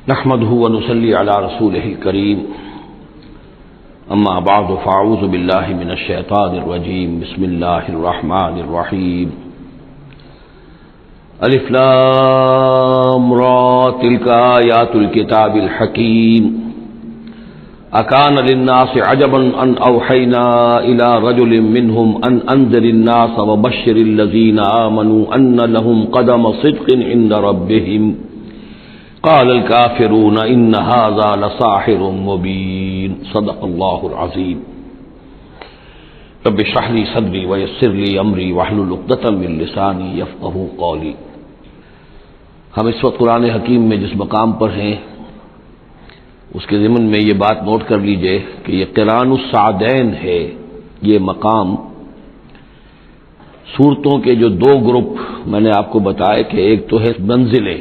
نحمده ونصلي على رسوله الكريم اما بعد فاعوذ بالله من الشيطان الرجيم بسم الله الرحمن الرحيم الف لام را تلك آيات الكتاب الحكيم اكان للناس عجبا ان اوحينا الى رجل منهم ان انذر الناس وبشر الذين آمنوا ان لهم قدم صدق عند ربهم قال الكافرون ان هذا لساحر مبين صدق الله العظيم رب اشرح لي صدري ويسر لي امري واحلل عقدة من لساني يفقهوا قولي۔ ہم اس وقت قرآن حکیم میں جس مقام پر ہیں اس کے ضمن میں یہ بات نوٹ کر لیجئے کہ یہ قران السعدین ہے۔ یہ مقام سورتوں کے جو دو گروپ میں نے آپ کو بتایا کہ ایک تو ہے منزلیں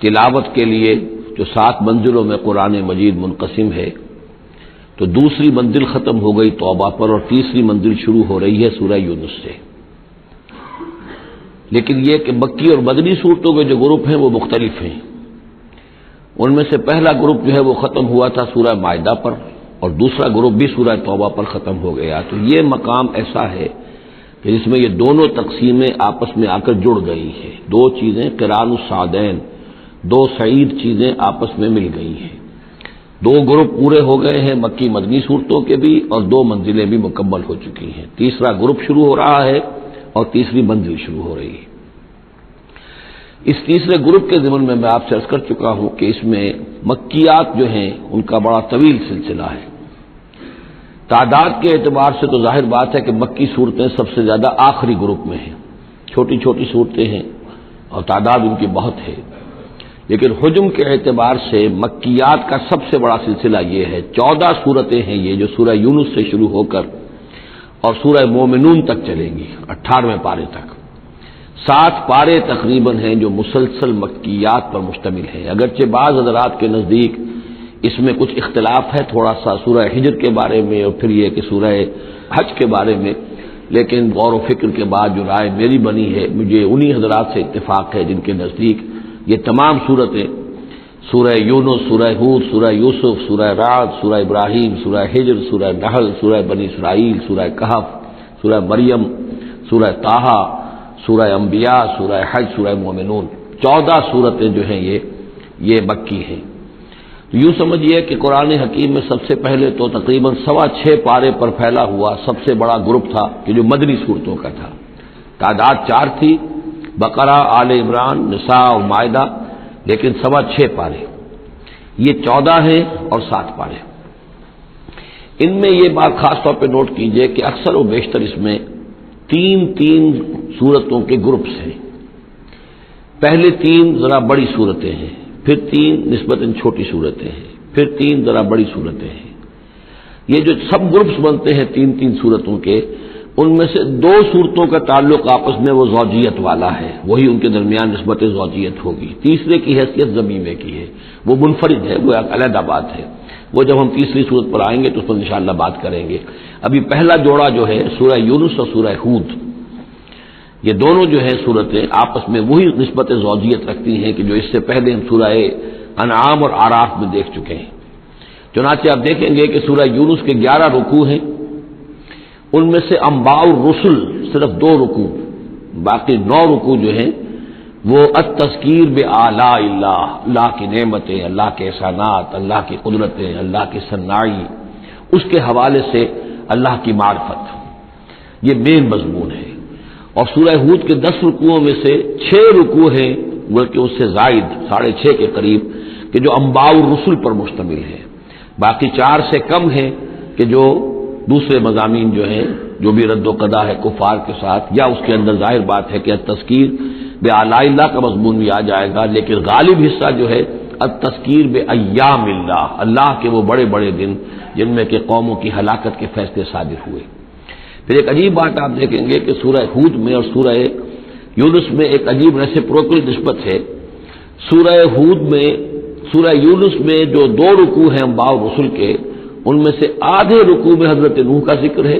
تلاوت کے لیے جو 7 منزلوں میں قرآن مجید منقسم ہے، تو دوسری منزل ختم ہو گئی توبہ پر اور تیسری منزل شروع ہو رہی ہے سورہ یونس سے۔ لیکن یہ کہ مکی اور مدنی صورتوں کے جو گروپ ہیں وہ مختلف ہیں۔ ان میں سے پہلا گروپ جو ہے وہ ختم ہوا تھا سورہ مائدہ پر اور دوسرا گروپ بھی سورہ توبہ پر ختم ہو گیا۔ تو یہ مقام ایسا ہے کہ جس میں یہ دونوں تقسیمیں آپس میں آ کر جڑ گئی ہیں، دو چیزیں قران السعدین، دو سعید چیزیں آپس میں مل گئی ہیں۔ 2 گروپ پورے ہو گئے ہیں مکی مدنی صورتوں کے بھی اور 2 منزلیں بھی مکمل ہو چکی ہیں۔ تیسرا گروپ شروع ہو رہا ہے اور تیسری منزل شروع ہو رہی ہے۔ اس تیسرے گروپ کے ضمن میں آپ سے عرض کر چکا ہوں کہ اس میں مکیات جو ہیں ان کا بڑا طویل سلسلہ ہے۔ تعداد کے اعتبار سے تو ظاہر بات ہے کہ مکی صورتیں سب سے زیادہ آخری گروپ میں ہیں، چھوٹی چھوٹی صورتیں ہیں اور تعداد ان کی بہت ہے، لیکن حجم کے اعتبار سے مکیات کا سب سے بڑا سلسلہ یہ ہے۔ 14 صورتیں ہیں یہ جو سورہ یونس سے شروع ہو کر اور سورہ مومنون تک چلیں گی 18ویں پارے تک۔ 7 پارے تقریباً ہیں جو مسلسل مکیات پر مشتمل ہیں، اگرچہ بعض حضرات کے نزدیک اس میں کچھ اختلاف ہے تھوڑا سا سورہ ہجر کے بارے میں اور پھر یہ کہ سورہ حج کے بارے میں، لیکن غور و فکر کے بعد جو رائے میری بنی ہے مجھے انہی حضرات سے اتفاق ہے جن کے نزدیک یہ تمام صورتیں سورہ یونس، سورہ ہود، سورہ یوسف، سورہ رعد، سورہ ابراہیم، سورہ ہجر، سورہ نحل، سورہ بنی اسرائیل، سورہ کہف، سورہ مریم، سورہ طٰہٰ، سورہ انبیاء، سورہ حج، سورہ مومنون، 14 صورتیں جو ہیں یہ مکی ہیں۔ تو یوں سمجھیے کہ قرآن حکیم میں سب سے پہلے تو تقریباً 6.25 پارے پر پھیلا ہوا سب سے بڑا گروپ تھا کہ جو مدنی صورتوں کا تھا۔ تعداد 4 تھی، بقرہ، آل عمران، نساء اور مائدہ، لیکن 6.25 پارے، یہ 14 ہیں اور 7 پارے۔ ان میں یہ بات خاص طور پہ نوٹ کیجئے کہ اکثر و بیشتر اس میں 3 صورتوں کے گروپس ہیں۔ پہلے 3 ذرا بڑی صورتیں ہیں، پھر 3 نسبتاً چھوٹی صورتیں ہیں، پھر 3 ذرا بڑی صورتیں ہیں۔ یہ جو سب گروپس بنتے ہیں 3 صورتوں کے، ان میں سے 2 صورتوں کا تعلق آپس میں وہ زوجیت والا ہے، وہی ان کے درمیان نسبت زوجیت ہوگی۔ تیسرے کی حیثیت ضمیمے کی ہے، وہ منفرد ہے، وہ ایک علیحدہ بات ہے، وہ جب ہم تیسری صورت پر آئیں گے تو اس پر انشاءاللہ بات کریں گے۔ ابھی پہلا جوڑا جو ہے سورہ یونس اور سورہ ہود، یہ دونوں جو ہیں صورتیں آپس میں وہی نسبت زوجیت رکھتی ہیں کہ جو اس سے پہلے ہم سورہ انعام اور اعراف میں دیکھ چکے ہیں۔ چنانچہ آپ دیکھیں گے کہ سورہ یونس کے 11 رکوع ہیں، ان میں سے انباء الرسل صرف 2 رکوع، باقی 9 رکوع جو ہیں وہ التذکیر بآلاء اللہ، اللہ کی نعمتیں، اللہ کے احسانات، اللہ کی قدرتیں، اللہ کی صناعی، اس کے حوالے سے اللہ کی معرفت، یہ مین مضمون ہے۔ اور سورہ ہود کے 10 رکوعوں میں سے 6 رکوع ہیں بلکہ اس سے زائد 6.5 کے قریب کہ جو انباء الرسل پر مشتمل ہے، باقی 4 سے کم ہیں کہ جو دوسرے مضامین جو ہیں جو بھی رد و قضا ہے کفار کے ساتھ، یا اس کے اندر ظاہر بات ہے کہ التذکیر بآلاء اللہ کا مضمون بھی آ جائے گا، لیکن غالب حصہ جو ہے التذکیر بایام اللہ، اللہ کے وہ بڑے بڑے دن جن میں کہ قوموں کی ہلاکت کے فیصلے صادر ہوئے۔ پھر ایک عجیب بات آپ دیکھیں گے کہ سورہ ہود میں اور سورہ یونس میں ایک عجیب ریسیپروکل نسبت ہے۔ سورہ ہود میں، سورہ یونس میں جو 2 رکوع ہیں انباء الرسل کے، ان میں سے آدھے رکوع میں حضرت نوح کا ذکر ہے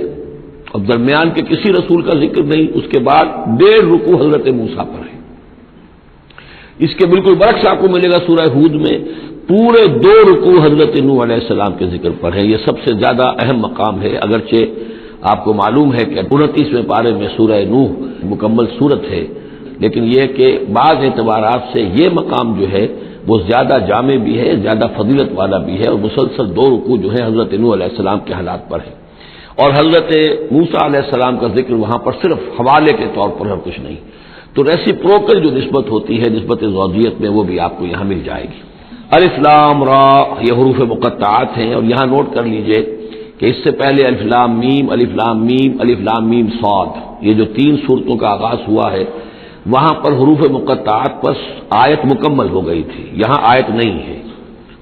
اور درمیان کے کسی رسول کا ذکر نہیں، اس کے بعد 1.5 رکوع حضرت موسیٰ پر ہے۔ اس کے بالکل برعکس آپ کو ملے گا سورہ ہود میں پورے 2 رکوع حضرت نوح علیہ السلام کے ذکر پر ہے. یہ سب سے زیادہ اہم مقام ہے، اگرچہ آپ کو معلوم ہے کہ 29ویں پارے میں سورہ نوح مکمل سورت ہے، لیکن یہ کہ بعض اعتبارات سے یہ مقام جو ہے وہ زیادہ جامع بھی ہے، زیادہ فضیلت والا بھی ہے، اور مسلسل 2 رکوع جو ہے حضرت نوح علیہ السلام کے حالات پر ہے. اور حضرت موسیٰ علیہ السلام کا ذکر وہاں پر صرف حوالے کے طور پر ہے، کچھ نہیں. تو ریسیپروکل جو نسبت ہوتی ہے نسبت زوجیت میں، وہ بھی آپ کو یہاں مل جائے گی. الف لام را یہ حروف مقطعات ہیں، اور یہاں نوٹ کر لیجئے کہ اس سے پہلے الف لام میم الف لام میم الف لام میم صاد، یہ جو 3 سورتوں کا آغاز ہوا ہے وہاں پر حروف مقطعات پر آیت مکمل ہو گئی تھی، یہاں آیت نہیں ہے.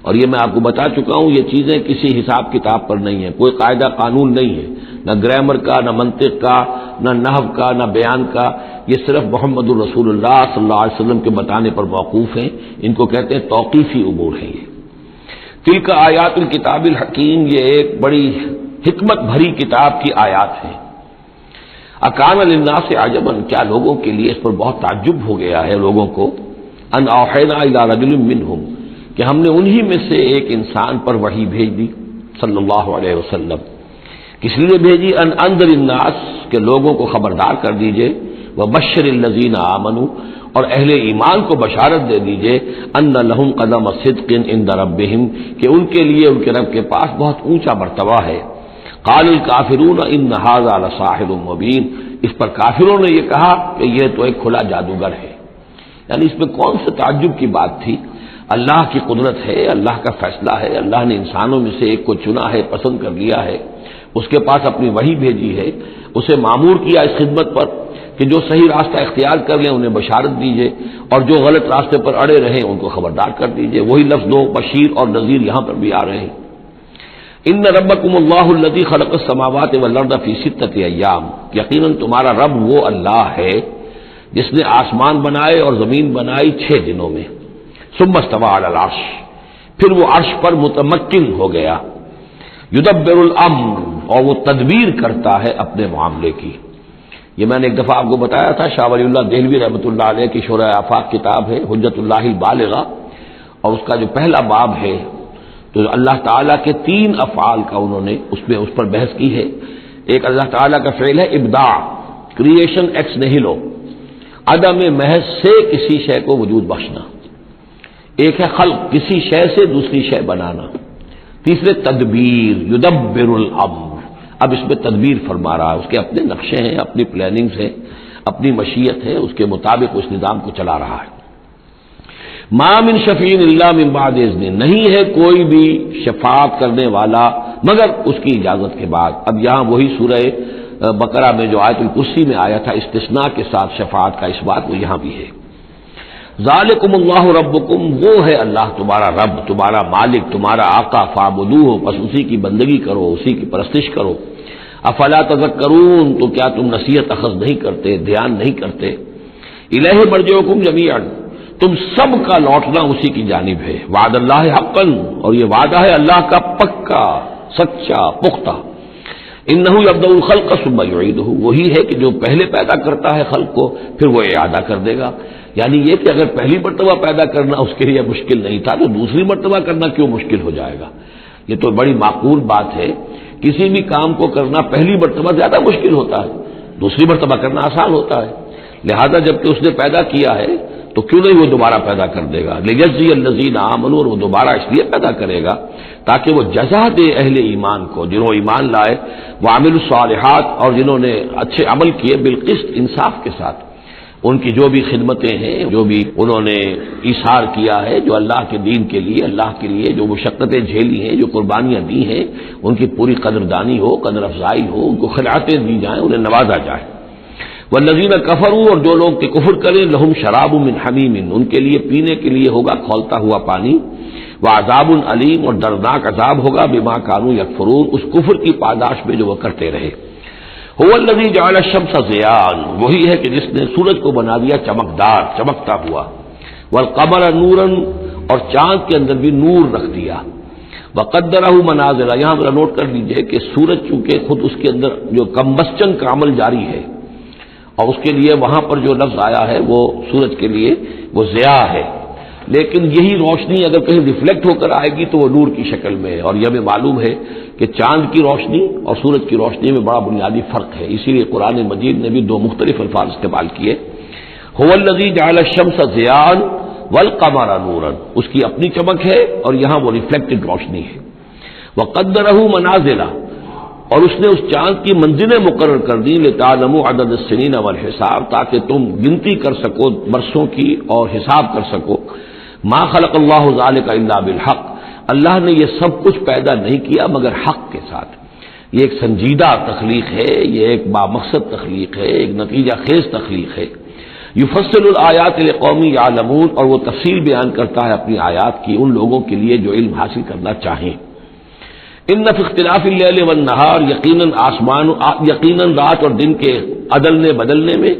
اور یہ میں آپ کو بتا چکا ہوں، یہ چیزیں کسی حساب کتاب پر نہیں ہیں، کوئی قاعدہ قانون نہیں ہے، نہ گرامر کا، نہ منطق کا، نہ نحو کا، نہ بیان کا. یہ صرف محمد الرسول اللہ صلی اللہ علیہ وسلم کے بتانے پر موقوف ہیں. ان کو کہتے ہیں توقیفی امور ہیں. یہ تلک آیات الکتاب الحکیم، یہ ایک بڑی حکمت بھری کتاب کی آیات ہیں. اکان للناس عجبا، کیا لوگوں کے لیے اس پر بہت تعجب ہو گیا ہے لوگوں کو، ان اوحینا الی رجل منہم، کہ ہم نے انہی میں سے ایک انسان پر وحی بھیج دی صلی اللہ علیہ وسلم. کس لیے بھیجی؟ ان انذر الناس، کہ لوگوں کو خبردار کر دیجئے، وبشر الذین آمنوا، اور اہل ایمان کو بشارت دے دیجئے، ان لہم قدم صدق عند ربہم، کہ ان کے لیے ان کے رب کے پاس بہت اونچا مرتبہ ہے. قال الکافرون ان ھذا لساحر مبین، اس پر کافروں نے یہ کہا کہ یہ تو ایک کھلا جادوگر ہے. یعنی اس میں کون سے تعجب کی بات تھی؟ اللہ کی قدرت ہے، اللہ کا فیصلہ ہے، اللہ نے انسانوں میں سے ایک کو چنا ہے، پسند کر لیا ہے، اس کے پاس اپنی وحی بھیجی ہے، اسے مامور کیا اس خدمت پر کہ جو صحیح راستہ اختیار کر لیں انہیں بشارت دیجیے، اور جو غلط راستے پر اڑے رہیں ان کو خبردار کر دیجیے. وہی لفظ دو، بشیر اور نذیر، یہاں پر بھی آ رہے ہیں. ان ربکم اللہ الذی خلق السماوات والارض فی 6 ایام، یقیناً تمہارا رب وہ اللہ ہے جس نے آسمان بنائے اور زمین بنائی 6 دنوں میں. ثم استوى علی العرش، پھر وہ عرش پر متمکن ہو گیا. یدبر الامر، اور وہ تدبیر کرتا ہے اپنے معاملے کی. یہ میں نے ایک دفعہ آپ کو بتایا تھا، شاہ ولی اللہ دہلوی رحمۃ اللہ علیہ کی شرح آفاق کتاب ہے حجت اللہ البالغہ، اور اس کا جو پہلا باب ہے تو اللہ تعالیٰ کے 3 افعال کا انہوں نے اس پر بحث کی ہے. ایک اللہ تعالیٰ کا فعل ہے ابداع، کریشن ایکس نہیلو، عدم محض سے کسی شے کو وجود بخشنا. ایک ہے خلق، کسی شے سے دوسری شے بنانا. تیسرے تدبیر، یدبر الامر، اب اس میں تدبیر فرما رہا ہے، اس کے اپنے نقشے ہیں، اپنی پلاننگز ہیں، اپنی مشیت ہے، اس کے مطابق اس نظام کو چلا رہا ہے. ما من شفیع الا من بعد اذن، نہیں ہے کوئی بھی شفاعت کرنے والا مگر اس کی اجازت کے بعد. اب یہاں وہی سورہ بقرہ میں جو آیت الکرسی میں آیا تھا استثناء کے ساتھ شفاعت کا اس بات، وہ یہاں بھی ہے. ذالکم اللہ ربکم، وہ ہے اللہ تمہارا رب، تمہارا مالک، تمہارا آقا، فاعبدوہ، بس اسی کی بندگی کرو، اسی کی پرستش کرو. افلا تذکرون، تو کیا تم نصیحت اخذ نہیں کرتے، دھیان نہیں کرتے. الیہ مرجعکم جمیعا، تم سب کا لوٹنا اسی کی جانب ہے. وعد اللہ حقا، اور یہ وعدہ ہے اللہ کا پکا، سچا، پختہ. انہ یبدأ الخلق ثم یعیدہ، وہی ہے کہ جو پہلے پیدا کرتا ہے خلق کو پھر وہ اعادہ کر دے گا. یعنی یہ کہ اگر پہلی مرتبہ پیدا کرنا اس کے لیے مشکل نہیں تھا تو دوسری مرتبہ کرنا کیوں مشکل ہو جائے گا؟ یہ تو بڑی معقول بات ہے. کسی بھی کام کو کرنا پہلی مرتبہ زیادہ مشکل ہوتا ہے، دوسری مرتبہ کرنا آسان ہوتا ہے. لہذا جب کہ اس نے پیدا کیا ہے تو کیوں نہیں وہ دوبارہ پیدا کر دے گا. لیجزی الذین آمنوا، اور وہ دوبارہ اس لیے پیدا کرے گا تاکہ وہ جزا دے اہل ایمان کو، جنہوں ایمان لائے، وعملوا الصالحات، اور جنہوں نے اچھے عمل کیے، بالقسط، انصاف کے ساتھ. ان کی جو بھی خدمتیں ہیں، جو بھی انہوں نے ایثار کیا ہے، جو اللہ کے دین کے لیے، اللہ کے لیے جو مشقتیں جھیلی ہیں، جو قربانیاں دی ہیں، ان کی پوری قدردانی ہو، قدر افزائی ہو، ان کو خلعتیں دی جائیں، انہیں نوازا جائے. والذین کفروا، اور جو لوگ کہ کفر کریں، لہم شراب من حمیم، ان کے لیے پینے کے لیے ہوگا کھولتا ہوا پانی. وعذاب علیم، اور دردناک عذاب ہوگا بما کانوا یکفرون، اس کفر کی پاداش میں جو وہ کرتے رہے. هو الذی جعل الشمس ضیاء، وہی ہے کہ جس نے سورج کو بنا دیا چمکدار، چمکتا ہوا. والقمر نورا، اور چاند کے اندر بھی نور رکھ دیا. وقدرہ منازل، یہاں ذرا نوٹ کر لیجئے کہ سورج چونکہ خود اس کے اندر جو کمبسچن کا عمل جاری ہے اور اس کے لیے وہاں پر جو لفظ آیا ہے وہ سورج کے لیے وہ ضیاء ہے، لیکن یہی روشنی اگر کہیں ریفلیکٹ ہو کر آئے گی تو وہ نور کی شکل میں ہے، اور یہ ہمیں معلوم ہے کہ چاند کی روشنی اور سورج کی روشنی میں بڑا بنیادی فرق ہے، اسی لیے قرآن مجید نے بھی دو مختلف الفاظ استعمال کیے۔ هو الذی جعل الشمس ضیاء والقمر نورا، اس کی اپنی چمک ہے اور یہاں وہ ریفلیکٹڈ روشنی ہے۔ وقدرہ منازل، اور اس نے اس چاند کی منزلیں مقرر کر دی لتعلموا عدد السنین والحساب، تاکہ تم گنتی کر سکو برسوں کی اور حساب کر سکو۔ ما خلق اللہ ذلک الا بالحق، اللہ نے یہ سب کچھ پیدا نہیں کیا مگر حق کے ساتھ۔ یہ ایک سنجیدہ تخلیق ہے، یہ ایک بامقصد تخلیق ہے، ایک نتیجہ خیز تخلیق ہے۔ یفصل الآیات لقوم یعلمون، اور وہ تفصیل بیان کرتا ہے اپنی آیات کی ان لوگوں کے لیے جو علم حاصل کرنا چاہیں۔ ان فی اختلاف اللیل والنہار، یقیناً رات اور دن کے عدلنے بدلنے میں،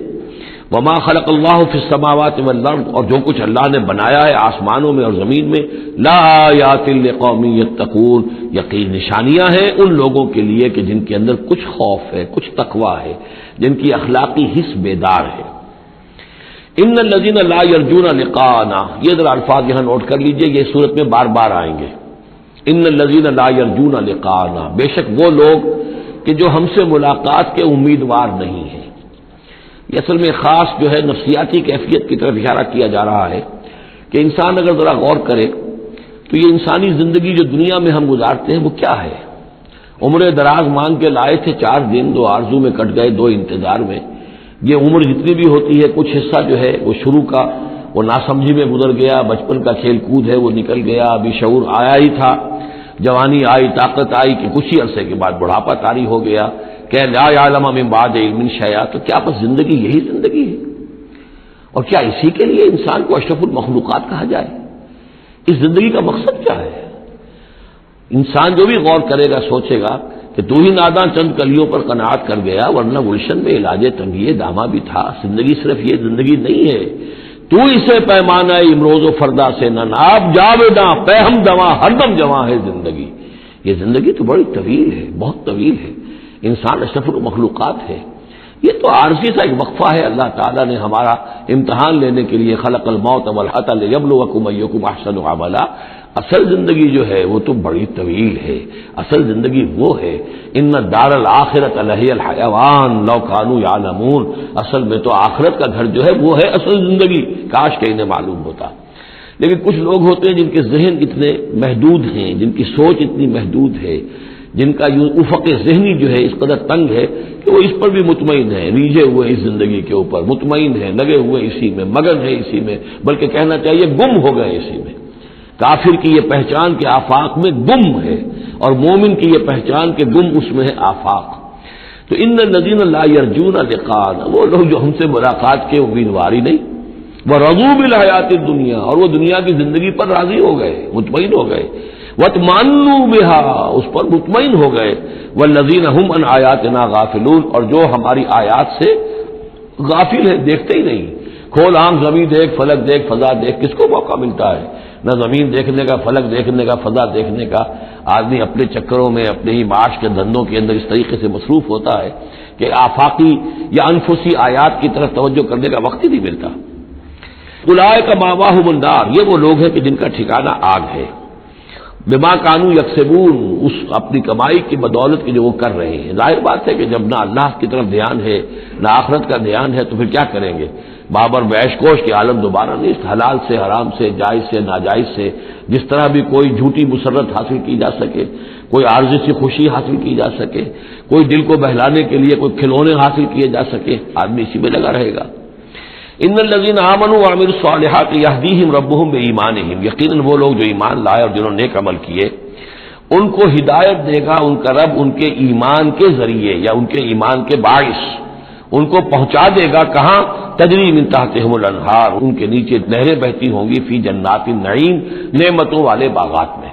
وما خلق اللہ فی السماوات والارض، اور جو کچھ اللہ نے بنایا ہے آسمانوں میں اور زمین میں، لآیات لقوم یتقون، یقین نشانیاں ہیں ان لوگوں کے لیے کہ جن کے اندر کچھ خوف ہے، کچھ تقوی ہے، جن کی اخلاقی حس بیدار ہے۔ ان الذین لا یرجون لقاءنا، یہ ذرا الفاظ یہاں نوٹ کر لیجئے، یہ صورت میں بار بار آئیں گے۔ ان الذین لا یرجون لقاءنا، بے شک وہ لوگ کہ جو ہم سے ملاقات کے امیدوار نہیں ہیں۔ یہ اصل میں خاص جو ہے نفسیاتی کیفیت کی طرف اشارہ کیا جا رہا ہے کہ انسان اگر ذرا غور کرے تو یہ انسانی زندگی جو دنیا میں ہم گزارتے ہیں وہ کیا ہے؟ عمر دراز مانگ کے لائے تھے 4 دن، 2 آرزو میں کٹ گئے، 2 انتظار میں۔ یہ عمر جتنی بھی ہوتی ہے کچھ حصہ جو ہے وہ شروع کا وہ ناسمجھی میں گزر گیا، بچپن کا کھیل کود ہے وہ نکل گیا، ابھی شعور آیا ہی تھا، جوانی آئی، طاقت آئی کہ کچھ ہی عرصے کے بعد بڑھاپا طاری ہو گیا، کہ لا یعلم من بعد علم شیئا۔ تو کیا بس زندگی یہی زندگی ہے؟ اور کیا اسی کے لیے انسان کو اشرف المخلوقات کہا جائے؟ اس زندگی کا مقصد کیا ہے؟ انسان جو بھی غور کرے گا سوچے گا کہ تو ہی ناداں چند کلیوں پر قناعت کر گیا، ورنہ گلشن میں علاج تنگی دامہ بھی تھا۔ زندگی صرف یہ زندگی نہیں ہے، تو اسے پیمانہ امروز و فردا سے نہ ناب جاویداں پہ ہم دواں ہر دم جواں ہے زندگی۔ یہ زندگی تو بڑی طویل ہے، بہت طویل ہے، انسان اشرف المخلوقات ہے۔ یہ تو عارضی سا ایک وقفہ ہے، اللہ تعالیٰ نے ہمارا امتحان لینے کے لیے خلق الموت والحیات لیبلوکم ایکم احسن عملا۔ اصل زندگی جو ہے وہ تو بڑی طویل ہے، اصل زندگی وہ ہے ان الدار الآخرۃ لہی الحیوان لو کانوا یعلمون، اصل میں تو آخرت کا گھر جو ہے وہ ہے اصل زندگی، کاش کہ انہیں معلوم ہوتا۔ لیکن کچھ لوگ ہوتے ہیں جن کے ذہن اتنے محدود ہیں، جن کی سوچ اتنی محدود ہے، جن کا افق ذہنی جو ہے اس قدر تنگ ہے کہ وہ اس پر بھی مطمئن ہے، ریجھے ہوئے اس زندگی کے اوپر مطمئن ہے، لگے ہوئے اسی میں، مگن ہے اسی میں، بلکہ کہنا چاہیے گم ہو گئے اسی میں۔ کافر کی یہ پہچان کہ آفاق میں گم ہے، اور مومن کی یہ پہچان کہ گم اس میں ہے آفاق۔ تو ان الذین لا یرجون لقاءنا، وہ لوگ جو ہم سے ملاقات کے امیدوار ہی نہیں، ورضوا بالحیات الدنیا، اور وہ دنیا کی زندگی پر راضی ہو گئے، مطمئن ہو گئے، واطمأنوا بها، اس پر مطمئن ہو گئے، والذین هم عن آیاتنا غافلون، اور جو ہماری آیات سے غافل ہے، دیکھتے ہی نہیں۔ کھول آنکھ، زمین دیکھ، فلک دیکھ، فضا دیکھ، کس کو موقع ملتا ہے؟ نہ زمین دیکھنے کا، فلک دیکھنے کا، فضا دیکھنے کا۔ آدمی اپنے چکروں میں، اپنے ہی معاش کے دھندوں کے اندر اس طریقے سے مصروف ہوتا ہے کہ آفاقی یا انفسی آیات کی طرف توجہ کرنے کا وقت ہی نہیں ملتا۔ اولئک مأواہم النار، یہ وہ لوگ ہیں کہ جن کا ٹھکانہ آگ ہے۔ بما کانوا یکسبون، اس اپنی کمائی کی بدولت کی جو وہ کر رہے ہیں۔ ظاہر بات ہے کہ جب نہ اللہ کی طرف دھیان ہے نہ آخرت کا دھیان ہے تو پھر کیا کریں گے؟ بابر بیش کوش کی عالم دوبارہ نہیں، حلال سے، حرام سے، جائز سے، ناجائز سے، جس طرح بھی کوئی جھوٹی مسرت حاصل کی جا سکے، کوئی عارضی سی خوشی حاصل کی جا سکے، کوئی دل کو بہلانے کے لیے کوئی کھلونے حاصل کیے جا سکے، آدمی اسی میں لگا رہے گا۔ ان الذین آمنوا وعملوا الصالحات یہدیہم ربہم بایمانہم، یقیناً وہ لوگ جو ایمان لائے اور جنہوں نے نیک عمل کیے ان کو ہدایت دے گا ان کا رب ان کے ایمان کے ذریعے یا ان کے ایمان کے باعث، ان کو پہنچا دے گا کہاں؟ تجری من تحتہم الانہار، ان کے نیچے نہریں بہتی ہوں گی، فی جنات النعیم، نعمتوں والے باغات میں۔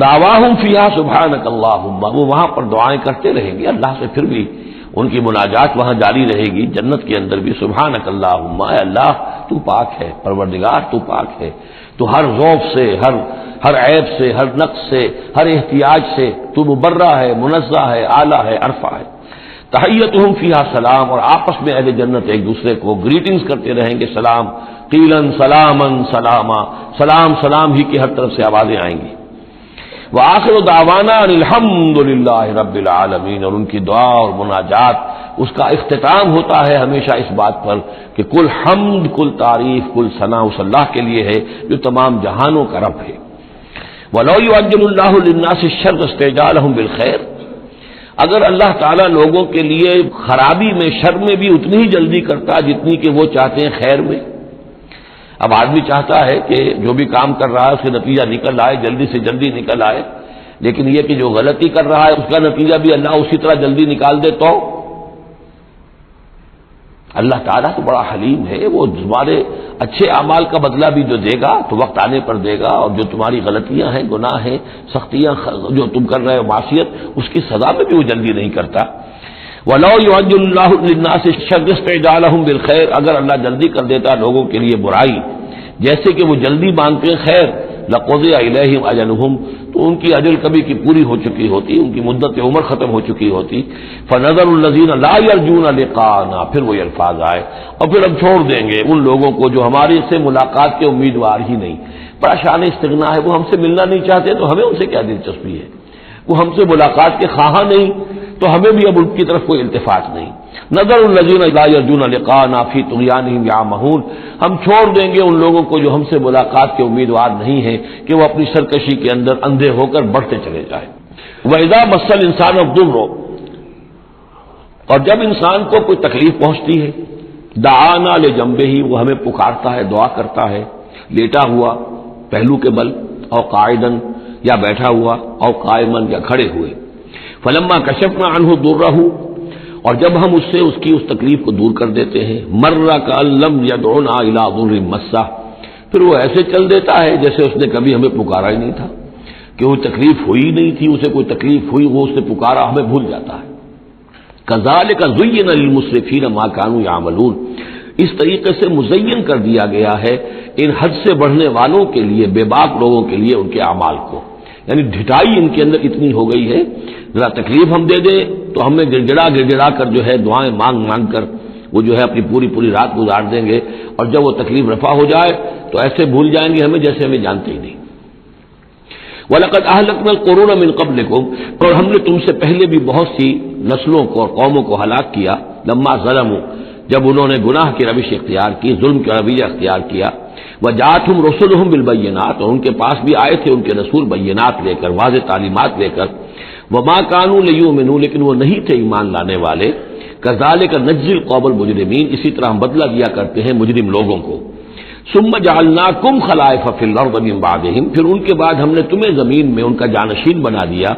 دعواہم فیہا سبحانک اللہم، وہ وہاں پر دعائیں کرتے رہیں گے اللہ سے، پھر بھی ان کی مناجات وہاں جاری رہے گی، جنت کے اندر بھی۔ سبحانک اللہم، اے اللہ تو پاک ہے، پروردگار تو پاک ہے، تو ہر ذوف سے، ہر عیب سے، ہر نقص سے، ہر احتیاج سے تو مبرہ ہے، منزہ ہے، اعلیٰ ہے، عرفہ ہے۔ تحیتہم فیہا سلام، اور آپس میں اہل جنت ایک دوسرے کو گریٹنگز کرتے رہیں گے، سلام قیلن سلامن سلاما، سلام سلام ہی کی ہر طرف سے آوازیں آئیں گی۔ وآخر دعوانا ان الحمد للہ رب العالمین، اور ان کی دعا اور مناجات اس کا اختتام ہوتا ہے ہمیشہ اس بات پر کہ کل حمد، کل تعریف، کل ثنا اس اللہ کے لیے ہے جو تمام جہانوں کا رب ہے۔ وَلَوْ يُعَجِّلُ اللَّهُ لِلنَّاسِ الشَّرَّ اسْتِعْجَالَهُم بِالْخَيْرِ، اگر اللہ تعالیٰ لوگوں کے لیے خرابی میں، شر میں بھی اتنی ہی جلدی کرتا جتنی کہ وہ چاہتے ہیں خیر میں۔ اب آدمی چاہتا ہے کہ جو بھی کام کر رہا ہے اس کا نتیجہ نکل آئے، جلدی سے جلدی نکل آئے، لیکن یہ کہ جو غلطی کر رہا ہے اس کا نتیجہ بھی اللہ اسی طرح جلدی نکال دے تو اللہ تعالیٰ تو بڑا حلیم ہے، وہ تمہارے اچھے اعمال کا بدلہ بھی جو دے گا تو وقت آنے پر دے گا، اور جو تمہاری غلطیاں ہیں، گناہ ہیں، سختیاں جو تم کر رہے ہو، معصیت، اس کی سزا میں بھی وہ جلدی نہیں کرتا۔ وَلَوْ يُعَجِّلُ اللَّهُ لِلنَّاسِ الشَّرَّ اسْتِعْجَالَهُم بِالْخَيْرِ، اگر اللہ جلدی کر دیتا لوگوں کے لیے برائی جیسے کہ وہ جلدی مانگتے ہیں خیر، لَقُضِيَ إِلَيْهِمْ أَجَلُهُمْ، تو ان کی اجل کبھی کی پوری ہو چکی ہوتی، ان کی مدت عمر ختم ہو چکی ہوتی۔ فَنَذَرُ الَّذِينَ لَا يَرْجُونَ لِقَاءَنَا، پھر وہی الفاظ آئے، اور پھر ہم چھوڑ دیں گے ان لوگوں کو جو ہماری سے ملاقات کے امیدوار ہی نہیں۔ بڑا شان استغنا ہے، وہ ہم سے ملنا نہیں چاہتے تو ہمیں ان سے کیا دلچسپی ہے، وہ ہم سے ملاقات کے خواہاں نہیں تو ہمیں بھی اب ان کی طرف کوئی التفات نہیں۔ نظر الذین لا یرجون لقاءنا فی طغیانہم یعمہون، ہم چھوڑ دیں گے ان لوگوں کو جو ہم سے ملاقات کے امیدوار نہیں ہیں کہ وہ اپنی سرکشی کے اندر اندھے ہو کر بڑھتے چلے جائیں۔ وَإِذَا مَسَّ الْإِنسَانَ الضُّرُّ، اور جب انسان کو کوئی تکلیف پہنچتی ہے، دعانا لجنبہ، وہ ہمیں پکارتا ہے، دعا کرتا ہے، لیٹا ہوا پہلو کے بل، اور قاعدن یا بیٹھا ہوا، اور قائمن یا کھڑے ہوئے۔ فلما کشفنا عنہ ضرہ، اور جب ہم اس سے اس کی اس تکلیف کو دور کر دیتے ہیں، مر کأن لم یدعنا الی ضر مسہ، پھر وہ ایسے چل دیتا ہے جیسے اس نے کبھی ہمیں پکارا ہی نہیں تھا، کہ وہ تکلیف ہوئی نہیں تھی، اسے کوئی تکلیف ہوئی، وہ اس نے پکارا، ہمیں بھول جاتا ہے۔ کذالک زین للمسرفین ما کانوا یعملون، اس طریقے سے مزین کر دیا گیا ہے ان حد سے بڑھنے والوں کے لیے، بے باک لوگوں کے لیے ان کے اعمال کو، یعنی ڈھٹائی ان کے اندر اتنی ہو گئی ہے، ذرا تکلیف ہم دے دیں تو ہمیں گڑ کر جو ہے دعائیں مانگ کر وہ جو ہے اپنی پوری رات گزار دیں گے، اور جب وہ تکلیف رفع ہو جائے تو ایسے بھول جائیں گے ہمیں جیسے ہمیں جانتے ہی نہیں۔ وَلَقَدْ أَهْلَكْنَا الْقُرُونَ مِن قَبْلِكُمْ، اور ہم نے تم سے پہلے بھی بہت سی نسلوں کو اور قوموں کو ہلاک کیا، لما ظلموا، جب انہوں نے گناہ کی روش اختیار کی، ظلم کا رویہ اختیار کیا، وَجَاءَتْهُمْ رُسُلُهُم بِالْبَيِّنَاتِ، اور ان کے پاس بھی آئے تھے ان کے رسول بینات لے کر، واضح تعلیمات لے کر، وَمَا كَانُوا لِيُؤْمِنُوا، لیکن وہ نہیں تھے ایمان لانے والے، كَذَلِكَ نَجْزِي الْقَوْمَ الْمُجْرِمِينَ، اسی طرح ہم بدلہ دیا کرتے ہیں مجرم لوگوں کو۔ ثُمَّ جَعَلْنَاكُمْ خَلَائِفَ فِي الْأَرْضِ مِن بَعْدِهِمْ، پھر ان کے بعد ہم نے تمہیں زمین میں ان کا جانشین بنا دیا،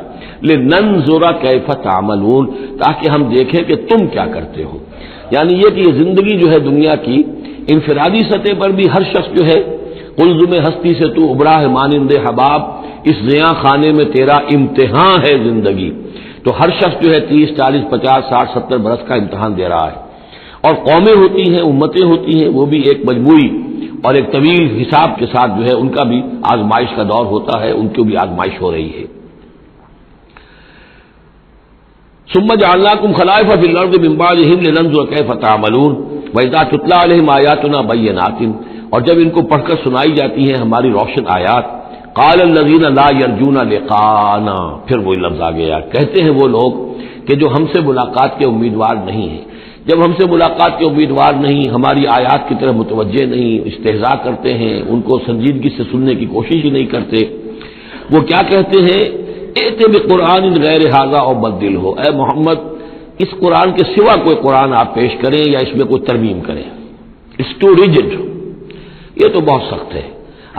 لِنَنظُرَ كَيْفَ تَعْمَلُونَ، تاکہ ہم دیکھیں کہ تم کیا کرتے ہو۔ یعنی یہ کہ یہ زندگی جو ہے دنیا کی انفرادی سطح پر بھی ہر شخص جو ہے قلزم ہستی سے تو ابھرا ہے مانند حباب، اس زیاں خانے میں تیرا امتحان ہے زندگی، تو ہر شخص جو ہے 30 40 50 60 70 برس کا امتحان دے رہا ہے، اور قومیں ہوتی ہیں، امتیں ہوتی ہیں، وہ بھی ایک مجموعی اور ایک طویل حساب کے ساتھ جو ہے ان کا بھی آزمائش کا دور ہوتا ہے، ان کی بھی آزمائش ہو رہی ہے۔ ثم جعلناکم خلائف فی الارض من بعدہم لننظر کیف تعملون واذا تتلی علیہم آیاتنا بینات، اور جب ان کو پڑھ کر سنائی جاتی ہیں ہماری روشن آیات، قال الذین لا یرجون لقاءنا، پھر وہی لفظ آ گیا، کہتے ہیں وہ لوگ کہ جو ہم سے ملاقات کے امیدوار نہیں ہیں، جب ہم سے ملاقات کے امیدوار نہیں، ہماری آیات کی طرف متوجہ نہیں، استہزاء کرتے ہیں، ان کو سنجیدگی سے سننے کی کوشش ہی نہیں کرتے، وہ کیا کہتے ہیں، ائت بقرآن غیر ھذا او بدل ہو، اے محمد اس قرآن کے سوا کوئی قرآن آپ پیش کریں یا اس میں کوئی ترمیم کریں، اٹس ٹو ریجڈ، یہ تو بہت سخت ہے،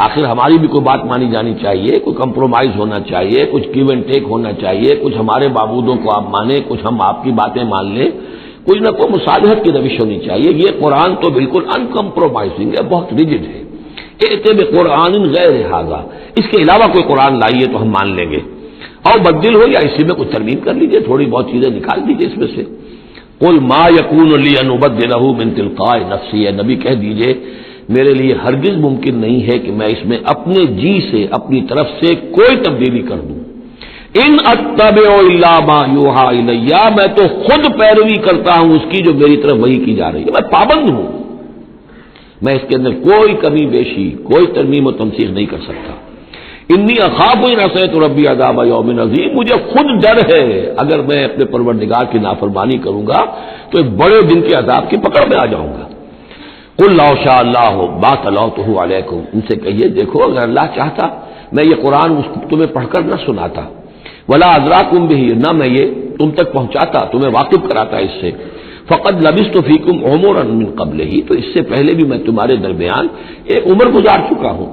آخر ہماری بھی کوئی بات مانی جانی چاہیے، کوئی کمپرومائز ہونا چاہیے، کچھ گیو اینڈ ٹیک ہونا چاہیے، کچھ ہمارے معبودوں کو آپ مانیں، کچھ ہم آپ کی باتیں مان لیں، کوئی نہ کوئی مصالحت کی روش ہونی چاہیے۔ یہ قرآن تو بالکل ان کمپرومائزنگ ہے، بہت ریجڈ ہے، ائت بقرآن غیر ھذا، اس کے علاوہ کوئی قرآن لائیے تو ہم مان لیں گے، اور بدل ہو یا اسی میں کچھ ترمیم کر لیجیے، تھوڑی بہت چیزیں نکال دیجیے اس میں سے۔ قل ما یکون لی ان ابدلہ من تلقاء نفسی، اے نبی کہہ دیجیے میرے لیے ہرگز ممکن نہیں ہے کہ میں اس میں اپنے جی سے، اپنی طرف سے کوئی تبدیلی کر دوں، ان اتبع الا ما یوحى الی، میں تو خود پیروی کرتا ہوں اس کی جو میری طرف وحی کی جا رہی ہے، میں پابند ہوں، میں اس کے اندر کوئی کمی بیشی، کوئی ترمیم و تمثیل نہیں کر سکتا۔ انی اخاف ان عصیت ربی عذاب یوم عظیم، مجھے خود ڈر ہے اگر میں اپنے پروردگار کی نافرمانی کروں گا تو ایک بڑے دن کے عذاب کی پکڑ میں آ جاؤں گا۔ قل لو شاء اللہ ما تلوتہ علیکم، ان سے کہیے دیکھو اگر اللہ چاہتا میں یہ قرآن تمہیں پڑھ کر نہ سناتا، ولا ادراکم بہ، نہ میں یہ تم تک پہنچاتا، تمہیں واقف کراتا اس سے، فقد لبثت فیکم عمرا من قبلہ، تو اس سے پہلے بھی میں تمہارے درمیان ایک عمر گزار چکا ہوں،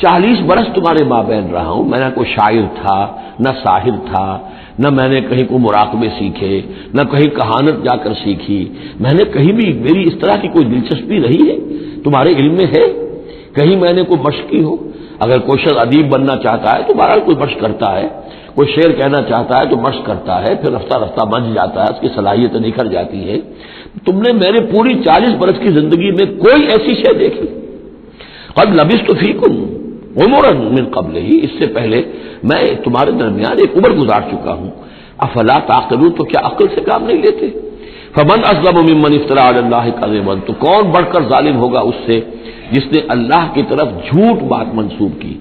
40 برس تمہارے مابین رہا ہوں، میں نہ کوئی شاعر تھا، نہ ساحر تھا، نہ میں نے کہیں کوئی مراقبے سیکھے، نہ کہیں کہانت جا کر سیکھی، میں نے کہیں بھی میری اس طرح کی کوئی دلچسپی رہی ہے تمہارے علم میں ہے، کہیں میں نے کوئی مشق کی ہو؟ اگر کوئی شخص ادیب بننا چاہتا ہے تو بہرحال کوئی مشق کرتا ہے، کوئی شعر کہنا چاہتا ہے تو مشق کرتا ہے، پھر رفتہ رفتہ بن جاتا ہے، اس کی صلاحیتیں نکھر جاتی ہیں۔ تم نے میرے پوری 40 برس کی زندگی میں کوئی ایسی شے دیکھی؟ قد لبثت فیکم عمرا من قبل ہی، اس سے پہلے میں تمہارے درمیان ایک عمر گزار چکا ہوں، افلا تعقلون، تو کیا عقل سے کام نہیں لیتے؟ فمن اظلم ممن افترى على الله كذبا، تو کون بڑھ کر ظالم ہوگا اس سے جس نے اللہ کی طرف جھوٹ بات منسوب کی؟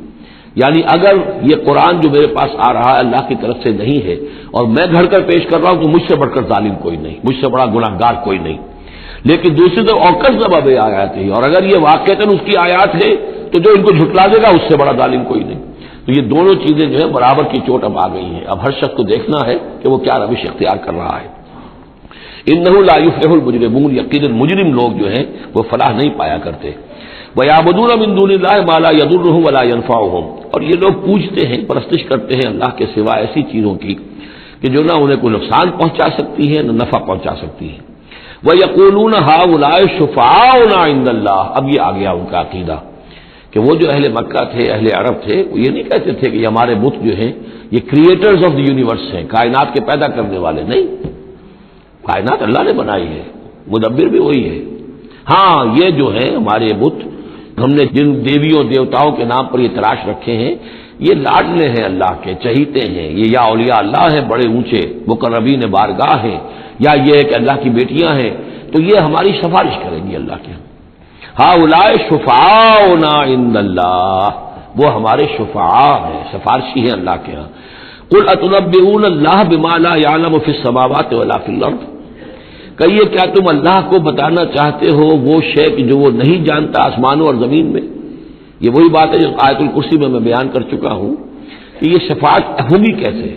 یعنی اگر یہ قرآن جو میرے پاس آ رہا ہے اللہ کی طرف سے نہیں ہے اور میں گھڑ کر پیش کر رہا ہوں تو مجھ سے بڑھ کر ظالم کوئی نہیں، مجھ سے بڑا گناہ گار کوئی نہیں۔ لیکن دوسری طرف اوکس ذبح آیات ہے، اور اگر یہ واقعتاً اس کی آیات ہے تو جو ان کو جھٹلا دے گا اس سے بڑا ظالم کوئی نہیں۔ تو یہ دونوں چیزیں جو ہے برابر کی چوٹ اب آ گئی ہیں، اب ہر شخص کو دیکھنا ہے کہ وہ کیا روش اختیار کر رہا ہے۔ انہ لا یفلح المجرمون، یقیناً مجرم لوگ جو ہیں وہ فلاح نہیں پایا کرتے۔ وَيَعْبُدُونَ مِن دُونِ اللَّهِ مَا لَا يَضُرُّهُمْ وَلَا يَنفَعُهُمْ، اور یہ لوگ پوجتے ہیں، پرستش کرتے ہیں اللہ کے سوا ایسی چیزوں کی کہ جو نہ انہیں کوئی نقصان پہنچا سکتی ہے نہ نفع پہنچا سکتی ہے۔ وَيَقُولُونَ هَؤُلَاءِ شُفَعَاؤُنَا عِندَ اللَّهِ، اب یہ آ گیا ان کا عقیدہ کہ وہ جو اہل مکہ تھے، اہل عرب تھے، وہ یہ نہیں کہتے تھے کہ یہ ہمارے بت جو ہیں یہ کریٹرز آف دی یونیورس ہیں، کائنات کے پیدا کرنے والے نہیں، کائنات اللہ نے بنائی ہے، مدبر بھی وہی ہے۔ ہاں یہ جو ہے ہمارے بت، ہم نے جن دیویوں دیوتاؤں کے نام پر یہ تراش رکھے ہیں یہ لاڈلے ہیں اللہ کے، چہیتے ہیں، یہ یا اولیاء اللہ ہیں بڑے اونچے مقربین بارگاہ ہیں، یا یہ کہ اللہ کی بیٹیاں ہیں، تو یہ ہماری سفارش کریں گی اللہ کے۔ ہؤلاء شفعاؤنا عند اللہ، وہ ہمارے شفعاء ہیں، سفارشی ہیں اللہ کے ہاں۔ قل اتنبئون اللہ بما لا يعلم في السماوات ولا في الارض، کہیے کیا تم اللہ کو بتانا چاہتے ہو وہ شے کہ جو وہ نہیں جانتا آسمانوں اور زمین میں؟ یہ وہی بات ہے جو آیت الکرسی میں بیان کر چکا ہوں کہ یہ شفاعت ہوگی کیسے۔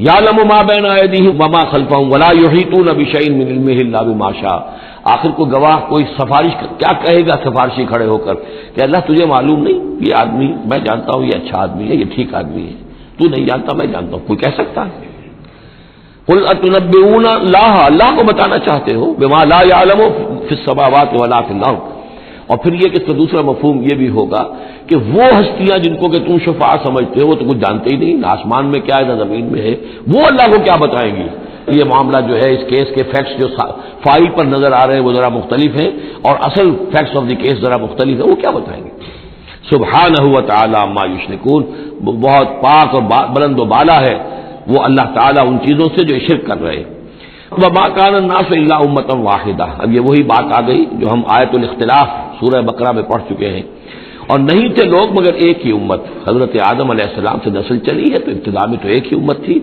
یعلم ما بین ایدیہم وما خلفہم ولا یحیطون بشیء من علمہ الا بما شاء، آخر کو گواہ کوئی سفارش کیا کہے گا سفارشی کھڑے ہو کر کہ اللہ تجھے معلوم نہیں یہ آدمی، میں جانتا ہوں یہ اچھا آدمی ہے، یہ ٹھیک آدمی ہے، تو نہیں جانتا میں جانتا ہوں، کوئی کہہ سکتا ہے؟ قل اتنبئون اللہ، اللہ کو بتانا چاہتے ہو بما لا يعلم فی السماوات ولا فی الارض، اور پھر یہ کہ اس کا دوسرا مفہوم یہ بھی ہوگا کہ وہ ہستیاں جن کو کہ تم شفاعت سمجھتے ہو وہ تو کچھ جانتے ہی نہیں، نہ آسمان میں کیا ہے نہ زمین میں ہے، وہ اللہ کو کیا بتائیں گی؟ یہ معاملہ جو ہے اس کیس کے فیکٹس جو فائل پر نظر آ رہے ہیں وہ ذرا مختلف ہیں اور اصل فیکٹس آف دی کیس ذرا مختلف ہے، وہ کیا بتائیں گے؟ سبحانہ و تعالی عما یشرکون، بہت پاک اور بلند و بالا ہے وہ اللہ تعالیٰ ان چیزوں سے جو شرک کر رہے ہیں۔ وما كان الناس الا امة واحدة، اب یہ وہی بات آ گئی جو ہم آیت الاختلاف سورہ بقرہ میں پڑھ چکے ہیں، اور نہیں تھے لوگ مگر ایک ہی امت، حضرت آدم علیہ السلام سے نسل چلی ہے تو ابتدا میں تو ایک ہی امت تھی،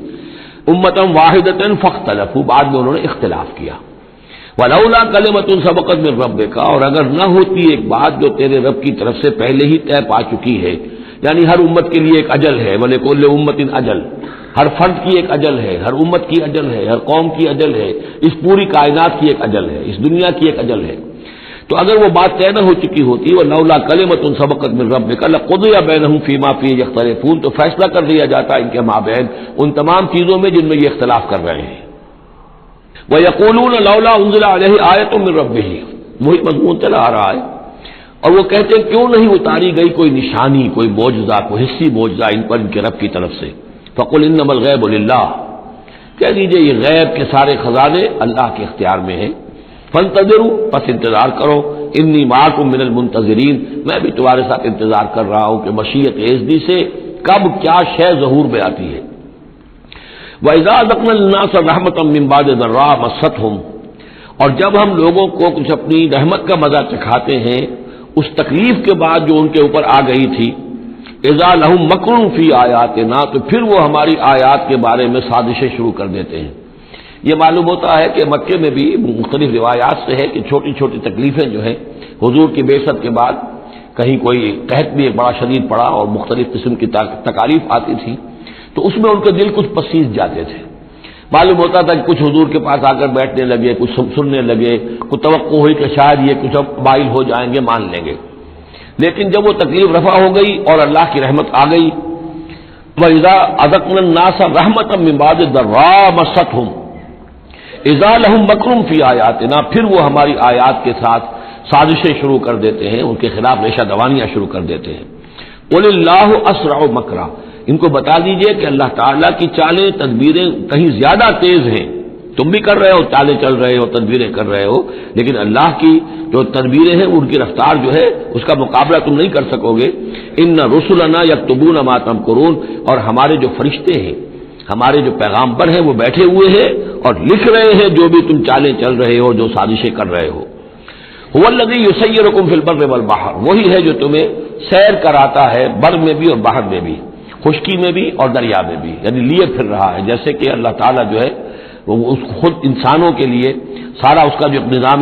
امة واحدة فاختلفوا، بعد میں انہوں نے اختلاف کیا۔ ولولا کلمۃ سبقت من ربک، اور اگر نہ ہوتی ایک بات جو تیرے رب کی طرف سے پہلے ہی طے پا چکی ہے، یعنی ہر امت کے لیے ایک اجل ہے، ولکل امۃ اجل، ہر فرد کی ایک اجل ہے، ہر امت کی اجل ہے، ہر قوم کی اجل ہے، اس پوری کائنات کی ایک اجل ہے، اس دنیا کی ایک اجل ہے، تو اگر وہ بات طے نہ ہو چکی ہوتی ولولا کلمۃ سبقت من ربک لقضی بینہم فیما فیہ یختلفون، تو فیصلہ کر دیا جاتا ان کے مابین ان تمام چیزوں میں جن میں یہ اختلاف کر رہے ہیں۔ وَيَقُولُونَ لَوْلَا أُنزِلَ عَلَيْهِ آيَةٌ مِّن رَّبِّهِ، وہی مضمون چلا آ رہا ہے، اور وہ کہتے ہیں کیوں نہیں اتاری گئی کوئی نشانی، کوئی معجزہ، کوئی حصی معجزہ ان پر ان کے رب کی طرف سے۔ فَقُلْ إِنَّمَا الْغَيْبُ لِلَّهِ، کہہ دیجئے یہ غیب کے سارے خزانے اللہ کے اختیار میں ہیں، فَانْتَظِرُوا، پس انتظار کرو، إِنِّي مَعَكُم مِّنَ الْمُنتَظِرِينَ، میں بھی تمہارے ساتھ انتظار کر رہا ہوں کہ مشیت ایزدی سے کب کیا شے ظہور میں آتی ہے۔ وَإِذَا أَذَقْنَا النَّاسَ رَحْمَةً مِّن بَعْدِ ضَرَّاءٍ مَّسَّتْهُمْ، اور جب ہم لوگوں کو کچھ اپنی رحمت کا مزہ چکھاتے ہیں اس تکلیف کے بعد جو ان کے اوپر آ گئی تھی، اذا لہم مکر فی آیاتنا، تو پھر وہ ہماری آیات کے بارے میں سازشیں شروع کر دیتے ہیں۔ یہ معلوم ہوتا ہے کہ مکے میں بھی مختلف روایات سے ہے کہ چھوٹی چھوٹی تکلیفیں جو ہیں حضور کی بعثت کے بعد، کہیں کوئی قحط بھی ایک بڑا شدید پڑا اور مختلف قسم کی تکالیف آتی تھی، تو اس میں ان کے دل کچھ پسیج جاتے تھے۔ معلوم ہوتا تھا کہ کچھ حضور کے پاس آ کر بیٹھنے لگے، کچھ سننے لگے، کچھ توقع ہوئی کہ شاید یہ کچھ اب مائل ہو جائیں گے، مان لیں گے۔ لیکن جب وہ تکلیف رفع ہو گئی اور اللہ کی رحمت آ گئی، وَإِذَا أَذَقْنَا النَّاسَ رَحْمَةً مِّن بَعْدِ ضَرَّاءٍ مَّسَّتْهُمْ اذا لہم مکر فی آیاتنا، پھر وہ ہماری آیات کے ساتھ سازشیں شروع کر دیتے ہیں، ان کے خلاف ریشہ دوانیاں شروع کر دیتے ہیں۔ قل اللہ اسرع مکرا، ان کو بتا دیجئے کہ اللہ تعالیٰ کی چالیں تدبیریں کہیں زیادہ تیز ہیں۔ تم بھی کر رہے ہو، چالیں چل رہے ہو، تدبیریں کر رہے ہو، لیکن اللہ کی جو تدبیریں ہیں ان کی رفتار جو ہے اس کا مقابلہ تم نہیں کر سکو گے۔ ان رسلنا یکتبون ما تمکرون، اور ہمارے جو فرشتے ہیں، ہمارے جو پیغامبر ہیں وہ بیٹھے ہوئے ہیں اور لکھ رہے ہیں جو بھی تم چالیں چل رہے ہو، جو سازشیں کر رہے ہو۔ هو الذی یسیرکم فی البر والبحر، وہی ہے جو تمہیں سیر کراتا ہے بر میں بھی اور بحر میں بھی، خشکی میں بھی اور دریا میں بھی، یعنی لیے پھر رہا ہے۔ جیسے کہ اللہ تعالیٰ جو ہے وہ اس خود انسانوں کے لیے سارا اس کا جو نظام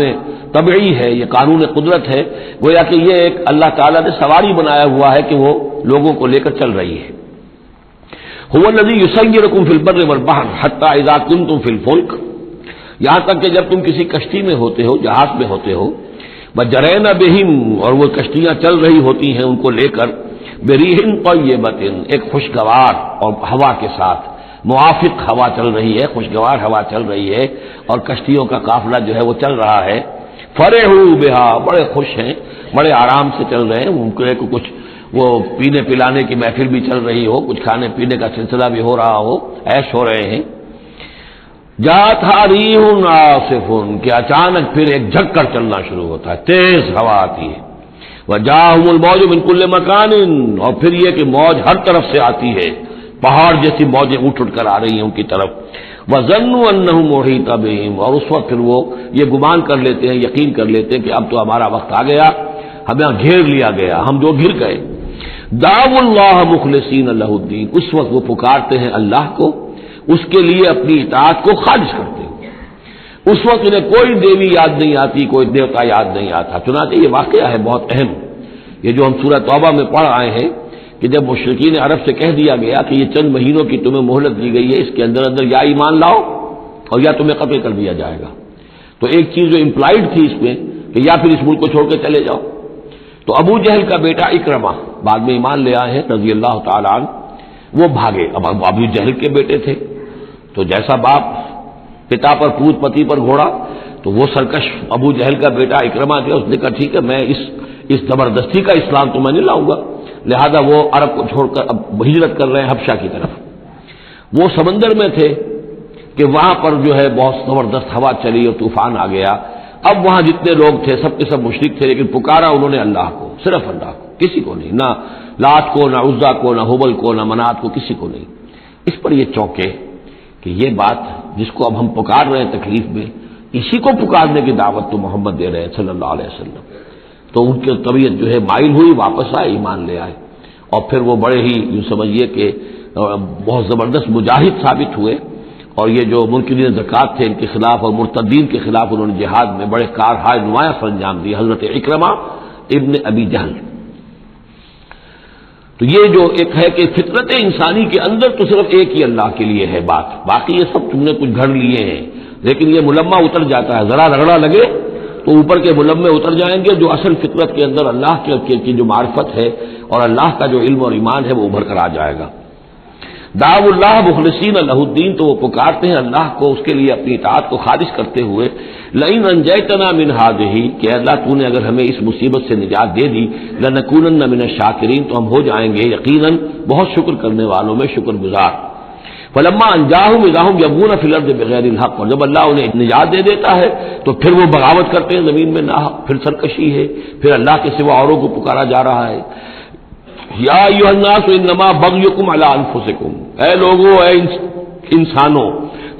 طبعی ہے، یہ قانون قدرت ہے، گویا کہ یہ ایک اللہ تعالیٰ نے سواری بنایا ہوا ہے کہ وہ لوگوں کو لے کر چل رہی ہے۔ هو الذی یسیرکم فی البر والبحر حتی اذا کنتم فی الفلک، یہاں تک کہ جب تم کسی کشتی میں ہوتے ہو، جہاز میں ہوتے ہو، وجرین بہم، اور وہ کشتیاں چل رہی ہوتی ہیں ان کو لے کر، بریح طیبۃ، ایک خوشگوار اور ہوا کے ساتھ، موافق ہوا چل رہی ہے، خوشگوار ہوا چل رہی ہے، اور کشتیوں کا قافلہ جو ہے وہ چل رہا ہے۔ فرحوا بہا، بڑے خوش ہیں، بڑے آرام سے چل رہے ہیں، ان کو کچھ وہ پینے پلانے کی محفل بھی چل رہی ہو، کچھ کھانے پینے کا سلسلہ بھی ہو رہا ہو، عیش ہو رہے ہیں۔ جاءتھا ریح عاصف، کہ اچانک پھر ایک جھک کر چلنا شروع ہوتا ہے، تیز ہوا آتی ہے۔ وجاءہم الموج من کل مکان، اور پھر یہ کہ موج ہر طرف سے آتی ہے، پہاڑ جیسی موجیں اٹھ کر آ رہی ہیں ان کی طرف۔ وظنوا انہم احیط بہم، اور اس وقت پھر وہ یہ گمان کر لیتے ہیں، یقین کر لیتے ہیں کہ اب تو ہمارا وقت آ گیا، ہمیں گھیر لیا گیا، ہم جو گر گئے۔ دعوا اللہ مخلصین لہ الدین، اس وقت وہ پکارتے ہیں اللہ کو، اس کے لیے اپنی اطاعت کو خالص کرتے ہیں۔ اس وقت انہیں کوئی دیوی یاد نہیں آتی، کوئی دیوتا یاد نہیں آتا۔ چنانچہ یہ واقعہ ہے بہت اہم، یہ جو ہم سورہ توبہ میں پڑھ آئے ہیں کہ جب مشرکین عرب سے کہہ دیا گیا کہ یہ چند مہینوں کی تمہیں مہلت دی گئی ہے، اس کے اندر اندر یا ایمان لاؤ اور یا تمہیں قتل کر دیا جائے گا، تو ایک چیز جو امپلائڈ تھی اس میں کہ یا پھر اس ملک کو چھوڑ کے چلے جاؤ۔ تو ابو جہل کا بیٹا اکرمہ بعد میں ایمان لے آئے ہیں رضی اللہ تعالیٰ عنہ، وہ بھاگے۔ اب ابو جہل کے بیٹے تھے تو جیسا باپ پتا پر پوت پتی پر گھوڑا، تو وہ سرکش ابو جہل کا بیٹا اکرمہ جو اس نے کہا ٹھیک ہے، میں اس زبردستی کا اسلام تو میں نہیں لاؤں گا، لہذا وہ عرب کو چھوڑ کر اب ہجرت کر رہے ہیں حبشہ کی طرف۔ وہ سمندر میں تھے کہ وہاں پر جو ہے بہت زبردست ہوا چلی اور طوفان آ گیا۔ اب وہاں جتنے لوگ تھے سب کے سب مشرک تھے، لیکن پکارا انہوں نے اللہ کو، صرف اللہ کو، کسی کو نہیں، نہ لات کو، نہ عزا کو، نہ حبل کو، نہ منات کو، کسی کو نہیں۔ اس پر یہ چونکے کہ یہ بات جس کو اب ہم پکار رہے ہیں تکلیف میں، اسی کو پکارنے کی دعوت تو محمد دے رہے ہیں صلی اللہ علیہ وسلم۔ تو ان کی طبیعت جو ہے مائل ہوئی، واپس آئے، ایمان لے آئے، اور پھر وہ بڑے ہی یوں سمجھیے کہ بہت زبردست مجاہد ثابت ہوئے، اور یہ جو منکرین زکوٰۃ تھے ان کے خلاف اور مرتدین کے خلاف انہوں نے جہاد میں بڑے کارہائے نمایاں سر انجام دی، حضرت اکرمہ ابن ابی جہل۔ تو یہ جو ایک ہے کہ فطرت انسانی کے اندر تو صرف ایک ہی اللہ کے لیے ہے بات، باقی یہ سب تم نے کچھ گھڑ لیے ہیں، لیکن یہ ملمہ اتر جاتا ہے، ذرا رگڑا لگے تو اوپر کے ملمے اتر جائیں گے، جو اصل فطرت کے اندر اللہ کی جو معرفت ہے اور اللہ کا جو علم اور ایمان ہے وہ ابھر کر آ جائے گا۔ دعوا اللہ مخلصین لہ الدین، تو وہ پکارتے ہیں اللہ کو اس کے لیے اپنی اطاعت کو خالص کرتے ہوئے، لئن انجیتنا من ہذہ، کہ اللہ تو نے اگر ہمیں اس مصیبت سے نجات دے دی، لنکونن من الشاکرین، تو ہم ہو جائیں گے یقیناً بہت شکر کرنے والوں میں شکر گزار۔ فلما انجاہم اذا ہم یبغون فی الارض بغیر الحق، اور جب اللہ انہیں نجات دے دیتا ہے تو پھر وہ بغاوت کرتے ہیں زمین میں ناحق، پھر سرکشی ہے، پھر اللہ کے سوا اوروں کو پکارا جا رہا ہے۔ یا ایھا الناس انما بغیکم علی انفسکم، اے لوگو، اے انسانوں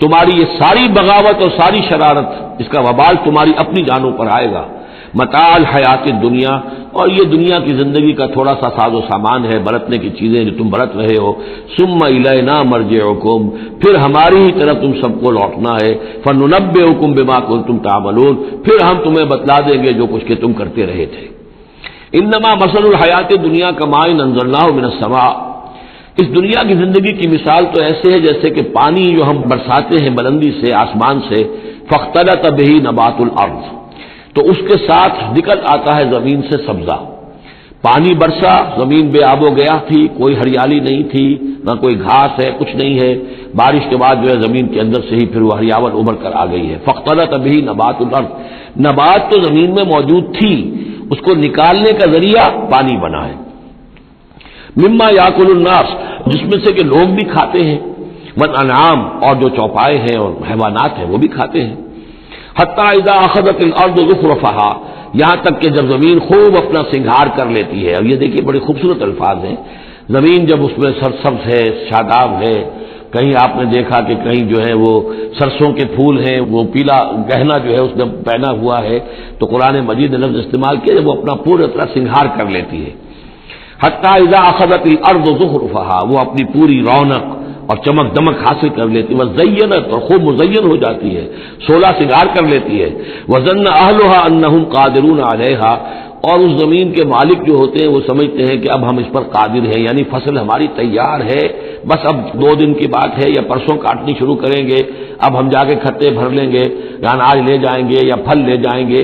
تمہاری یہ ساری بغاوت اور ساری شرارت اس کا وبال تمہاری اپنی جانوں پر آئے گا. متاع الحیات دنیا، اور یہ دنیا کی زندگی کا تھوڑا سا ساز و سامان ہے، برتنے کی چیزیں جو تم برت رہے ہو. ثم الینا مرجعکم، پھر ہماری ہی طرف تم سب کو لوٹنا ہے. فننبئکم بما کنتم تعملون، پھر ہم تمہیں بتلا دیں گے جو کچھ کہ تم کرتے رہے تھے. انما مثل الحیات دنیا کماء انزلناہ من السماء، اس دنیا کی زندگی کی مثال تو ایسے ہے جیسے کہ پانی جو ہم برساتے ہیں بلندی سے آسمان سے، فاختلط بہ نبات الارض، تو اس کے ساتھ نکل آتا ہے زمین سے سبزہ. پانی برسا، زمین بے آب و گیا تھی، کوئی ہریالی نہیں تھی، نہ کوئی گھاس ہے، کچھ نہیں ہے. بارش کے بعد جو ہے زمین کے اندر سے ہی پھر وہ ہریاول ابھر کر آ گئی ہے. فاختلط بہ نبات الارض، نبات تو زمین میں موجود تھی، اس کو نکالنے کا ذریعہ پانی بنا ہے. مما یاکل الناس، جس میں سے کہ لوگ بھی کھاتے ہیں، والانعام، اور جو چوپائے ہیں اور حیوانات ہیں وہ بھی کھاتے ہیں. حتی اذا اخذت الارض زخرفها، یہاں تک کہ جب زمین خوب اپنا سنگھار کر لیتی ہے. اور یہ دیکھیے بڑے خوبصورت الفاظ ہیں. زمین جب اس میں سرسبز ہے، شاداب ہے، کہیں آپ نے دیکھا کہ کہیں جو ہے وہ سرسوں کے پھول ہیں، وہ پیلا گہنا جو ہے اس نے پہنا ہوا ہے، تو قرآن مجید نے لفظ استعمال کیا جب وہ اپنا پورا طرح سنگھار کر لیتی ہے. حتی اذا اخذت الارض زخرفها، وہ اپنی پوری رونق اور چمک دمک حاصل کر لیتی ہے. وزینت، اور خوب مزین ہو جاتی ہے، سولہ سنگار کر لیتی ہے. وظن اہلها انہم قادرون علیہا، اور اس زمین کے مالک جو ہوتے ہیں وہ سمجھتے ہیں کہ اب ہم اس پر قادر ہیں، یعنی فصل ہماری تیار ہے، بس اب 2 دن کی بات ہے یا پرسوں کاٹنی شروع کریں گے، اب ہم جا کے کھتے بھر لیں گے، اناج لے جائیں گے یا پھل لے جائیں گے.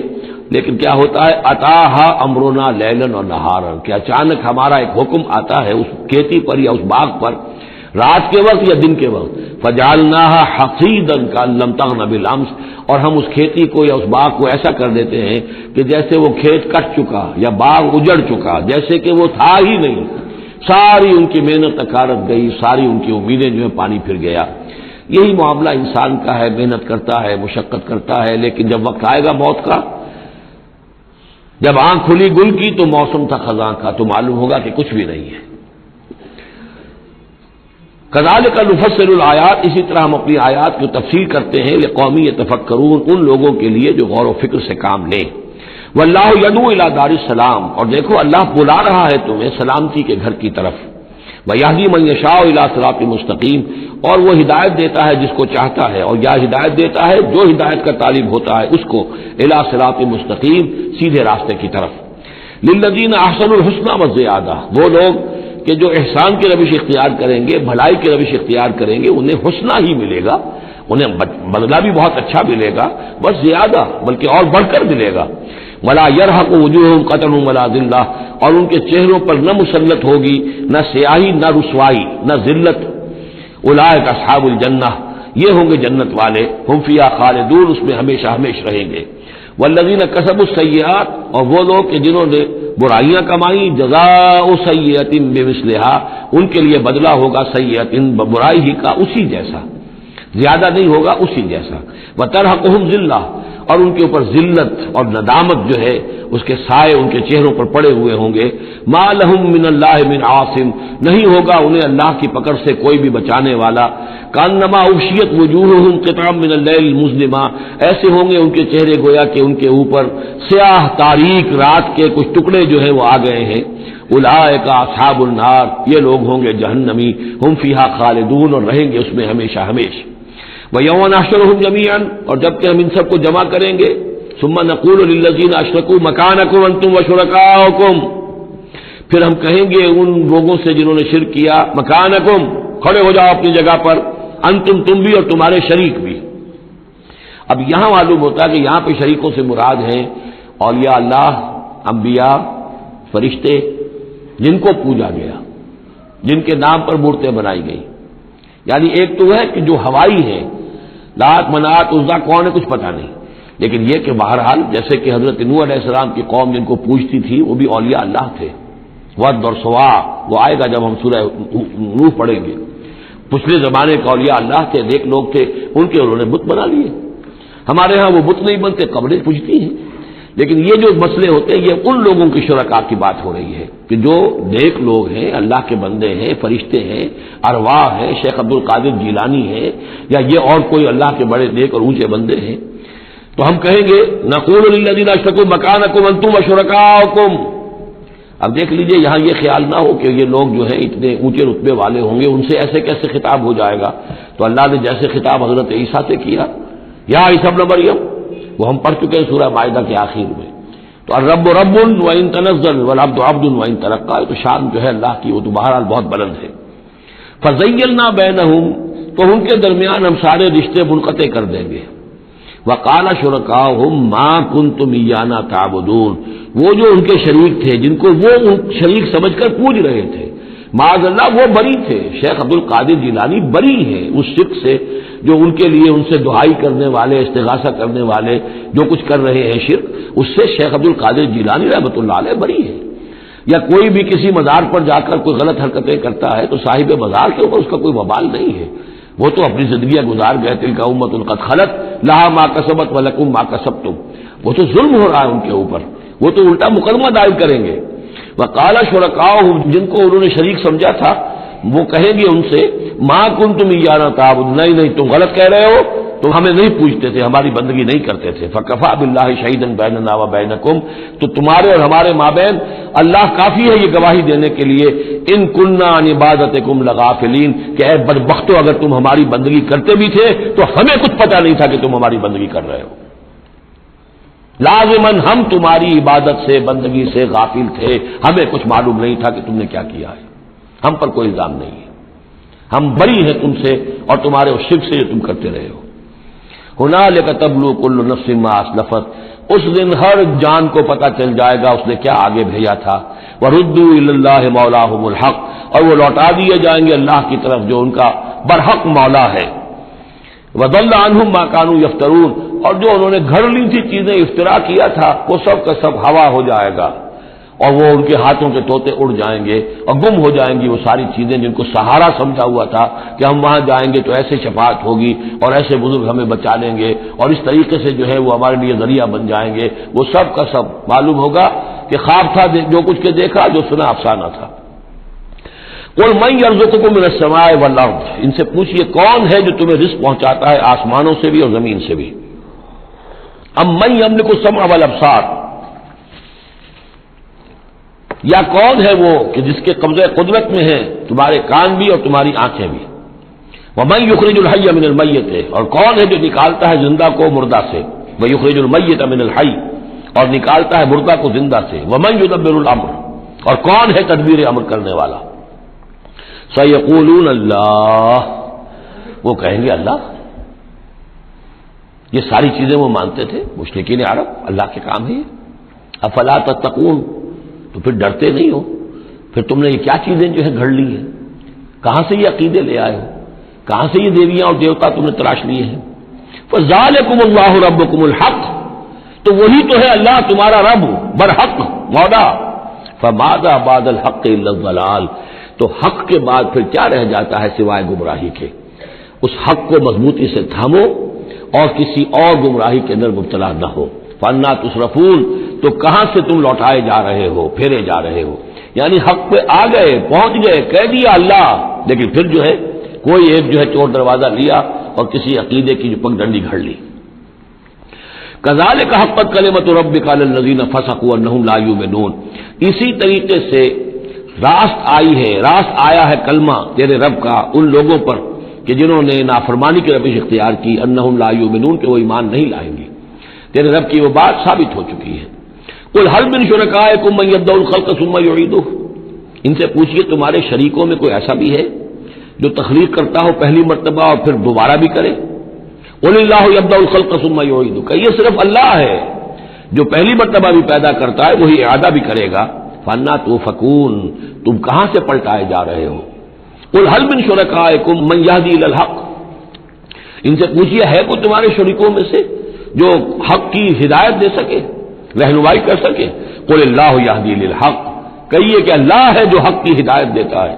لیکن کیا ہوتا ہے، اتاہا امرنا لیلا و نہارا، کہ اچانک ہمارا ایک حکم آتا ہے اس کھیتی پر یا اس باغ پر، رات کے وقت یا دن کے وقت. فجعلناها حصیدا کأن لم تغن بالامس، اور ہم اس کھیتی کو یا اس باغ کو ایسا کر دیتے ہیں کہ جیسے وہ کھیت کٹ چکا یا باغ اجڑ چکا، جیسے کہ وہ تھا ہی نہیں. ساری ان کی محنت اکارت گئی، ساری ان کی امیدیں جو ہے پانی پھر گیا. یہی معاملہ انسان کا ہے، محنت کرتا ہے، مشقت کرتا ہے، لیکن جب وقت آئے گا موت کا، جب آنکھ کھلی گل کی تو موسم تھا خزاں کا، تو معلوم ہوگا کہ کچھ بھی نہیں ہے. کذالک نفصل الآیات، اسی طرح ہم اپنی آیات کی تفصیل کرتے ہیں لقوم یتفکرون، ان لوگوں کے لیے جو غور و فکر سے کام لیں. واللہ یدعو الی دار السلام، اور دیکھو اللہ بلا رہا ہے تمہیں سلامتی کے گھر کی طرف. ویہدی من یشاء الی صراط مستقیم، اور وہ ہدایت دیتا ہے جس کو چاہتا ہے، اور یا ہدایت دیتا ہے جو ہدایت کا طالب ہوتا ہے اس کو الی صراط مستقیم، سیدھے راستے کی طرف. للذین احسنوا الحسنی وزیادہ، وہ لوگ کہ جو احسان کی روش اختیار کریں گے، بھلائی کی روش اختیار کریں گے، انہیں حسنہ ہی ملے گا، انہیں بدلہ بھی بہت اچھا ملے گا، بس زیادہ بلکہ اور بڑھ کر ملے گا. ولا يرهق وجوههم قتر ولا ذلہ، اور ان کے چہروں پر نہ مسلط ہوگی نہ سیاہی نہ رسوائی نہ ذلت. اولئک اصحاب الجنہ، یہ ہوں گے جنت والے، ہم فیہا خالدون، اس میں ہمیشہ ہمیشہ رہیں گے. والذین کسبوا السیئات، اور وہ لوگ کہ جنہوں نے برائیاں کمائیں، جزاء سیئۃ بمثلھا، ان کے لیے بدلہ ہوگا سیئۃ، برائی ہی کا اسی جیسا، زیادہ نہیں ہوگا اسی جیسا. وترہقہم ذلہ، اور ان کے اوپر ذلت اور ندامت جو ہے اس کے سائے ان کے چہروں پر پڑے ہوئے ہوں گے. ما لہم من اللہ من عاصم، نہیں ہوگا انہیں اللہ کی پکڑ سے کوئی بھی بچانے والا. کانما اغشیت وجوہہم قطعا من اللیل المظلمہ، ایسے ہوں گے ان کے چہرے گویا کہ ان کے اوپر سیاہ تاریک رات کے کچھ ٹکڑے جو ہیں وہ آ گئے ہیں. اولئک اصحاب النار، یہ لوگ ہوں گے جہنمی، ہم فیہا خالدون، اور رہیں گے اس میں ہمیشہ ہمیشہ. وَيَوْمَ نَحْشُرُهُمْ جَمِيعًا، اور جب کہ ہم ان سب کو جمع کریں گے. ثُمَّ نَقُولُ لِلَّذِينَ أَشْرَكُوا مَكَانَكُمْ أَنْتُمْ وَشُرَكَاؤُكُمْ، پھر ہم کہیں گے ان لوگوں سے جنہوں نے شرک کیا، مکانکم، کھڑے ہو جاؤ اپنی جگہ پر، انتم، تم بھی اور تمہارے شریک بھی. اب یہاں معلوم ہوتا ہے کہ یہاں پہ شریکوں سے مراد ہیں اولیاء اللہ، انبیاء، فرشتے، جن کو پوجا گیا، جن کے نام پر مورتیں بنائی گئی. یعنی ایک تو ہے کہ جو ہوائی ہیں، لات منات عزا کون ہے کچھ پتہ نہیں، لیکن یہ کہ بہرحال جیسے کہ حضرت نوح علیہ السلام کی قوم جن کو پوجتی تھی وہ بھی اولیاء اللہ تھے. ود اور سوا وہ آئے گا جب ہم سورہ نوح پڑھیں گے. پچھلے زمانے کے اولیاء اللہ تھے، نیک لوگ تھے، ان کے انہوں نے بت بنا لیے. ہمارے ہاں وہ بت نہیں بنتے، قبریں پوجتی ہیں. لیکن یہ جو مسئلے ہوتے ہیں یہ ان لوگوں کی شرکاء کی بات ہو رہی ہے کہ جو نیک لوگ ہیں، اللہ کے بندے ہیں، فرشتے ہیں، ارواح ہیں، شیخ عبد القادر جیلانی ہیں، یا یہ اور کوئی اللہ کے بڑے نیک اور اونچے بندے ہیں، تو ہم کہیں گے نقول للذین اشرکوا مکانکم انتم وشرکاؤکم۔ اب دیکھ لیجئے یہاں یہ خیال نہ ہو کہ یہ لوگ جو ہیں اتنے اونچے رتبے والے ہوں گے، ان سے ایسے کیسے خطاب ہو جائے گا؟ تو اللہ نے جیسے خطاب حضرت عیسیٰ سے کیا، یا عیسیٰ ابن مریم، وہ ہم پڑھ چکے ہیں سورہ مائدہ کے آخر میں۔ تو الرب رب وان تنزل والعبد عبد وان ترقى، تو شان جو ہے اللہ کی وہ تو بہرحال بہت بلند ہے۔ فزیلنا بینہم، تو ان کے درمیان ہم سارے رشتے منقطع کر دیں گے۔ وقال شرکاؤہم ما کنتم ایانا تعبدون، وہ جو ان کے شریک تھے جن کو وہ شریک سمجھ کر پوج رہے تھے، معاذ اللہ وہ بری تھے، شیخ عبد القادر جیلانی بری ہیں اس شرک سے جو ان کے لیے ان سے دعائی کرنے والے، استغاثہ کرنے والے جو کچھ کر رہے ہیں شرک، اس سے شیخ عبد القادر جیلانی رحمۃ اللہ علیہ بری ہے۔ یا کوئی بھی کسی مزار پر جا کر کوئی غلط حرکتیں کرتا ہے تو صاحب مزار کے اوپر اس کا کوئی وبال نہیں ہے، وہ تو اپنی زندگیاں گزار گئے، تلک امۃ قد خلت لہا ما کسبت ولکم ما کسبتم، وہ تو ظلم ہو رہا ہے ان کے اوپر، وہ تو الٹا مقدمہ دائر کریں گے۔ وقال شرکاؤہم، جن کو انہوں نے شریک سمجھا تھا، وہ کہیں گے ان سے ما کنتم ایانا تعبدون، نہیں تم غلط کہہ رہے ہو، تم ہمیں نہیں پوچھتے تھے، ہماری بندگی نہیں کرتے تھے۔ فکفی باللہ شہیدا بیننا وبینکم، تو تمہارے اور ہمارے مابین اللہ کافی ہے یہ گواہی دینے کے لیے، ان کننا عن عبادتکم لغافلین، کہ اے بدبختو اگر تم ہماری بندگی کرتے بھی تھے تو ہمیں کچھ پتہ نہیں تھا کہ تم ہماری بندگی کر رہے ہو، لازماً ہم تمہاری عبادت سے بندگی سے غافل تھے، ہمیں کچھ معلوم نہیں تھا کہ تم نے کیا کیا ہے، ہم پر کوئی الزام نہیں ہے، ہم بری ہیں تم سے اور تمہارے اس شرک سے جو تم کرتے رہے ہو۔ ہنالک تبلو کل نفس ما اسلفت، اس دن ہر جان کو پتہ چل جائے گا اس نے کیا آگے بھیجا تھا۔ وردوا الی اللہ مولاہم الحق، اور وہ لوٹا دیے جائیں گے اللہ کی طرف جو ان کا برحق مولا ہے۔ وضل عنہم ما كانوا یفترون، اور جو انہوں نے گھڑ لی تھی چیزیں افترا کیا تھا وہ سب کا سب ہوا ہو جائے گا، اور وہ ان کے ہاتھوں کے طوطے اڑ جائیں گے اور گم ہو جائیں گی وہ ساری چیزیں جن کو سہارا سمجھا ہوا تھا کہ ہم وہاں جائیں گے تو ایسے شفاعت ہوگی اور ایسے بزرگ ہمیں بچا لیں گے اور اس طریقے سے جو ہے وہ ہمارے لیے ذریعہ بن جائیں گے، وہ سب کا سب معلوم ہوگا کہ خواب تھا جو کچھ کے دیکھا، جو سنا افسانہ تھا۔ قل من یرزقکم من السماء والارض، ان سے پوچھئے کون ہے جو تمہیں رزق پہنچاتا ہے آسمانوں سے بھی اور زمین سے بھی۔ ام من یملک السمع والابصار، یا کون ہے وہ کہ جس کے قبضہ قدرت میں ہے تمہارے کان بھی اور تمہاری آنکھیں بھی۔ ومن یخرج الحی من المیت، اور کون ہے جو نکالتا ہے زندہ کو مردہ سے، ویخرج المیت من الحی، اور نکالتا ہے مردہ کو زندہ سے۔ ومن یدبر الامر، اور کون ہے تدبیر امر کرنے والا۔ سیقولون اللہ، وہ کہیں گے اللہ۔ یہ ساری چیزیں وہ مانتے تھے مشرکین عرب، اللہ کے کام ہے یہ۔ افلا تتقون، تو پھر ڈرتے نہیں ہو، پھر تم نے یہ کیا چیزیں جو ہے گھڑ لی ہیں، کہاں سے یہ عقیدے لے آئے ہو، کہاں سے یہ دیویاں اور دیوتا تم نے تلاش لیے ہیں۔ فذالکم اللہ ربکم الحق، تو وہی تو ہے اللہ تمہارا رب برحق مولا۔ فماذا بعد الحق الا الضلال، تو حق کے بعد پھر کیا رہ جاتا ہے سوائے گمراہی کے۔ اس حق کو مضبوطی سے تھامو اور کسی اور گمراہی کے اندر مبتلا نہ ہو۔ فانا تصرفون، تو کہاں سے تم لوٹائے جا رہے ہو، پھیرے جا رہے ہو، یعنی حق پہ آ گئے، پہنچ گئے، کہہ دیا اللہ، لیکن پھر جو ہے کوئی ایک جو ہے چور دروازہ لیا اور کسی عقیدے کی جو پگ ڈنڈی گھڑ لی۔ کذالک حقت کلمۃ ربک علی الذین فسقوا انہم لا یؤمنون، اسی طریقے سے راست آیا ہے کلمہ تیرے رب کا ان لوگوں پر کہ جنہوں نے نافرمانی کی روش اختیار کی، انہم لا یؤمنون، کہ وہ ایمان نہیں لائیں گے، تیرے رب کی وہ بات ثابت ہو چکی ہے۔ قل هل من شرکائکم من یبدأ الخلق ثم یعیدہ، ان سے پوچھئے تمہارے شریکوں میں کوئی ایسا بھی ہے جو تخلیق کرتا ہو پہلی مرتبہ اور پھر دوبارہ بھی کرے۔ قل اللہ یبدأ الخلق ثم یعیدہ، کہ یہ صرف اللہ ہے جو پہلی مرتبہ بھی پیدا کرتا ہے وہی اعادہ بھی کرے گا۔ فانا توفکون، تم کہاں سے پلٹائے جا رہے ہو۔ قل هل من شرکائکم من یہدی الی الحق، ان سے پوچھئے ہے کوئی تمہارے شریکوں میں سے جو حق کی ہدایت دے سکے، رہنمائی کر سکے۔ قل اللہ یہدی للحق، کہیے کہ اللہ ہے جو حق کی ہدایت دیتا ہے۔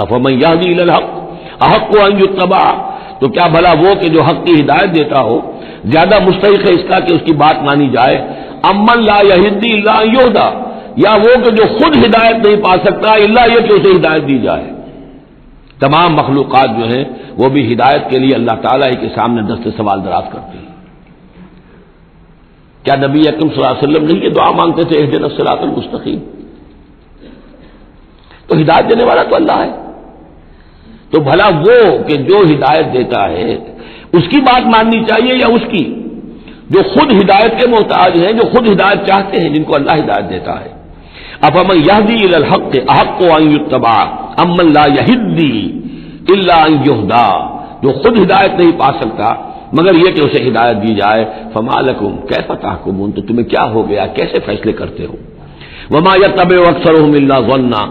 افمن یہدی الی الحق احق ان یتبع، تو کیا بھلا وہ کہ جو حق کی ہدایت دیتا ہو زیادہ مستحق ہے اس کا کہ اس کی بات مانی جائے، امن لا یہدی الا ان یہدی، یا وہ کہ جو خود ہدایت نہیں پا سکتا الا یہ کہ اسے ہدایت دی جائے۔ تمام مخلوقات جو ہیں وہ بھی ہدایت کے لیے اللہ تعالیٰ ہی کے سامنے دست سوال دراز کرتے ہیں۔ کیا نبی اکرم صلی اللہ علیہ وسلم نہیں یہ دعا مانگتے تھے اہدنا الصراط المستقیم؟ تو ہدایت دینے والا تو اللہ ہے، تو بھلا وہ کہ جو ہدایت دیتا ہے اس کی بات ماننی چاہیے یا اس کی جو خود ہدایت کے محتاج ہیں، جو خود ہدایت چاہتے ہیں، جن کو اللہ ہدایت دیتا ہے؟ افمن یہدی الی الحق احق ان یتبع امن لا یہدی الا ان یہدی، جو خود ہدایت نہیں پا سکتا مگر یہ کہ اسے ہدایت دی جائے، فما لکم کیف تحکمون، تو تمہیں کیا ہو گیا، کیسے فیصلے کرتے ہو؟ وما یتبع اکثرهم الا ظنا،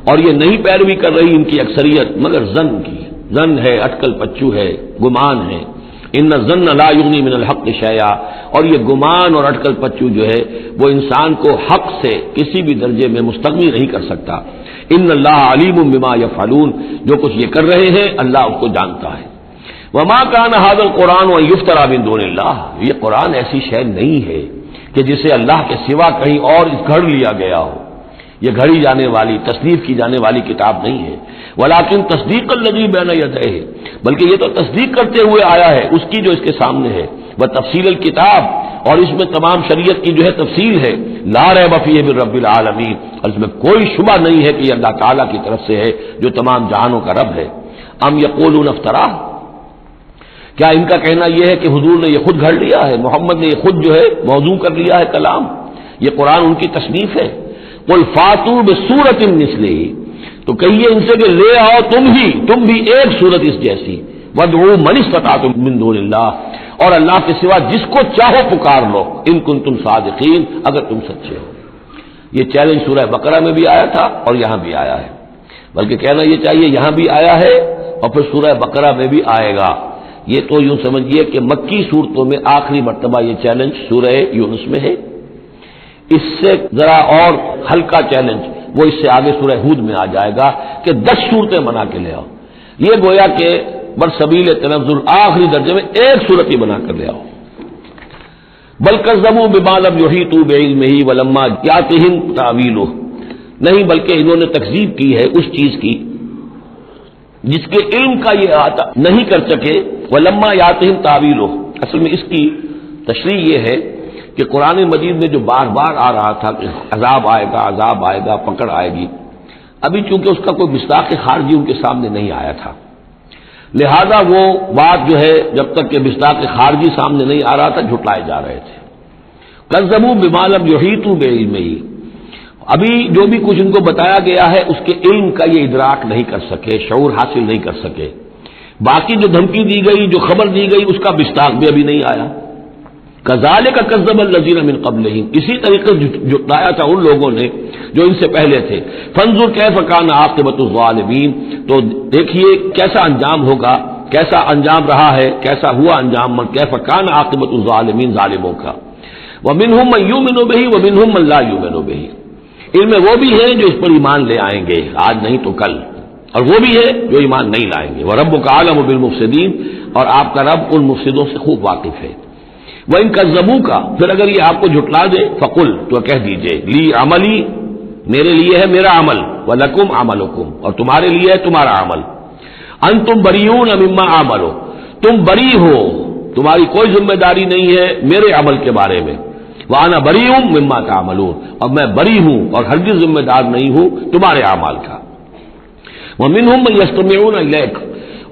اور یہ نہیں پیروی کر رہی ان کی اکثریت مگر ظن کی، ظن ہے، اٹکل پچو ہے، گمان ہے۔ ان الظن لا یغنی من الحق شیئا، اور یہ گمان اور اٹکل پچو جو ہے وہ انسان کو حق سے کسی بھی درجے میں مستغنی نہیں کر سکتا۔ ان اللہ علیم بما یفعلون، جو کچھ یہ کر رہے ہیں اللہ اس کو جانتا ہے۔ وما کان ھذا القرآن ان یفترى من دون اللہ، یہ قرآن ایسی شے نہیں ہے کہ جسے اللہ کے سوا کہیں اور گھڑ لیا گیا ہو، یہ گھڑی جانے والی، تصنیف کی جانے والی کتاب نہیں ہے۔ ولیکن تصدیق الذی بین یدیہ، بلکہ یہ تو تصدیق کرتے ہوئے آیا ہے اس کی جو اس کے سامنے ہے، وہ تفصیل الکتاب، اور اس میں تمام شریعت کی جو ہے تفصیل ہے، لا ریب فیہ من رب العالمین، اور اس میں کوئی شبہ نہیں ہے کہ یہ اللہ تعالیٰ کی طرف سے ہے جو تمام جہانوں کا رب ہے۔ ام یقولون افترا، کیا ان کا کہنا یہ ہے کہ حضور نے یہ خود گھڑ لیا ہے، محمد نے یہ خود جو ہے موضوع کر لیا ہے کلام، یہ قرآن ان کی تصنیف ہے؟ قل فاتوا بسورۃ مثلہ، تو کہیے ان سے کہ لے آؤ تم بھی ایک صورت اس جیسی، وادعوا من استطعتم من دون اللہ، اور اللہ کے سوا جس کو چاہو پکار لو، ان کنتم صادقین، اگر تم سچے ہو۔ یہ چیلنج سورہ بقرہ میں بھی آیا تھا اور یہاں بھی آیا ہے، بلکہ کہنا یہ چاہیے یہاں بھی آیا ہے اور پھر سورہ بقرہ میں بھی آئے گا۔ یہ تو یوں سمجھیے کہ مکی صورتوں میں آخری مرتبہ یہ چیلنج سورہ یونس میں ہے، اس سے ذرا اور ہلکا چیلنج وہ اس سے آگے سورہ ہود میں آ جائے گا کہ 10 صورتیں بنا کے لے آؤ، یہ گویا کہ برسبیل تنزل آخری درجے میں ایک صورت ہی بنا کر لے آؤ۔ بل کذبوا بما لم یحیطوا بعلمہ ولما یاتہم تاویلہ، نہیں بلکہ انہوں نے تکذیب کی ہے اس چیز کی جس کے علم کا یہ احاطہ نہیں کر سکے، ولما یاتہم تاویلہ، اصل میں اس کی تشریح یہ ہے کہ قرآن مجید میں جو بار بار آ رہا تھا کہ عذاب آئے گا، پکڑ آئے گی، ابھی چونکہ اس کا کوئی مصداق خارجی ان کے سامنے نہیں آیا تھا، لہذا وہ بات جو ہے جب تک کہ مصداق خارجی سامنے نہیں آ رہا تھا جھٹلائے جا رہے تھے۔ کذبوا بما لم یحیطوا بعلمہ، ابھی جو بھی کچھ ان کو بتایا گیا ہے اس کے علم کا یہ ادراک نہیں کر سکے، شعور حاصل نہیں کر سکے، باقی جو دھمکی دی گئی، جو خبر دی گئی، اس کا مصداق بھی ابھی نہیں آیا۔ کذالک کذب الذین من قبلہم، اسی طریقے سے جھٹلایا تھا ان لوگوں نے جو ان سے پہلے تھے۔ فانظر کیف کان عاقبۃ الظالمین، تو دیکھیے کیسا انجام ہوگا، کیسا انجام رہا ہے، کیسا ہوا انجام، کیف کان عاقبۃ الظالمین، ظالموں کا۔ ومنہم من یؤمن بہ ومنہم من لا یؤمن بہ، ان میں وہ بھی ہیں جو اس پر ایمان لے آئیں گے آج نہیں تو کل، اور وہ بھی ہے جو ایمان نہیں لائیں گے۔ وربک اعلم بالمفسدین، اور آپ کا رب ان مفسدوں سے خوب واقف ہے۔ وَإِن كَذَّبُوكَ، پھر اگر یہ آپ کو جھٹلا دے، فقل، تو کہہ دیجئے، لی عملی، میرے لیے ہے میرا عمل، وَلَكُمْ عَمَلُكُمْ، اور تمہارے لیے ہے تمہارا عمل، أَنْتُمْ بَرِيئُونَ مِمَّا أَعْمَلُ، تم بری ہو، تمہاری کوئی ذمہ داری نہیں ہے میرے عمل کے بارے میں، وَأَنَا بَرِيءٌ مِمَّا تَعْمَلُونَ، اور میں بری ہوں اور ہرگز ذمہ دار نہیں ہوں تمہارے اعمال کا۔ وَمِنْهُمْ مَن يَسْتَمِعُونَ إِلَيْكَ،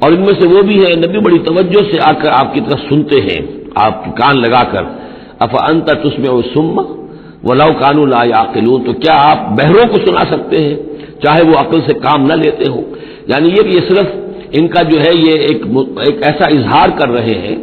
اور ان میں سے وہ بھی ہے نبی بڑی توجہ سے آ کر آپ کی طرف سنتے ہیں، آپ کان لگا کر۔ افانت تسمع الصم ولو كانوا لا يعقلون، تو کیا آپ بہروں کو سنا سکتے ہیں چاہے وہ عقل سے کام نہ لیتے ہو؟ یعنی یہ کہ یہ صرف ان کا جو ہے یہ ایک ایسا اظہار کر رہے ہیں،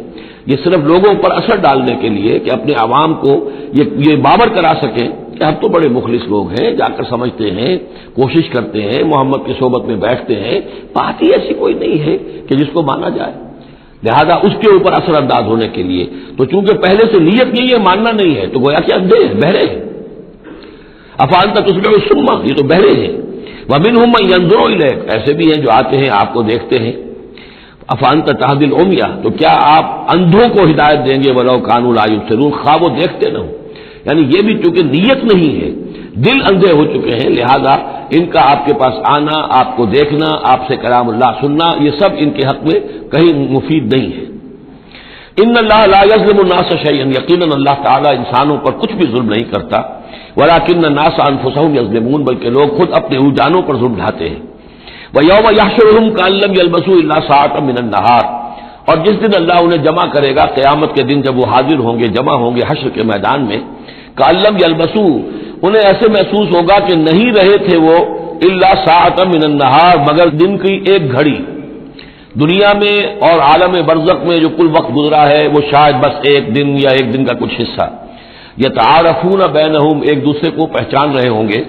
یہ صرف لوگوں پر اثر ڈالنے کے لیے کہ اپنے عوام کو یہ باور کرا سکیں کہ ہم تو بڑے مخلص لوگ ہیں، جا کر سمجھتے ہیں، کوشش کرتے ہیں، محمد کی صحبت میں بیٹھتے ہیں، بات ہی ایسی کوئی نہیں ہے کہ جس کو مانا جائے، لہذا اس کے اوپر اثر انداز ہونے کے لیے تو چونکہ پہلے سے نیت نہیں ہے، ماننا نہیں ہے، تو گویا کہ اندھے ہیں، بہرے ہیں۔ افانت تسمع الصم، یہ تو بہرے ہیں۔ ومنہم من ينظر الیک، ایسے بھی ہیں جو آتے ہیں آپ کو دیکھتے ہیں۔ افانت تهدی العمی، تو کیا آپ اندھوں کو ہدایت دیں گے ولو کانوا لا یبصرون، خواہ وہ دیکھتے نہ ہوں؟ یعنی یہ بھی چونکہ نیت نہیں ہے، دل اندھے ہو چکے ہیں، لہذا ان کا آپ کے پاس آنا، آپ کو دیکھنا، آپ سے کلام اللہ سننا، یہ سب ان کے حق میں کہیں مفید نہیں ہے۔ ان اللہ لا یظلم الناس شیئا، یقیناً اللہ تعالیٰ انسانوں پر کچھ بھی ظلم نہیں کرتا، ولکن الناس انفسهم یظلمون، بلکہ لوگ خود اپنے جانوں پر ظلم ڈھاتے ہیں۔ وَيَوْمَ يَحْشُرُهُمْ كَأَن لَّمْ يَلْبَثُوا إِلَّا سَاعَةً مِّنَ النَّهَارِ، اور جس دن اللہ انہیں جمع کرے گا، قیامت کے دن جب وہ حاضر ہوں گے، جمع ہوں گے حشر کے میدان میں، كَأَن لَّمْ يَلْبَثُوا، انہیں ایسے محسوس ہوگا کہ نہیں رہے تھے وہ إِلَّا سَاعَةً مِّنَ النَّهَارِ، مگر دن کی ایک گھڑی۔ دنیا میں اور عالم برزخ میں جو کل وقت گزرا ہے وہ شاید بس ایک دن یا ایک دن کا کچھ حصہ۔ یتعارفون بینہم، ایک دوسرے کو پہچان رہے ہوں گے۔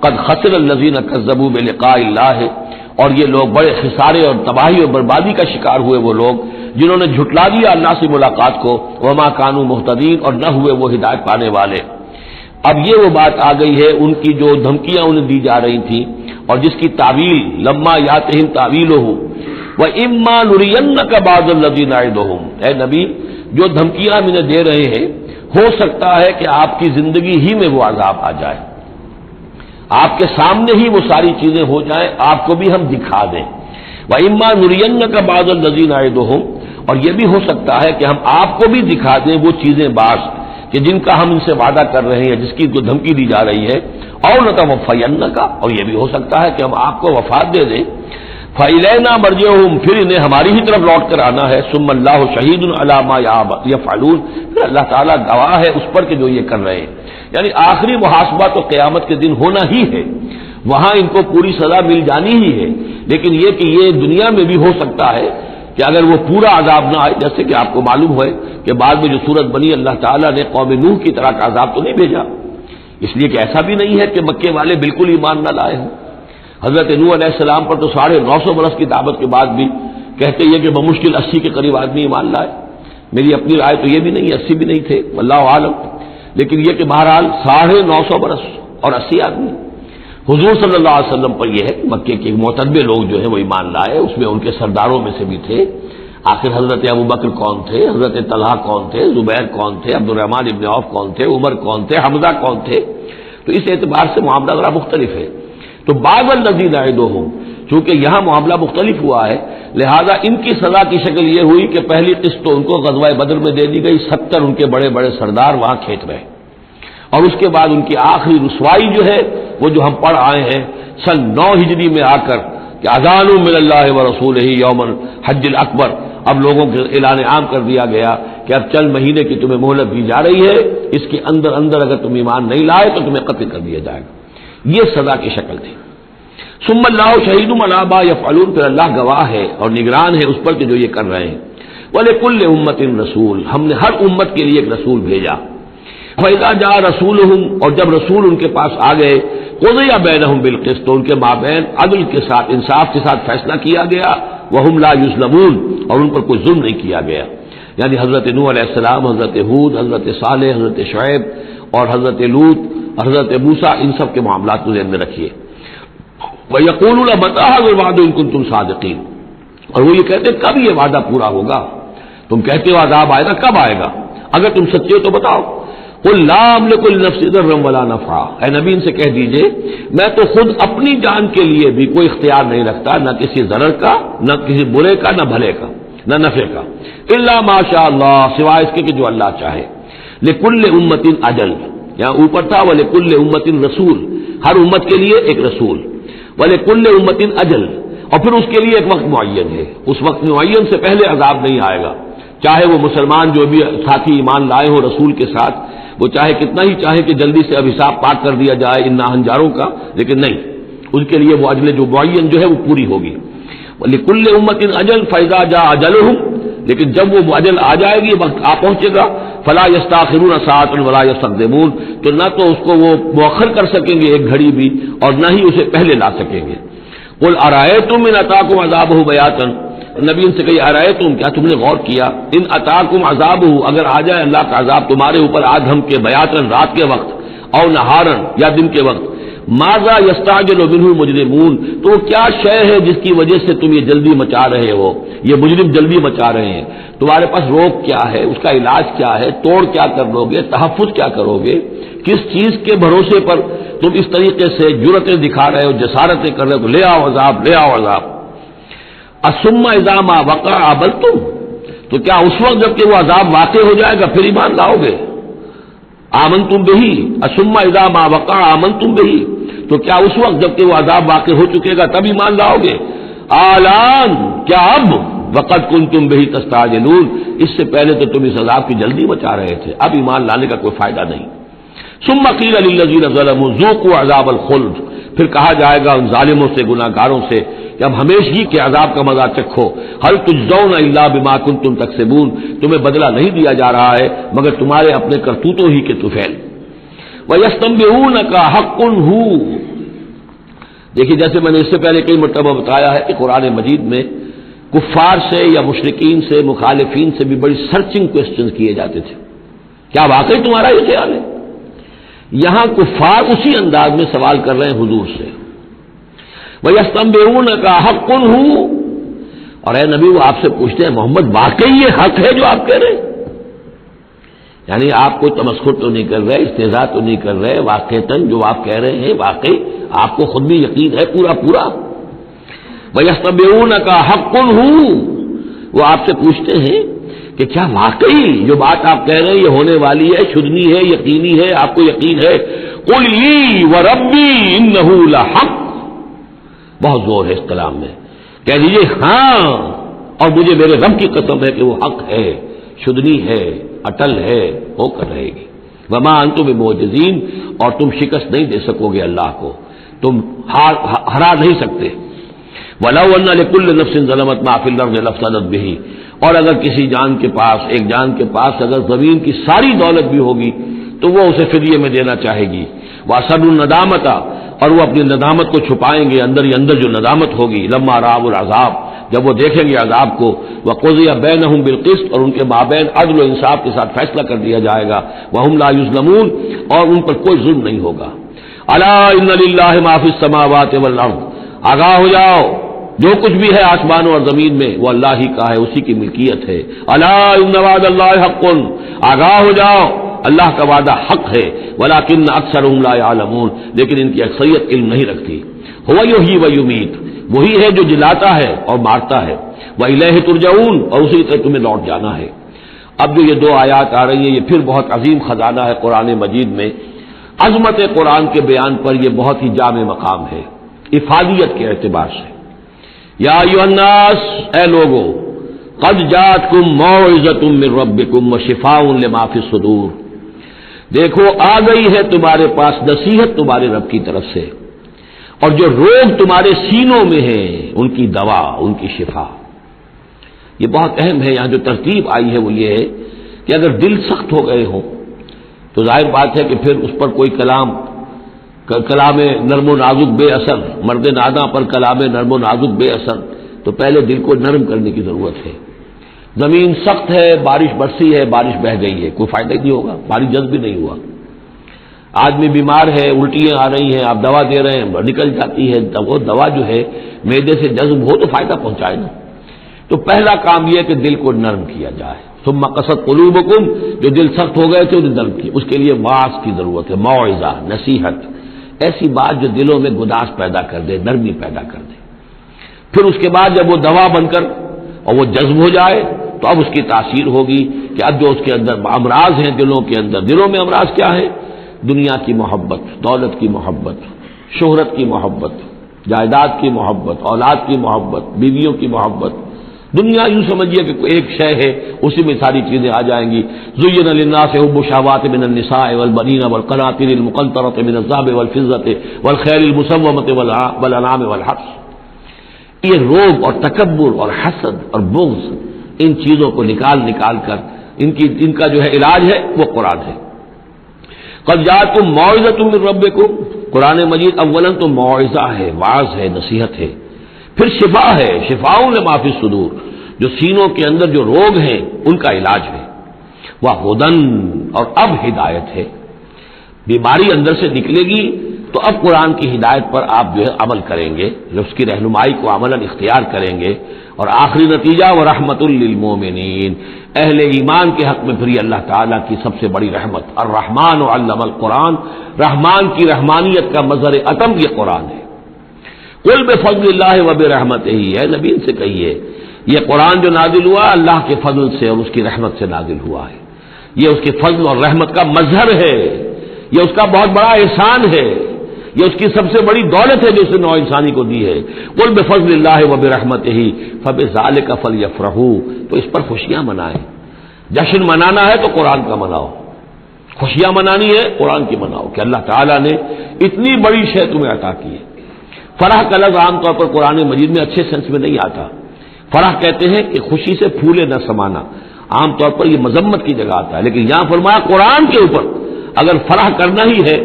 قد خسر الذین کذبوا بلقاء اللہ، اور یہ لوگ بڑے خسارے اور تباہی اور بربادی کا شکار ہوئے، وہ لوگ جنہوں نے جھٹلا دیا اللہ سے ملاقات کو، وما کانوا مہتدین، اور نہ ہوئے وہ ہدایت پانے والے۔ اب یہ وہ بات آ گئی ہے ان کی جو دھمکیاں انہیں دی جا رہی تھیں، اور جس کی تعویل لما یاتہم تعویلہ وَإِمَّا نُرِيَنَّكَ بَعْضَ الَّذِي نَعِدُهُمْ، اے نبی جو دھمکیاں ہم انہیں دے رہے ہیں، ہو سکتا ہے کہ آپ کی زندگی ہی میں وہ عذاب آ جائے، آپ کے سامنے ہی وہ ساری چیزیں ہو جائیں، آپ کو بھی ہم دکھا دیں۔ وَإِمَّا نُرِيَنَّكَ بَعْضَ الَّذِي نَعِدُهُمْ، اور یہ بھی ہو سکتا ہے کہ ہم آپ کو بھی دکھا دیں وہ چیزیں بعض کہ جن کا ہم ان سے وعدہ کر رہے ہیں، جس کی کوئی دھمکی دی جا رہی ہے، اور نَتَوَفَّيَنَّكَ، اور یہ بھی ہو سکتا ہے کہ ہم آپ کو وفات دے دیں۔ فَإِلَيْنَا مَرْجِعُهُمْ، پھر انہیں ہماری ہی طرف لوٹ کر آنا ہے۔ ثُمَّ اللَّهُ شَهِيدٌ عَلَىٰ مَا يَفْعَلُونَ، پھر اللہ تعالیٰ گواہ ہے اس پر کہ جو یہ کر رہے ہیں، یعنی آخری محاسبہ تو قیامت کے دن ہونا ہی ہے، وہاں ان کو پوری سزا مل جانی ہی ہے، لیکن یہ کہ یہ دنیا میں بھی ہو سکتا ہے کہ اگر وہ پورا عذاب نہ آئے، جیسے کہ آپ کو معلوم ہے کہ بعد میں جو صورت بنی، اللہ تعالیٰ نے قوم نوح کی طرح کا عذاب تو نہیں بھیجا، اس لیے کہ ایسا بھی نہیں ہے کہ مکے والے بالکل ایمان نہ لائے ہوں۔ حضرت نوح علیہ السلام پر تو 950 برس کی دعوت کے بعد بھی کہتے یہ کہ بمشکل 80 کے قریب آدمی ایمان لائے۔ میری اپنی رائے تو یہ بھی نہیں، 80 بھی نہیں تھے، اللہ عالم، لیکن یہ کہ بہرحال 950 برس اور 80 آدمی۔ حضور صلی اللہ علیہ وسلم پر یہ ہے کہ مکے کے معتدبر لوگ جو ہیں وہ ایمان لائے، اس میں ان کے سرداروں میں سے بھی تھے۔ آخر حضرت ابوبکر کون تھے، حضرت طلحہ کون تھے، زبیر کون تھے، عبد الرحمن ابن عوف کون تھے، عمر کون تھے، حمزہ کون تھے، تو اس اعتبار سے معاملہ ذرا مختلف ہے۔ تو بعض الذین نعدہم، چونکہ یہاں معاملہ مختلف ہوا ہے، لہذا ان کی سزا کی شکل یہ ہوئی کہ پہلی قسط تو ان کو غزوہ بدر میں دے دی گئی، 70 ان کے بڑے بڑے سردار وہاں کھینچ رہے، اور اس کے بعد ان کی آخری رسوائی جو ہے وہ جو ہم پڑھ آئے ہیں سن 9 ہجری میں آ کر کہ اذان من اللہ ورسولہ یوم الحج الاکبر، اب لوگوں کے اعلان عام کر دیا گیا کہ اب چند مہینے کی تمہیں مہلت دی جا رہی ہے، اس کے اندر اگر تم ایمان نہیں لائے تو تمہیں قتل کر دیا جائے گا، یہ سزا کی شکل تھی۔ ثم اللہ شہید علی ما یفعلون، پھر اللہ گواہ ہے اور نگران ہے اس پر کہ جو یہ کر رہے ہیں۔ وَلِكُلِّ أُمَّةٍ رسول، ہم نے ہر امت کے لیے ایک رسول بھیجا۔ فَإِذَا جَاءَ رَسُولُهُمْ، اور جب رسول ان کے پاس آ گئے، قُضِيَ بَيْنَهُمْ بِالْقِسْطِ، تو ان کے مابین عدل کے ساتھ، انصاف کے ساتھ فیصلہ کیا گیا، وَهُمْ لَا يُظْلَمُونَ، اور ان پر کوئی ظلم نہیں کیا گیا۔ یعنی حضرت نوح علیہ السلام، حضرت ہود، حضرت صالح، حضرت شعیب اور حضرت لوط، حضرت موسیٰ، ان سب کے معاملات کو ذہن میں رکھیے۔ وَيَقُولُونَ مَتَىٰ هَٰذَا الْوَعْدُ إِن كُنتُمْ صَادِقِينَ، اور وہ یہ کہتے کب یہ وعدہ پورا ہوگا، تم کہتے ہو عذاب آئے گا، کب آئے گا، اگر تم سچے ہو تو بتاؤ۔ قُل لَّا أَمْلِكُ لِنَفْسِي ضَرًّا وَلَا نَفْعًا، اے نبی ان سے کہہ دیجئے میں تو خود اپنی جان کے لیے بھی کوئی اختیار نہیں رکھتا، نہ کسی ضرر کا، نہ کسی برے کا، نہ بھلے کا، نہ نفع کا، إِلَّا مَا شَاءَ اللَّهُ، سوائے اس کے کہ جو اللہ چاہے۔ لِكُلِّ أُمَّةٍ أَجَلٌ، یہاں اوپر تھا وَلِكُلِّ أُمَّةٍ رسول، ہر امت کے لیے ایک رسول، وَلِكُلِّ أُمَّةٍ أَجَلٌ، اور پھر اس کے لیے ایک وقت معین ہے، اس وقت معین سے پہلے عذاب نہیں آئے گا، چاہے وہ مسلمان جو بھی ساتھی ایمان لائے ہو رسول کے ساتھ، وہ چاہے کتنا ہی چاہے کہ جلدی سے اب حساب پاک کر دیا جائے ان ناہنجاروں کا، لیکن نہیں، اس کے لیے وہ اجل جو معین جو ہے وہ پوری ہوگی۔ وَلِكُلِّ أُمَّةٍ أَجَلٌ فَإِذَا جَاءَ أَجَلُهُمْ، لیکن جب وہ اجل آ جائے گی، وقت آ پہنچے گا، فَلَا يَسْتَأْخِرُونَ سَاعَةً وَلَا يَسْتَقْدِمُونَ، تو نہ تو اس کو وہ مؤخر کر سکیں گے ایک گھڑی بھی، اور نہ ہی اسے پہلے لا سکیں گے۔ قُلْ أَرَأَيْتُمْ إِنْ أَتَاكُمْ عَذَابُهُ بَيَاتًا، نبی ان سے کہی أَرَأَيْتُمْ، کیا تم نے غور کیا، إِنْ أَتَاكُمْ عَذَابُهُ، اگر آ جائے اللہ کا عذاب تمہارے اوپر آدھم کے بیاتن، رات کے وقت، او نہارن، یا دن کے وقت، ماذا یستعجل منہ المجرمون، تو وہ کیا شے ہے جس کی وجہ سے تم یہ جلدی مچا رہے ہو، یہ مجرم جلدی مچا رہے ہیں، تمہارے پاس روک کیا ہے، اس کا علاج کیا ہے، توڑ کیا کر لو گے، تحفظ کیا کرو گے، کس چیز کے بھروسے پر تم اس طریقے سے جرأتیں دکھا رہے ہو، جسارتیں کر رہے ہو، لے آؤ عذاب، لے آؤ عذاب۔ ثم اذا ما وقع عبلتم، تو کیا اس وقت جب کہ وہ عذاب واقع ہو جائے گا پھر ایمان لاؤ گے؟ آمنتم بہی، ثم اذا ما وقع آمنتم بہی، تو کیا اس وقت جب کہ وہ عذاب واقع ہو چکے گا تب ایمان لاؤ گے؟ آلان، کیا اب؟ وقد کنتم بہی تستعجلون، اس سے پہلے تو تم اس عذاب کی جلدی مچا رہے تھے، اب ایمان لانے کا کوئی فائدہ نہیں۔ ثم قیل للذین ظلموا ذوقوا عذاب الخلد، پھر کہا جائے گا ان ظالموں سے، گناہ گاروں سے کہ اب ہمیشگی کے عذاب کا مزہ چکھو، هل تجزون الا بما کنتم تکسبون، تمہیں بدلہ نہیں دیا جا رہا ہے مگر تمہارے اپنے کرتوتوں ہی کے طفیل۔ وَيَسْتَنبِئُونَكَ حَقٌّ هُوَ، دیکھیے جیسے میں نے اس سے پہلے کئی مرتبہ بتایا ہے کہ قرآن مجید میں کفار سے یا مشرکین سے، مخالفین سے بھی بڑی سرچنگ کوسچنز کیے جاتے تھے، کیا واقعی تمہارا یہ خیال ہے؟ یہاں کفار اسی انداز میں سوال کر رہے ہیں حضور سے، وَيَسْتَنبِئُونَكَ حَقٌّ هُوَ، اور اے نبی وہ آپ سے پوچھتے ہیں محمد واقعی یہ حق ہے جو آپ کہہ رہے ہیں؟ یعنی آپ کوئی تمسخر تو نہیں کر رہے، استہزاء تو نہیں کر رہے، واقعتاً جو آپ کہہ رہے ہیں واقعی آپ کو خود بھی یقین ہے پورا پورا؟ وَيَسْتَنبِئُونَكَ حَقٌّ هُوَ، وہ آپ سے پوچھتے ہیں کہ کیا واقعی جو بات آپ کہہ رہے ہیں یہ ہونے والی ہے، شدنی ہے، یقینی ہے، آپ کو یقین ہے؟ قُلْ إِي وَرَبِّي إِنَّهُ لَحَقٌّ، بہت زور ہے اس کلام میں، کہہ دیجیے ہاں اور مجھے میرے رب کی قسم ہے کہ وہ حق ہے، شدنی ہے، اٹل ہے، ہو کر رہے گی۔ وما انتم بمعجزین، اور تم شکست نہیں دے سکو گے اللہ کو، تم ہرا نہیں سکتے۔ وَلَوْ أَنَّ لِكُلِّ نَفْسٍ ظَلَمَتْ مَا فِي الْأَرْضِ لَافْتَدَتْ بِهِ، اور اگر کسی جان کے پاس، ایک جان کے پاس اگر زمین کی ساری دولت بھی ہوگی تو وہ اسے فدیے میں دینا چاہے گی۔ وَأَسَرُّوا النَّدَامَةَ، اور وہ اپنی ندامت کو چھپائیں گے، اندر ہی اندر جو ندامت ہوگی، لَمَّا رَأَوُا الْعَذَابَ، جب وہ دیکھیں گے عذاب کو، وَقُضِیَ بَيْنَهُم بِالْقِسْطِ، اور ان کے مابین عدل و انصاف کے ساتھ فیصلہ کر دیا جائے گا، وَهُمْ لَا يُظْلَمُونَ، اور ان پر کوئی ظلم نہیں ہوگا۔ أَلَا إِنَّ لِلَّهِ مَا فِي السَّمَاوَاتِ وَالْأَرْضِ، آگاہ ہو جاؤ جو کچھ بھی ہے آسمانوں اور زمین میں وہ اللہ ہی کا ہے، اسی کی ملکیت ہے۔ أَلَا إِنَّ وَعْدَ اللَّهِ حَقٌّ، آگاہ ہو جاؤ اللہ کا وعدہ حق ہے، وَلَٰكِنَّ أَكْثَرَهُمْ لَا يَعْلَمُونَ، لیکن ان کی اکثریت علم نہیں رکھتی۔ هُوَ يُحْيِي وَيُمِيتُ، وہی ہے جو جلاتا ہے اور مارتا ہے، وَإِلَيْهِ تُرْجَعُونَ، اور اسی طرح تمہیں لوٹ جانا ہے۔ اب جو یہ دو آیات آ رہی ہیں یہ پھر بہت عظیم خزانہ ہے قرآن مجید میں، عظمت قرآن کے بیان پر یہ بہت ہی جامع مقام ہے افادیت کے اعتبار سے۔ یا ایھا الناس، اے لوگو، قد جاءتکم موعظۃ من ربکم وشفاء لما فی الصدور، دیکھو آ گئی ہے تمہارے پاس نصیحت تمہارے رب کی طرف سے، اور جو روگ تمہارے سینوں میں ہیں ان کی دوا، ان کی شفا۔ یہ بہت اہم ہے، یہاں جو ترتیب آئی ہے وہ یہ ہے کہ اگر دل سخت ہو گئے ہوں تو ظاہر بات ہے کہ پھر اس پر کوئی کلام نرم و نازک بے اثر، مرد ناداں پر کلام نرم و نازک بے اثر، تو پہلے دل کو نرم کرنے کی ضرورت ہے۔ زمین سخت ہے، بارش برسی ہے، بارش بہہ گئی ہے، کوئی فائدہ نہیں ہوگا، بارش جذب بھی نہیں ہوا۔ آدمی بیمار ہے، الٹیاں آ رہی ہیں، آپ دوا دے رہے ہیں، نکل جاتی ہے، وہ دوا جو ہے معدے سے جذب ہو تو فائدہ پہنچائے نا۔ تو پہلا کام یہ ہے کہ دل کو نرم کیا جائے۔ ثم قست قلوبکم، جو دل سخت ہو گئے تھے انہیں نرم کیا، اس کے لیے واعظ کی ضرورت ہے، موعظہ، نصیحت، ایسی بات جو دلوں میں گداز پیدا کر دے، نرمی پیدا کر دے۔ پھر اس کے بعد جب وہ دوا بن کر اور وہ جذب ہو جائے تو اب اس کی تاثیر ہوگی کہ اب جو اس کے اندر امراض ہیں دلوں کے اندر، دلوں میں امراض کیا ہے؟ دنیا کی محبت، دولت کی محبت، شہرت کی محبت، جائیداد کی محبت، اولاد کی محبت، بیویوں کی محبت، دنیا یوں سمجھیے کہ ایک شے ہے اسی میں ساری چیزیں آ جائیں گی۔ زُيِّنَ لِلنَّاسِ حُبُّ الشَّهَوَاتِ مِنَ النِّسَاءِ وَالْبَنِينَ وَالْقَنَاطِيرِ الْمُقَنطَرَةِ مِنَ الذَّهَبِ وَالْفِضَّةِ وَالْخَيْلِ الْمُسَوَّمَةِ وَالْأَنْعَامِ وَالْحَرْثِ، یہ روب اور تکبر اور حسد اور بغض، ان چیزوں کو نکال کر ان کا جو ہے علاج ہے وہ قرآن ہے۔ قد جاءتکم موعظۃ من ربکم، قرآن مجید اولا تو موعظہ ہے، واعظ ہے، نصیحت ہے، پھر شفا ہے، شفاء لما فی الصدور، جو سینوں کے اندر جو روگ ہیں ان کا علاج ہے، وہدن، اور اب ہدایت ہے۔ بیماری اندر سے نکلے گی تو اب قرآن کی ہدایت پر آپ جو ہے عمل کریں گے، اس کی رہنمائی کو عملاً اختیار کریں گے، اور آخری نتیجہ ورحمۃ للمومنین، اہل ایمان کے حق میں پھر یہ اللہ تعالیٰ کی سب سے بڑی رحمت، الرحمن علم القرآن، رحمان کی رحمانیت کا مظہر عتم یہ قرآن ہے۔ قل بفضل اللہ وبرحمتہ، ہے نبی ان سے کہیے یہ قرآن جو نازل ہوا اللہ کے فضل سے اور اس کی رحمت سے نازل ہوا ہے، یہ اس کے فضل اور رحمت کا مظہر ہے، یہ اس کا بہت بڑا احسان ہے، یہ اس کی سب سے بڑی دولت ہے جو اس نے نوع انسانی کو دی ہے۔ قل بفضل اللہ وبرحمتہ فبذلک فلیفرحوا، تو اس پر خوشیاں منائیں۔ جشن منانا ہے تو قرآن کا مناؤ، خوشیاں منانی ہے قرآن کی مناؤ کہ اللہ تعالیٰ نے اتنی بڑی شے تمہیں عطا کی ہے۔ فرح کا لفظ عام طور پر قرآن مجید میں اچھے سینس میں نہیں آتا۔ فرح کہتے ہیں کہ خوشی سے پھولے نہ سمانا، عام طور پر یہ مذمت کی جگہ آتا ہے، لیکن یہاں فرمایا قرآن کے اوپر اگر فرح کرنا ہی ہے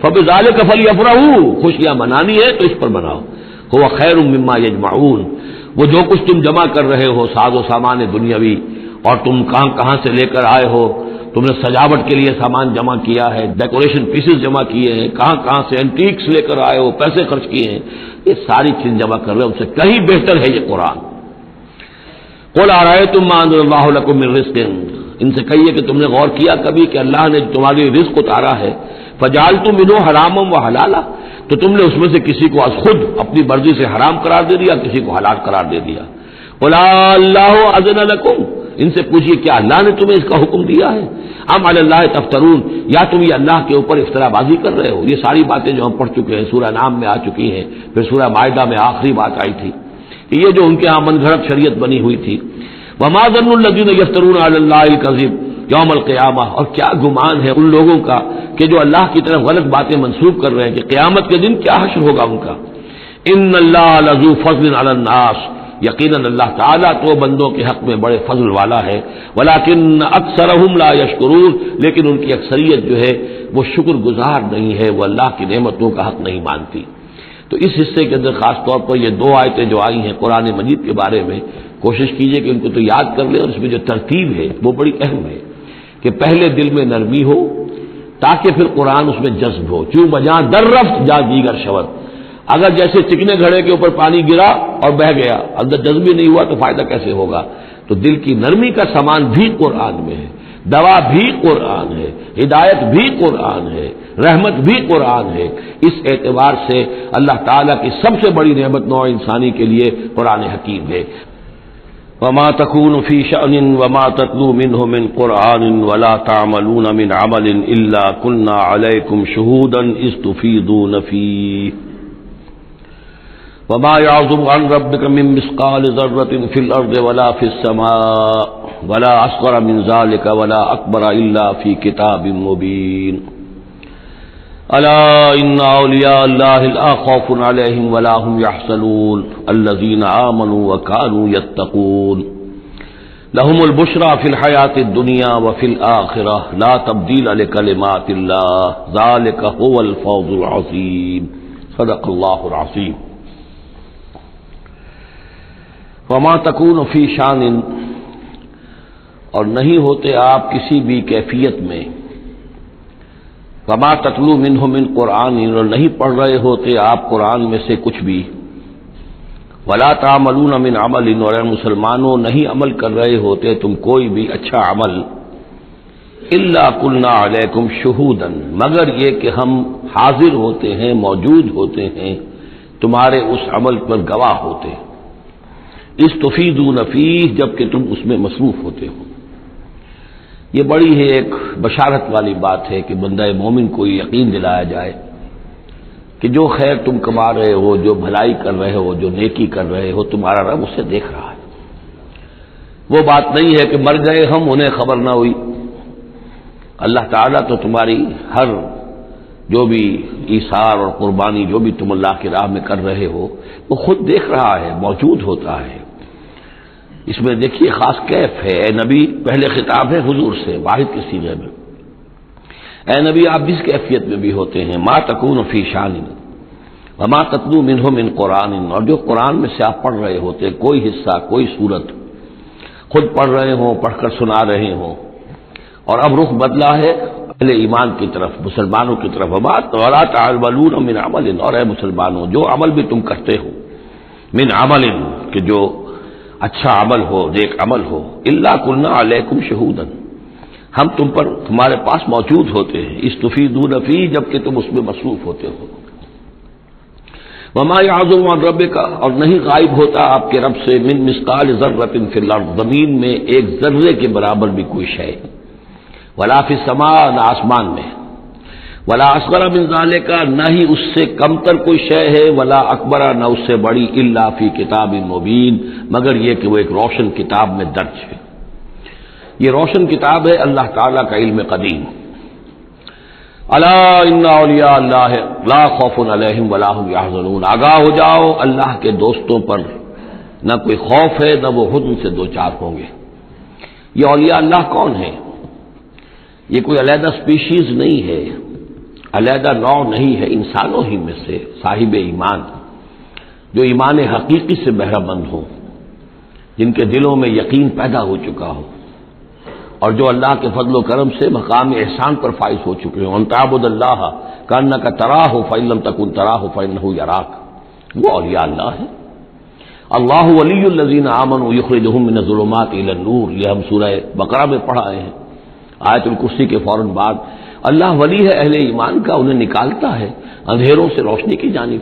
فبذلک فلیفرحوا، خوشیاں منانی ہے تو اس پر مناؤ۔ هو خیر مما یجمعون، وہ جو کچھ تم جمع کر رہے ہو ساز و سامان دنیاوی، اور تم کہاں کہاں سے لے کر آئے ہو، تم نے سجاوٹ کے لیے سامان جمع کیا ہے، ڈیکوریشن پیسز جمع کیے ہیں، کہاں کہاں سے اینٹیکس لے کر آئے ہو، پیسے خرچ کیے ہیں، یہ ساری چیز جمع کر رہے ہو، ان سے کہیں بہتر ہے یہ قرآن۔ قل ارأیتم ما انزل اللہ لکم من رزق، ان سے کہیے کہ تم نے غور کیا کبھی کہ اللہ نے تمہارے رزق اتارا ہے، فجعلتم منہ حراما وحلالا، تو تم نے اس میں سے کسی کو از خود اپنی مرضی سے حرام قرار دے دیا، کسی کو حلال قرار دے دیا۔ قل اللہ اذن لکم، ان سے پوچھیے کیا اللہ نے تمہیں اس کا حکم دیا ہے؟ ام علی اللہ تفترون، یا تم یہ اللہ کے اوپر افترا بازی کر رہے ہو؟ یہ ساری باتیں جو ہم پڑھ چکے ہیں سورہ نام میں آ چکی ہیں، پھر سورہ مائدہ میں آخری بات آئی تھی کہ یہ جو ان کے ہاں من گھڑت شریعت بنی ہوئی تھی۔ وما ظن الذین یفترون علی اللہ الکذب یوم القیامہ، اور کیا گمان ہے ان لوگوں کا کہ جو اللہ کی طرف غلط باتیں منسوب کر رہے ہیں کہ قیامت کے دن کیا حشر ہوگا ان کا۔ ان اللہ لذو فضل علی الناس، یقیناً اللہ تعالیٰ تو بندوں کے حق میں بڑے فضل والا ہے، ولیکن اکثرہم لا یشکرون، لیکن ان کی اکثریت جو ہے وہ شکر گزار نہیں ہے، وہ اللہ کی نعمتوں کا حق نہیں مانتی۔ تو اس حصے کے اندر خاص طور پر یہ دو آیتیں جو آئی ہیں قرآن مجید کے بارے میں، کوشش کیجئے کہ ان کو تو یاد کر لیں، اور اس میں جو ترتیب ہے وہ بڑی اہم ہے کہ پہلے دل میں نرمی ہو تاکہ پھر قرآن اس میں جذب ہو، چوں بجاں در رفت جا دیگر شود، اگر جیسے چکنے گھڑے کے اوپر پانی گرا اور بہہ گیا، اندر جذب نہیں ہوا تو فائدہ کیسے ہوگا؟ تو دل کی نرمی کا سامان بھی قرآن میں ہے، دوا بھی قرآن ہے، ہدایت بھی قرآن ہے، رحمت بھی قرآن ہے۔ اس اعتبار سے اللہ تعالیٰ کی سب سے بڑی نعمت نوع انسانی کے لیے قرآن حکیم ہے۔ وما تكون في شأن وما تتلو منه من قرآن ولا تعملون من عمل إلا كنا عليكم شهودا إذ تفيضون فيه وما يعزب عن ربك من مثقال ذرة في الأرض ولا في السماء ولا أصغر من ذلك ولا أكبر إلا في كتاب مبين ألا إن أولياء الله لا خوف عليهم ولا هم يحزنون الذين آمنوا وكانوا يتقون لهم البشرى في الحياة الدنيا وفي الآخرة لا تبديل لكلمات الله ذلك هو الفوز العظيم صدق الله العظيم۔ وما تكون في شان، اور نہیں ہوتے آپ کسی بھی کیفیت میں، وما تتلو منہ من قرآن، اور نہیں پڑھ رہے ہوتے آپ قرآن میں سے کچھ بھی، ولا تعملون من عمل، اور مسلمانوں نہیں عمل کر رہے ہوتے تم کوئی بھی اچھا عمل، الا کنا علیکم شہودا، مگر یہ کہ ہم حاضر ہوتے ہیں، موجود ہوتے ہیں، تمہارے اس عمل پر گواہ ہوتے ہیں، استفیدون فیہ، جبکہ تم اس میں مصروف ہوتے ہو۔ یہ بڑی ہے ایک بشارت والی بات ہے کہ بندہ مومن کو یقین دلایا جائے کہ جو خیر تم کما رہے ہو، جو بھلائی کر رہے ہو، جو نیکی کر رہے ہو، تمہارا رب اسے دیکھ رہا ہے۔ وہ بات نہیں ہے کہ مر گئے ہم انہیں خبر نہ ہوئی، اللہ تعالیٰ تو تمہاری ہر جو بھی ایثار اور قربانی جو بھی تم اللہ کی راہ میں کر رہے ہو وہ خود دیکھ رہا ہے، موجود ہوتا ہے۔ اس میں دیکھیے خاص کیف ہے، اے نبی، پہلے خطاب ہے حضور سے واحد کے سیغے میں، اے نبی آپ جس کیفیت میں بھی ہوتے ہیں، ما تکون فی شان وما تتلو منہ من قرآن، اور جو قرآن میں سے آپ پڑھ رہے ہوتے کوئی حصہ، کوئی صورت، خود پڑھ رہے ہوں، پڑھ کر سنا رہے ہوں، اور اب رخ بدلا ہے، اہل ایمان کی طرف، مسلمانوں کی طرف، ولا تعملون من عمل، اور اے مسلمانوں جو عمل بھی تم کرتے ہو، من عمل کہ جو اچھا عمل ہو، نیک عمل ہو، الا کنا علیکم شہودا، ہم تم پر تمہارے پاس موجود ہوتے ہیں، استفیدون فی، جبکہ تم اس میں مصروف ہوتے ہو، وما یعزب عن ربک، اور نہیں غائب ہوتا آپ کے رب سے، من مثقال ذرۃ فی الارض، زمین میں ایک ذرے کے برابر بھی کوئی شے، ولا فی السماء، نہ آسمان میں، ولا اصغر من ذالک، نہ ہی اس سے کمتر کوئی شے ہے، ولا اکبر، نہ اس سے بڑی، الا فی کتاب مبین، مگر یہ کہ وہ ایک روشن کتاب میں درج ہے۔ یہ روشن کتاب ہے اللہ تعالیٰ کا علم قدیم۔ الا ان اولیاء اللہ لا خوف علیہم ولا هم یحزنون، آگاہ ہو جاؤ، اللہ کے دوستوں پر نہ کوئی خوف ہے نہ وہ حزن سے دوچار ہوں گے۔ یہ اولیاء اللہ کون ہیں؟ یہ کوئی علیحدہ سپیشیز نہیں ہے، علیحدہ نوع نہیں ہے، انسانوں ہی میں سے صاحب ایمان، جو ایمان حقیقی سے بہرہ مند ہوں، جن کے دلوں میں یقین پیدا ہو چکا ہو، اور جو اللہ کے فضل و کرم سے مقام احسان پر فائز ہو چکے ہوں۔ ان تعبد اللہ کانک تراہ فإن لم تکن تراہ فإنہ یراک، وہ اولیاء اللہ ہیں۔ اللہ ولی الذین آمنوا یخرجہم من الظلمات الی النور، یہ ہم سورہ بقرہ میں پڑھا ہے، آیت الکرسی کے فوراً بعد۔ اللہ ولی ہے اہل ایمان کا، انہیں نکالتا ہے اندھیروں سے روشنی کی جانب،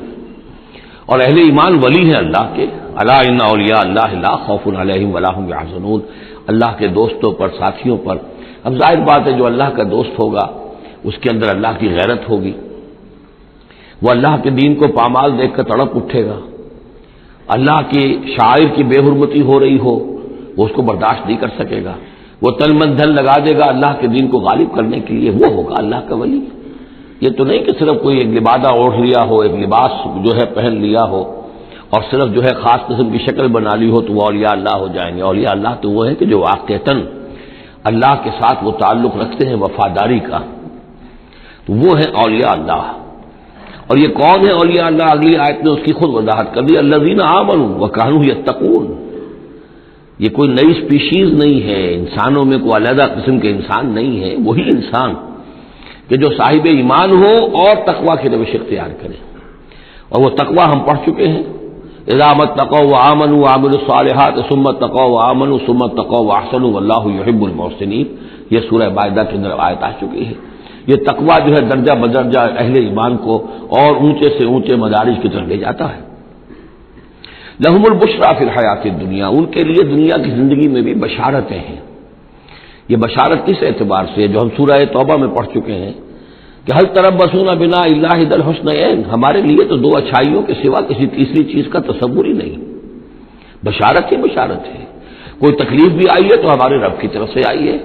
اور اہل ایمان ولی ہیں اللہ کے۔ الا ان اولیاء اللہ لا خوف علیہم ولا هم یحزنون، اللہ کے دوستوں پر، ساتھیوں پر۔ اب ظاہر بات ہے جو اللہ کا دوست ہوگا اس کے اندر اللہ کی غیرت ہوگی، وہ اللہ کے دین کو پامال دیکھ کر تڑپ اٹھے گا، اللہ کی شاعر کی بے حرمتی ہو رہی ہو وہ اس کو برداشت نہیں کر سکے گا، وہ تن من دھن لگا دے گا اللہ کے دین کو غالب کرنے کے لیے، وہ ہوگا اللہ کا ولی۔ یہ تو نہیں کہ صرف کوئی ایک لبادہ اوڑھ لیا ہو، ایک لباس جو ہے پہن لیا ہو، اور صرف جو ہے خاص قسم کی شکل بنا لی ہو تو وہ اولیاء اللہ ہو جائیں گے۔ اولیاء اللہ تو وہ ہے کہ جو واقعتاً اللہ کے ساتھ وہ تعلق رکھتے ہیں وفاداری کا، تو وہ ہے اولیاء اللہ۔ اور یہ کون ہے اولیاء اللہ؟ اگلی آیت میں اس کی خود وضاحت کر دی، الذین آمنوا وکانوا یتقون۔ یہ کوئی نئی سپیشیز نہیں ہے، انسانوں میں کوئی علیحدہ قسم کے انسان نہیں ہے، وہی انسان کہ جو صاحب ایمان ہو اور تقوی کی روش اختیار کرے، اور وہ تقوی ہم پڑھ چکے ہیں، اذا اتقوا وآمنوا وعملوا الصالحات ثم اتقوا وآمنوا ثم اتقوا واحسنوا واللہ یحب المحسنین، یہ سورہ مائدہ کے اندر آیت آ چکی ہے۔ یہ تقوی جو ہے درجہ بدرجہ اہل ایمان کو اور اونچے سے اونچے مدارج کی طرف لے جاتا ہے۔ لہم البشریٰ فی الحیات الدنیا، ان کے لیے دنیا کی زندگی میں بھی بشارتیں ہیں۔ یہ بشارت کس اعتبار سے، جو ہم سورہ توبہ میں پڑھ چکے ہیں کہ هل تربصون بنا الا احدى الحسنيين، ہمارے لیے تو دو اچھائیوں کے سوا کسی تیسری چیز کا تصور ہی نہیں۔ بشارت ہی بشارت ہے، کوئی تکلیف بھی آئی ہے تو ہمارے رب کی طرف سے آئی ہے،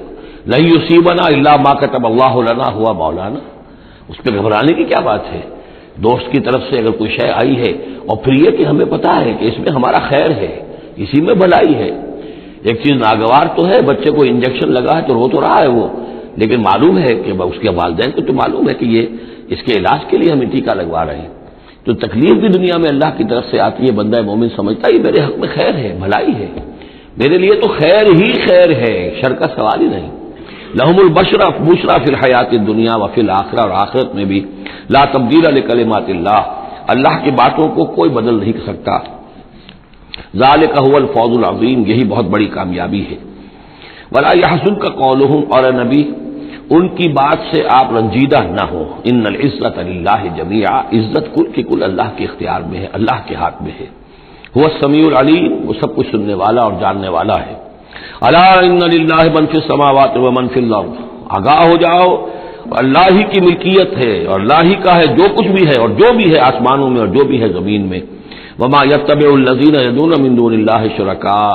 لن یصیبنا الا ما كتب اللہ لنا هو مولانا، اس پہ گھبرانے کی کیا بات ہے؟ دوست کی طرف سے اگر کوئی شے آئی ہے، اور پھر یہ کہ ہمیں پتہ ہے کہ اس میں ہمارا خیر ہے، اسی میں بھلائی ہے۔ ایک چیز ناگوار تو ہے، بچے کو انجیکشن لگا ہے تو رو تو رہا ہے وہ، لیکن معلوم ہے کہ اس کے والدین کو تو معلوم ہے کہ یہ اس کے علاج کے لیے ہمیں ٹیکہ لگوا رہے ہیں۔ تو تکلیف بھی دنیا میں اللہ کی طرف سے آتی ہے، بندہ مومن سمجھتا ہے میرے حق میں خیر ہے، بھلائی ہے، میرے لیے تو خیر ہی خیر ہے، شر کا سوال ہی نہیں۔ لہم البشریٰ فی الحیات الدنیا وفی الآخرہ، اور آخرت میں بھی لا تبدیل لکلمات اللہ، اللہ کی باتوں کو کوئی بدل نہیں سکتا۔ ذالک هو الفوز العظیم، یہی بہت بڑی کامیابی ہے۔ ولا یحزنک قولہم، اور اے نبی ان کی بات سے آپ رنجیدہ نہ ہو، ان العزت للہ جمیعا، عزت کل کی کل اللہ کے اختیار میں ہے، اللہ کے ہاتھ میں ہے۔ هو السمیع العلیم، وہ سب کچھ سننے والا اور جاننے والا ہے۔ الا ان للہ من فی السماوات ومن فی الارض، آگاہ ہو جاؤ، اللہ ہی کی ملکیت ہے اور اللہ ہی کا ہے جو کچھ بھی ہے اور جو بھی ہے آسمانوں میں اور جو بھی ہے زمین میں۔ وما یتبع الذین یدعون من دون اللہ شرکاء،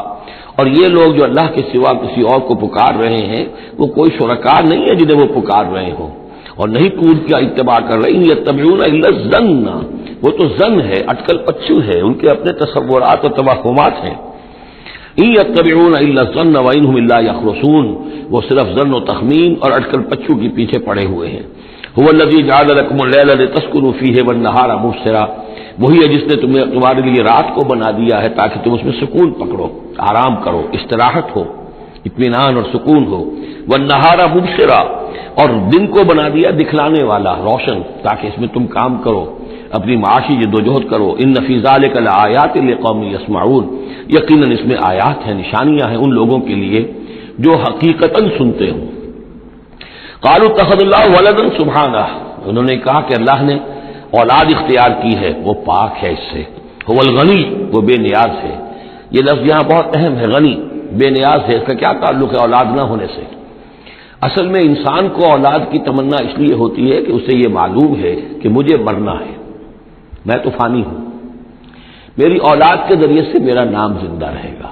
اور یہ لوگ جو اللہ کے سوا کسی اور کو پکار رہے ہیں وہ کوئی شرکاء نہیں ہے جنہیں وہ پکار رہے ہوں، اور نہیں کود کا اتباع کر رہے ہیں۔ یتبعون الا الظن، وہ تو ظن ہے، اٹکل پچو ہے، ان کے اپنے تصورات اور توہمات ہیں۔ ان یتبعون الا الظن وان هم الا یخرصون، وہ صرف ظن و تخمین اور اٹکل پچو کے پیچھے پڑے ہوئے ہیں۔ هو الذی جعل لكم الليل لتسكنوا فيه والنهار مبصرا، وہی ہے جس نے تمہارے لیے رات کو بنا دیا ہے تاکہ تم اس میں سکون پکڑو، آرام کرو، استراحت ہو۔ اطمینان اور سکون ہو، والنہار مبصرا، اور دن کو بنا دیا دکھلانے والا، روشن، تاکہ اس میں تم کام کرو، اپنی معاشی جدوجہد کرو۔ ان فی ذلک لآیات لقوم یسمعون، یقیناً اس میں آیات ہیں، نشانیاں ہیں ان لوگوں کے لیے جو حقیقتاً سنتے ہوں۔ قالوا اتخذ اللہ ولدا سبحانہ، انہوں نے کہا کہ اللہ نے اولاد اختیار کی ہے، وہ پاک ہے اس سے، هو الغنی، وہ بے نیاز ہے۔ یہ لفظ یہاں بہت اہم ہے، غنی، بے نیاز ہے، اس کا کیا تعلق ہے اولاد نہ ہونے سے؟ اصل میں انسان کو اولاد کی تمنا اس لیے ہوتی ہے کہ اسے یہ معلوم ہے کہ مجھے مرنا ہے، میں تو فانی ہوں، میری اولاد کے ذریعے سے میرا نام زندہ رہے گا۔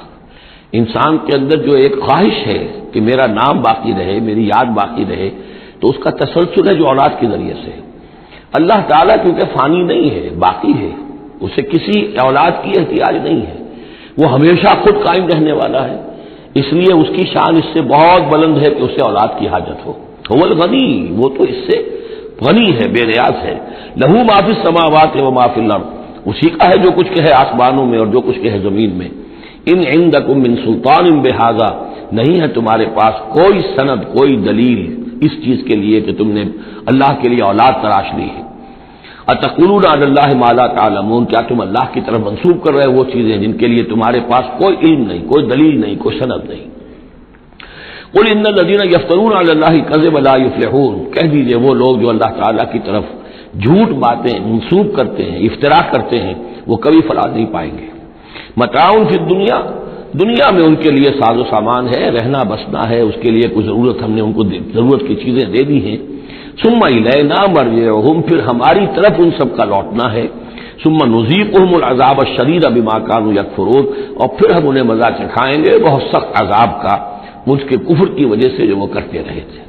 انسان کے اندر جو ایک خواہش ہے کہ میرا نام باقی رہے، میری یاد باقی رہے، تو اس کا تسلسل ہے جو اولاد کے ذریعے سے۔ اللہ تعالیٰ کیونکہ فانی نہیں ہے، باقی ہے، اسے کسی اولاد کی احتیاج نہیں ہے، وہ ہمیشہ خود قائم رہنے والا ہے، اس لیے اس کی شان اس سے بہت بلند ہے کہ اسے اولاد کی حاجت ہو۔ هو الغنی، وہ تو اس سے غنی ہے، بے نیاز ہے۔ لہو ما فی السماوات و ما فی الارض، اسی کا ہے جو کچھ کہ ہے آسمانوں میں اور جو کچھ کہ ہے زمین میں۔ ان عندکم من سلطان بہذا، نہیں ہے تمہارے پاس کوئی سند، کوئی دلیل اس چیز کے لیے کہ تم نے اللہ کے لیے اولاد تراش لی ہے۔ اتقولون علی اللہ ما لا تعلمون، کیا تم اللہ کی طرف منسوب کر رہے ہو وہ چیزیں جن کے لیے تمہارے پاس کوئی علم نہیں، کوئی دلیل نہیں، کوئی سند نہیں۔ قل ان الذین یفترون علی اللہ الکذب لا یفلحون، کہہ دیجئے وہ لوگ جو اللہ تعالیٰ کی طرف جھوٹ باتیں منسوب کرتے ہیں، افتراء کرتے ہیں، وہ کبھی فلاح نہیں پائیں گے۔ متاع فی الدنیا، دنیا میں ان کے لیے ساز و سامان ہے، رہنا بسنا ہے، اس کے لیے کچھ ضرورت ہم نے ان کو ضرورت کی چیزیں دے دی ہیں۔ ثم الینا مرجعہم، پھر ہماری طرف ان سب کا لوٹنا ہے۔ ثم نذیقہم العذاب الشدید بما کانوا یکفرون، اور پھر ہم انہیں مزہ چکھائیں گے بہت سخت عذاب کا، مجھ کے کفر کی وجہ سے جو وہ کرتے رہے تھے۔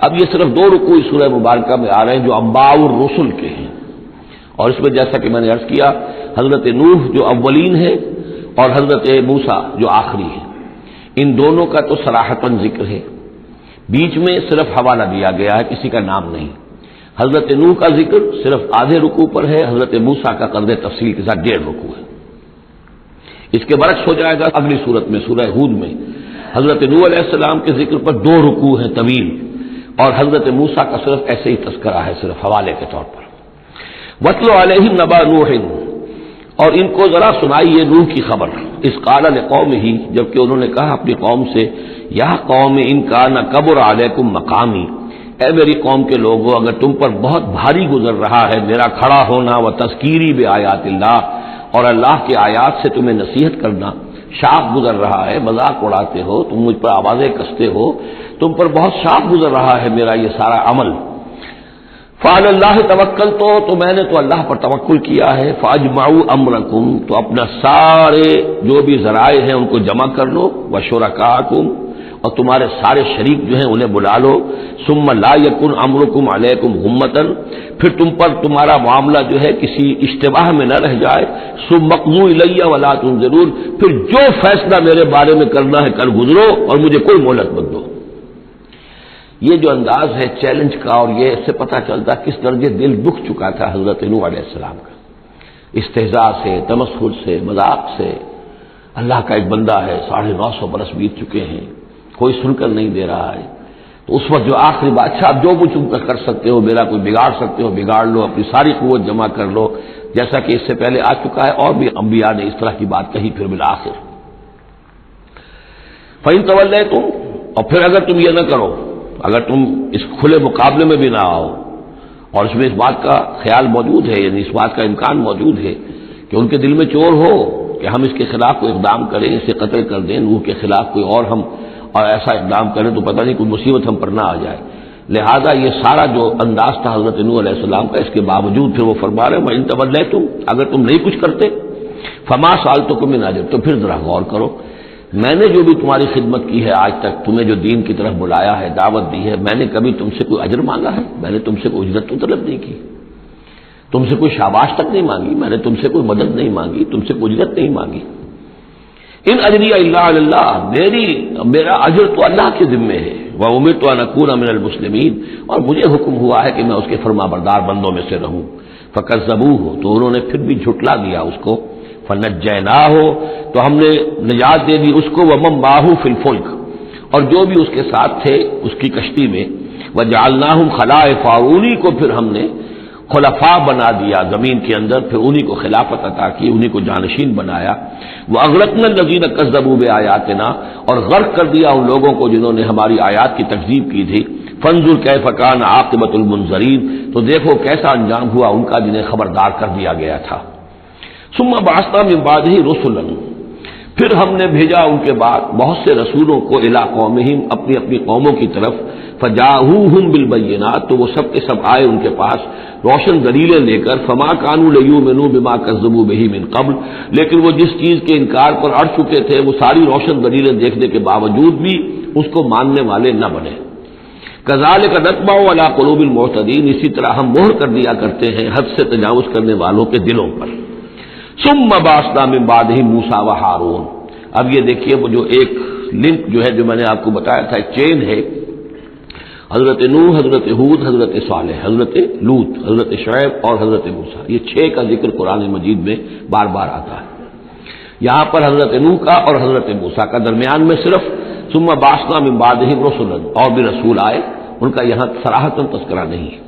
اب یہ صرف 2 رکوع سورہ مبارکہ میں آ رہے ہیں جو انباء الرسل کے ہیں، اور اس میں جیسا کہ میں نے عرض کیا حضرت نوح جو اولین ہے اور حضرت موسیٰ جو آخری ہے، ان دونوں کا تو صراحتاً ذکر ہے، بیچ میں صرف حوالہ دیا گیا ہے، کسی کا نام نہیں۔ حضرت نوح کا ذکر صرف آدھے رکوع پر ہے، حضرت موسیٰ کا قدر تفصیل کے ساتھ 1.5 رکوع ہے۔ اس کے برعکس ہو جائے گا اگلی صورت میں، سورہ ہود میں حضرت نوح علیہ السلام کے ذکر پر 2 رکوع ہیں طویل، اور حضرت موسیٰ کا صرف ایسے ہی تذکرہ ہے، صرف حوالے کے طور پر۔ وَاتْلُ عَلَيْهِمْ نَبَأَ نُوحٍ، اور ان کو ذرا سنائیے نوح کی خبر، اذ قال لقومہ، جبکہ انہوں نے کہا اپنی قوم سے، یا قوم ان کان کبر علیکم مقامی، اے میری قوم کے لوگوں، اگر تم پر بہت بھاری گزر رہا ہے میرا کھڑا ہونا، و تذکیری بآیات اللہ، اور اللہ کے آیات سے تمہیں نصیحت کرنا، شاق گزر رہا ہے، مذاق اڑاتے ہو تم، مجھ پر آوازیں کستے ہو، تم پر بہت شاق گزر رہا ہے میرا یہ سارا عمل۔ فعلی اللہ توکلت، تو میں نے تو اللہ پر توکل کیا ہے۔ فاجمعوا امرکم، تو اپنا سارے جو بھی ذرائع ہیں ان کو جمع کر لو، وشرکاکم، اور تمہارے سارے شریک جو ہیں انہیں بلا لو۔ ثم لا یکن امرکم علیکم غمۃ، پھر تم پر تمہارا معاملہ جو ہے کسی اشتباہ میں نہ رہ جائے۔ ثم اقضوا الی ولا تنظرون، پھر جو فیصلہ میرے بارے میں کرنا ہے کر گزرو اور مجھے کوئی مہلت مت دو۔ یہ جو انداز ہے چیلنج کا، اور یہ اس سے پتہ چلتا کس درجے دل دکھ چکا تھا حضرت نوح علیہ السلام کا، استہزاء سے، تمسخر سے، مذاق سے۔ اللہ کا ایک بندہ ہے، 950 برس بیت چکے ہیں، کوئی سن کر نہیں دے رہا ہے، تو اس وقت جو آخری بات، اچھا آپ جو کچھ تم کر سکتے ہو، میرا کوئی بگاڑ سکتے ہو بگاڑ لو، اپنی ساری قوت جمع کر لو، جیسا کہ اس سے پہلے آ چکا ہے، اور بھی انبیاء نے اس طرح کی بات کہی۔ پھر بالآخر فَإِن تَوَلَّيْتُمْ، اور پھر اگر تم یہ نہ کرو، اگر تم اس کھلے مقابلے میں بھی نہ آؤ، اور اس میں اس بات کا خیال موجود ہے، یعنی اس بات کا امکان موجود ہے کہ ان کے دل میں چور ہو کہ ہم اس کے خلاف کوئی اقدام کریں، اسے قتل کر دیں، نوح کے خلاف کوئی اور ہم اور ایسا اقدام کریں تو پتہ نہیں کوئی مصیبت ہم پر نہ آ جائے، لہذا یہ سارا جو انداز تھا حضرت نوح علیہ السلام کا، اس کے باوجود پھر وہ فرما رہے ہیں وَإِن تَوَلَّيْتُمْ، اگر تم نہیں کچھ کرتے، فَمَا سَأَلْتُكُم مِّنْ أَجْرٍ، تو پھر ذرا غور کرو، میں نے جو بھی تمہاری خدمت کی ہے آج تک، تمہیں جو دین کی طرف بلایا ہے، دعوت دی ہے، میں نے کبھی تم سے کوئی اجر مانگا ہے؟ میں نے تم سے کوئی اجرت تو طلب نہیں کی، تم سے کوئی شاباش تک نہیں مانگی، میں نے تم سے کوئی مدد نہیں مانگی، تم سے کوئی اجرت نہیں مانگی۔ ان اجری الا علی اللہ، میرا اجر تو اللہ کے ذمے ہے۔ وامرت ان اکون من المسلمین، اور مجھے حکم ہوا ہے کہ میں اس کے فرما بردار بندوں میں سے رہوں۔ فکذبوہ، تو انہوں نے پھر بھی جھٹلا دیا اس کو۔ فنجیناہ، تو ہم نے نجات دے دی اس کو، ومن معہ فی الفلک، اور جو بھی اس کے ساتھ تھے اس کی کشتی میں، وجعلناہم خلائف، اور انہی کو پھر ہم نے خلفاء بنا دیا زمین کے اندر، پھر انہی کو خلافت عطا کی، انہی کو جانشین بنایا۔ واغرقنا الذین کذبوا بآیاتنا، اور غرق کر دیا ان لوگوں کو جنہوں نے ہماری آیات کی تکذیب کی تھی۔ فانظر کیف کان عاقبۃ المنذرین، تو دیکھو کیسا انجام ہوا ان کا جنہیں خبردار کر دیا گیا تھا۔ ثم بعثنا من بعدہ رسلا، پھر ہم نے بھیجا ان کے بعد بہت سے رسولوں کو الی قومہم، اپنی اپنی قوموں کی طرف، فجاءوہم بالبینات، تو وہ سب کے سب آئے ان کے پاس روشن دلیلیں لے کر، فما کانوا لیؤمنوا بما کذبوا بہ من قبل، لیکن وہ جس چیز کے انکار پر اڑ چکے تھے وہ ساری روشن دلیلیں دیکھنے کے باوجود بھی اس کو ماننے والے نہ بنے۔ کذالک نطبع علی قلوب المعتدین، اسی طرح ہم مہر کر دیا کرتے ہیں حد سے تجاوز کرنے والوں کے دلوں پر۔ ثم بعثنا من بعدہم موسیٰ و ہارون، اب یہ دیکھیے وہ جو ایک لنک جو ہے جو میں نے آپ کو بتایا تھا، ایک چین ہے، حضرت نوح، حضرت ہود، حضرت صالح، حضرت لوط، حضرت شعیب اور حضرت موسیٰ، یہ 6 کا ذکر قرآن مجید میں بار بار آتا ہے۔ یہاں پر حضرت نوح کا اور حضرت موسیٰ کا، درمیان میں صرف ثم بعثنا من بعدہم رسلا، اور بھی رسول آئے، ان کا یہاں صراحتاً تذکرہ نہیں ہے۔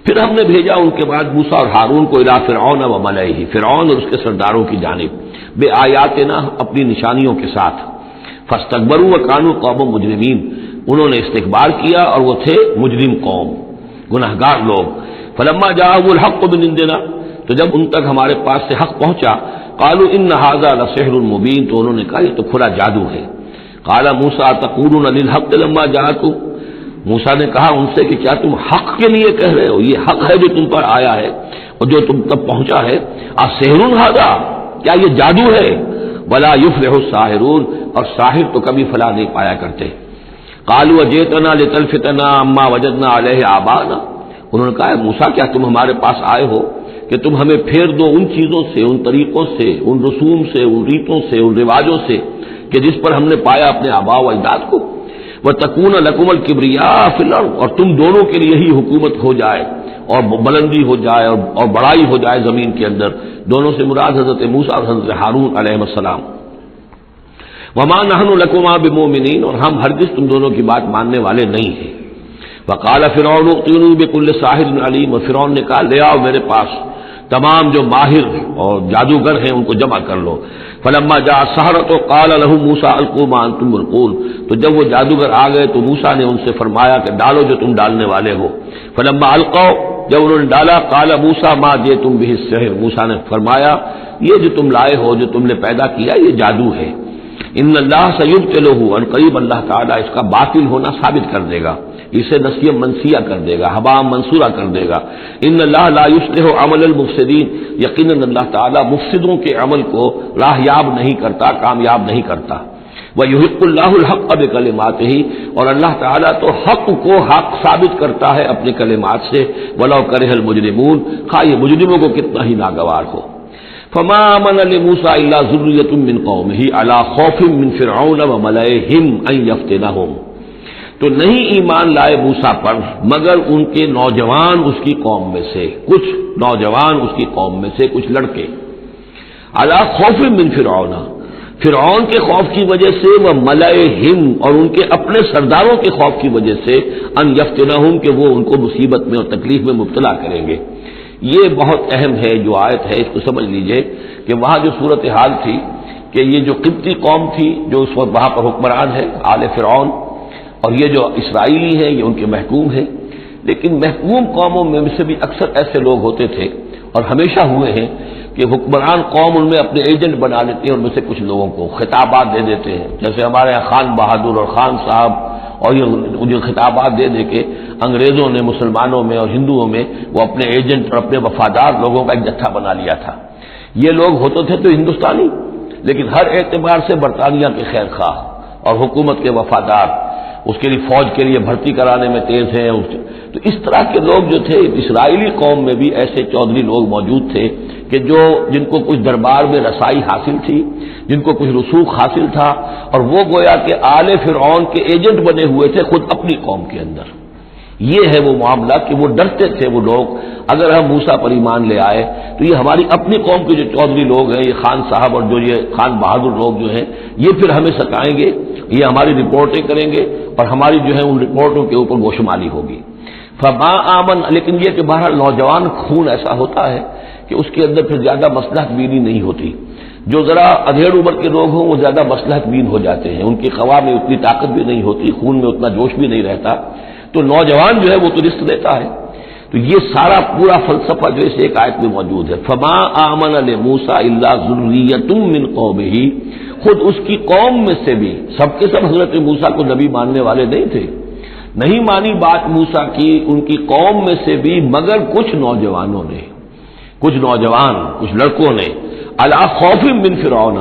پھر ہم نے بھیجا ان کے بعد موسیٰ اور ہارون کو الی فرعون و ملئہ، فرعون اور اس کے سرداروں کی جانب، بے آیاتنا، اپنی نشانیوں کے ساتھ، فاستکبروا وکانوا قوم مجرمین، انہوں نے استکبار کیا اور وہ تھے مجرم قوم، گنہگار لوگ۔ فلما جاءهم الحق من عندنا، تو جب ان تک ہمارے پاس سے حق پہنچا، قالوا ان ھذا لسحر مبین، تو انہوں نے کہا یہ تو کھلا جادو ہے۔ قال موسیٰ تقولون للحق لما جاءکم، موسیٰ نے کہا ان سے کہ کیا تم حق کے لیے کہہ رہے ہو، یہ حق ہے جو تم پر آیا ہے اور جو تم تک پہنچا ہے، اسحر ھذا، کیا یہ جادو ہے؟ ولا یفلح الساحرون، اور ساحر تو کبھی فلاح نہیں پایا کرتے۔ قالوا اجئتنا لتلفتنا عما وجدنا علیہ آباءنا، انہوں نے کہا موسیٰ کیا تم ہمارے پاس آئے ہو کہ تم ہمیں پھیر دو ان چیزوں سے، ان طریقوں سے، ان رسوم سے، ان ریتوں سے، ان رواجوں سے کہ جس پر ہم نے پایا اپنے آباء و اجداد کو، وَتَكُونَ لَكُمُ الْكِبْرِيَاءُ فِي الْأَرْضِ، اور تم دونوں کے لیے ہی حکومت ہو جائے اور بلندی ہو جائے اور بڑائی ہو جائے زمین کے اندر۔ دونوں سے مراد حضرت موسیٰ اور حضرت ہارون علیہ السلام۔ وَمَا نَحْنُ لَكُمَا بِمُؤْمِنِينَ، اور ہم ہرگز تم دونوں کی بات ماننے والے نہیں ہیں۔ وَقَالَ فِرْعَوْنُ ائْتُونِي بِكُلِّ سَاحِرٍ عَلِيمٍ، اور فرعون نے کہا لے آؤ میرے پاس تمام جو ماہر اور جادوگر ہیں ان کو جمع کر لو۔ فلما جاء السحرۃ قال لهم موسیٰ القوا ما انتم ملقون، تو جب وہ جادوگر آ گئے تو موسیٰ نے ان سے فرمایا کہ ڈالو جو تم ڈالنے والے ہو۔ فلما القوا، جب انہوں نے ڈالا، قال موسیٰ ما جئتم به السحر، موسیٰ نے فرمایا یہ جو تم لائے ہو، جو تم نے پیدا کیا، یہ جادو ہے۔ ان اللہ سیبطلہ، ان قریب اللہ تعالیٰ اس کا باطل ہونا ثابت کر دے گا، اسے نسیہ منسیہ کر دے گا، ہبا منصورہ کر دے گا۔ ان اللہ لا یصلح عمل المفسدین، یقیناً اللہ تعالیٰ مفسدوں کے عمل کو راہیاب نہیں کرتا، کامیاب نہیں کرتا۔ وَيُحِقُّ اللَّهُ الْحَقَّ بِكَلِمَاتِهِ، اور اللہ تعالیٰ تو حق کو حق ثابت کرتا ہے اپنے کلمات سے، وَلَوْ كَرِهَ الْمُجْرِمُونَ، خواہ یہ مجرموں کو کتنا ہی ناگوار ہو۔ فما آمن لموسیٰ الا ذریۃ من قومہ علی خوف من فرعون وملئہم ان یفتنہم، تو نہیں ایمان لائے موسیٰ پر مگر ان کے نوجوان اس کی قوم میں سے، کچھ نوجوان اس کی قوم میں سے، کچھ لڑکے، علی خوف من فرعون، فرعون کے خوف کی وجہ سے، وہ ملئہم، اور ان کے اپنے سرداروں کے خوف کی وجہ سے، ان یفتنہم، کہ وہ ان کو مصیبت میں اور تکلیف میں مبتلا کریں گے۔ یہ بہت اہم ہے جو آیت ہے، اس کو سمجھ لیجئے کہ وہاں جو صورتحال تھی کہ یہ جو قبطی قوم تھی جو اس وقت وہاں پر حکمران ہے آل فرعون، اور یہ جو اسرائیلی ہیں یہ ان کے محکوم ہیں، لیکن محکوم قوموں میں سے بھی اکثر ایسے لوگ ہوتے تھے اور ہمیشہ ہوئے ہیں کہ حکمران قوم ان میں اپنے ایجنٹ بنا لیتے ہیں، ان میں سے کچھ لوگوں کو خطابات دے دیتے ہیں، جیسے ہمارے یہاں خان بہادر اور خان صاحب، اور یہ جو خطابات دے دے کے انگریزوں نے مسلمانوں میں اور ہندوؤں میں وہ اپنے ایجنٹ اور اپنے وفادار لوگوں کا ایک جتھا بنا لیا تھا۔ یہ لوگ ہوتے تھے تو ہندوستانی، لیکن ہر اعتبار سے برطانیہ کے خیر خواہ اور حکومت کے وفادار، اس کے لیے فوج کے لیے بھرتی کرانے میں تیز ہیں۔ تو اس طرح کے لوگ جو تھے اسرائیلی قوم میں بھی ایسے چودھری لوگ موجود تھے کہ جن کو کچھ دربار میں رسائی حاصل تھی، جن کو کچھ رسوخ حاصل تھا، اور وہ گویا کہ آل فرعون کے ایجنٹ بنے ہوئے تھے خود اپنی قوم کے اندر۔ یہ ہے وہ معاملہ کہ وہ ڈرتے تھے وہ لوگ، اگر ہم موسیٰ پر ایمان لے آئے تو یہ ہماری اپنی قوم کے جو چودھری لوگ ہیں، یہ خان صاحب اور جو یہ خان بہادر لوگ جو ہیں، یہ پھر ہمیں ستائیں گے، یہ ہماری رپورٹیں کریں گے اور ہماری جو ہے ان رپورٹوں کے اوپر گوشمالی ہوگی۔ فما آمن، لیکن یہ کہ بہرحال نوجوان خون ایسا ہوتا ہے کہ اس کے اندر پھر زیادہ مصلحت بینی نہیں ہوتی، جو ذرا ادھیڑ عمر کے لوگ ہوں وہ زیادہ مصلحت بین ہو جاتے ہیں، ان کی خوا میں اتنی طاقت بھی نہیں ہوتی، خون میں اتنا جوش بھی نہیں رہتا، تو نوجوان جو ہے وہ تو رزق دیتا ہے۔ تو یہ سارا پورا فلسفہ جو اس ایک آیت میں موجود ہے۔ فما آمن لموسیٰ الا ذریۃ من قومہ، خود اس کی قوم میں سے بھی، سب کے سب حضرت موسیٰ کو نبی ماننے والے نہیں تھے، نہیں مانی بات موسیٰ کی ان کی قوم میں سے بھی، مگر کچھ نوجوانوں نے، کچھ نوجوان، کچھ لڑکوں نے، علی خوف من فرعون،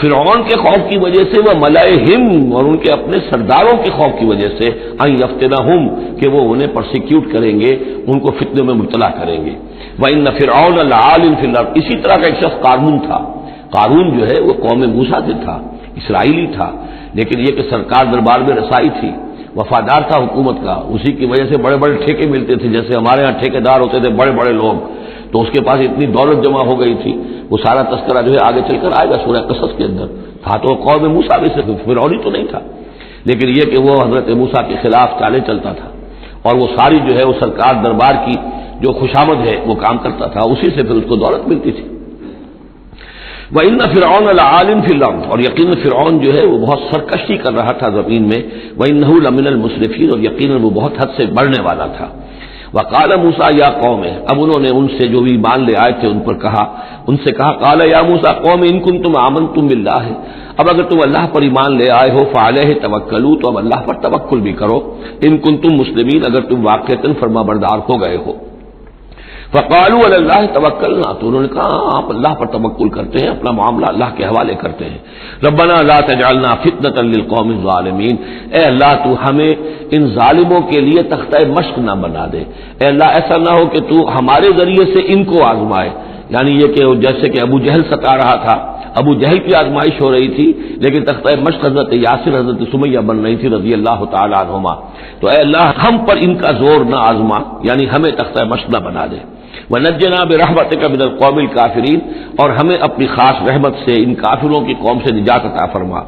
فرعون کے خوف کی وجہ سے، وہ ملائہم، اور ان کے اپنے سرداروں کے خوف کی وجہ سے، ان یفتنہم، کہ وہ انہیں پرسیکیوٹ کریں گے، ان کو فتنے میں مبتلا کریں گے۔ وان فرعون لعال فی الارض، اسی طرح کا ایک شخص قارون تھا، قارون جو ہے وہ قوم موسیٰ سے تھا، اسرائیلی تھا، لیکن یہ کہ سرکار دربار میں رسائی تھی، وفادار تھا حکومت کا، اسی کی وجہ سے بڑے بڑے ٹھیکے ملتے تھے، جیسے ہمارے ہاں ٹھیکیدار ہوتے تھے بڑے بڑے لوگ، تو اس کے پاس اتنی دولت جمع ہو گئی تھی، وہ سارا تذکرہ جو ہے آگے چل کر آئے گا سورہ قصص کے اندر، تھا تو قوم موسیٰ میں سے، فرعونی تو نہیں تھا، لیکن یہ کہ وہ حضرت موسیٰ کے خلاف چالیں چلتا تھا، اور وہ ساری جو ہے وہ سرکار دربار کی جو خوشامد ہے وہ کام کرتا تھا، اسی سے پھر اس کو دولت ملتی تھی۔ وَإِنَّ فِرْعَوْنَ لَعَالٍ فِي الْأَرْضِ، اور یقیناً فرعون جو ہے وہ بہت سرکشی کر رہا تھا زمین میں، وَإِنَّهُ لَمِنَ الْمُسْرِفِينَ، اور یقیناً وہ بہت حد سے بڑھنے والا تھا۔ وَقَالَ مُوسَىٰ يَا قَوْمِ، اب انہوں نے ان سے جو بھی ایمان لے آئے تھے ان پر کہا، ان سے کہا، قَالَ يَا مُوسَىٰ قَوْمِ إِن كُنتُمْ آمَنتُم بِاللَّهِ، اب اگر تم اللہ پر ایمان لے آئے ہو، فَعَلَيْهِ تَوَكَّلُوا، تو اب اللہ پر توکل بھی کرو، إِن كُنتُم مُسْلِمِينَ، اگر تم واقعتاً فرما بردار ہو گئے ہو۔ فقالوا علی اللہ توکلنا، تو انہوں نے کہا آپ اللہ پر توکل کرتے ہیں، اپنا معاملہ اللہ کے حوالے کرتے ہیں۔ ربنا لا تجعلنا فتنة للقوم الظالمین، اے اللہ تو ہمیں ان ظالموں کے لیے تختہ مشق نہ بنا دے، اے اللہ ایسا نہ ہو کہ تو ہمارے ذریعے سے ان کو آزمائے، یعنی یہ کہ جیسے کہ ابو جہل ستا رہا تھا، ابو جہل کی آزمائش ہو رہی تھی، لیکن تختہ مشق حضرت یاسر، حضرت سمیہ بن رہی تھی رضی اللہ تعالی عنہما، تو اے اللہ ہم پر ان کا زور نہ آزما، یعنی ہمیں تختہ مشق نہ بنا دے۔ وَنَجِّنَا بِرَحْمَتِكَ مِنَ الْقَوْمِ الْكَافِرِينَ، اور ہمیں اپنی خاص رحمت سے ان کافروں کی قوم سے نجات عطا فرما۔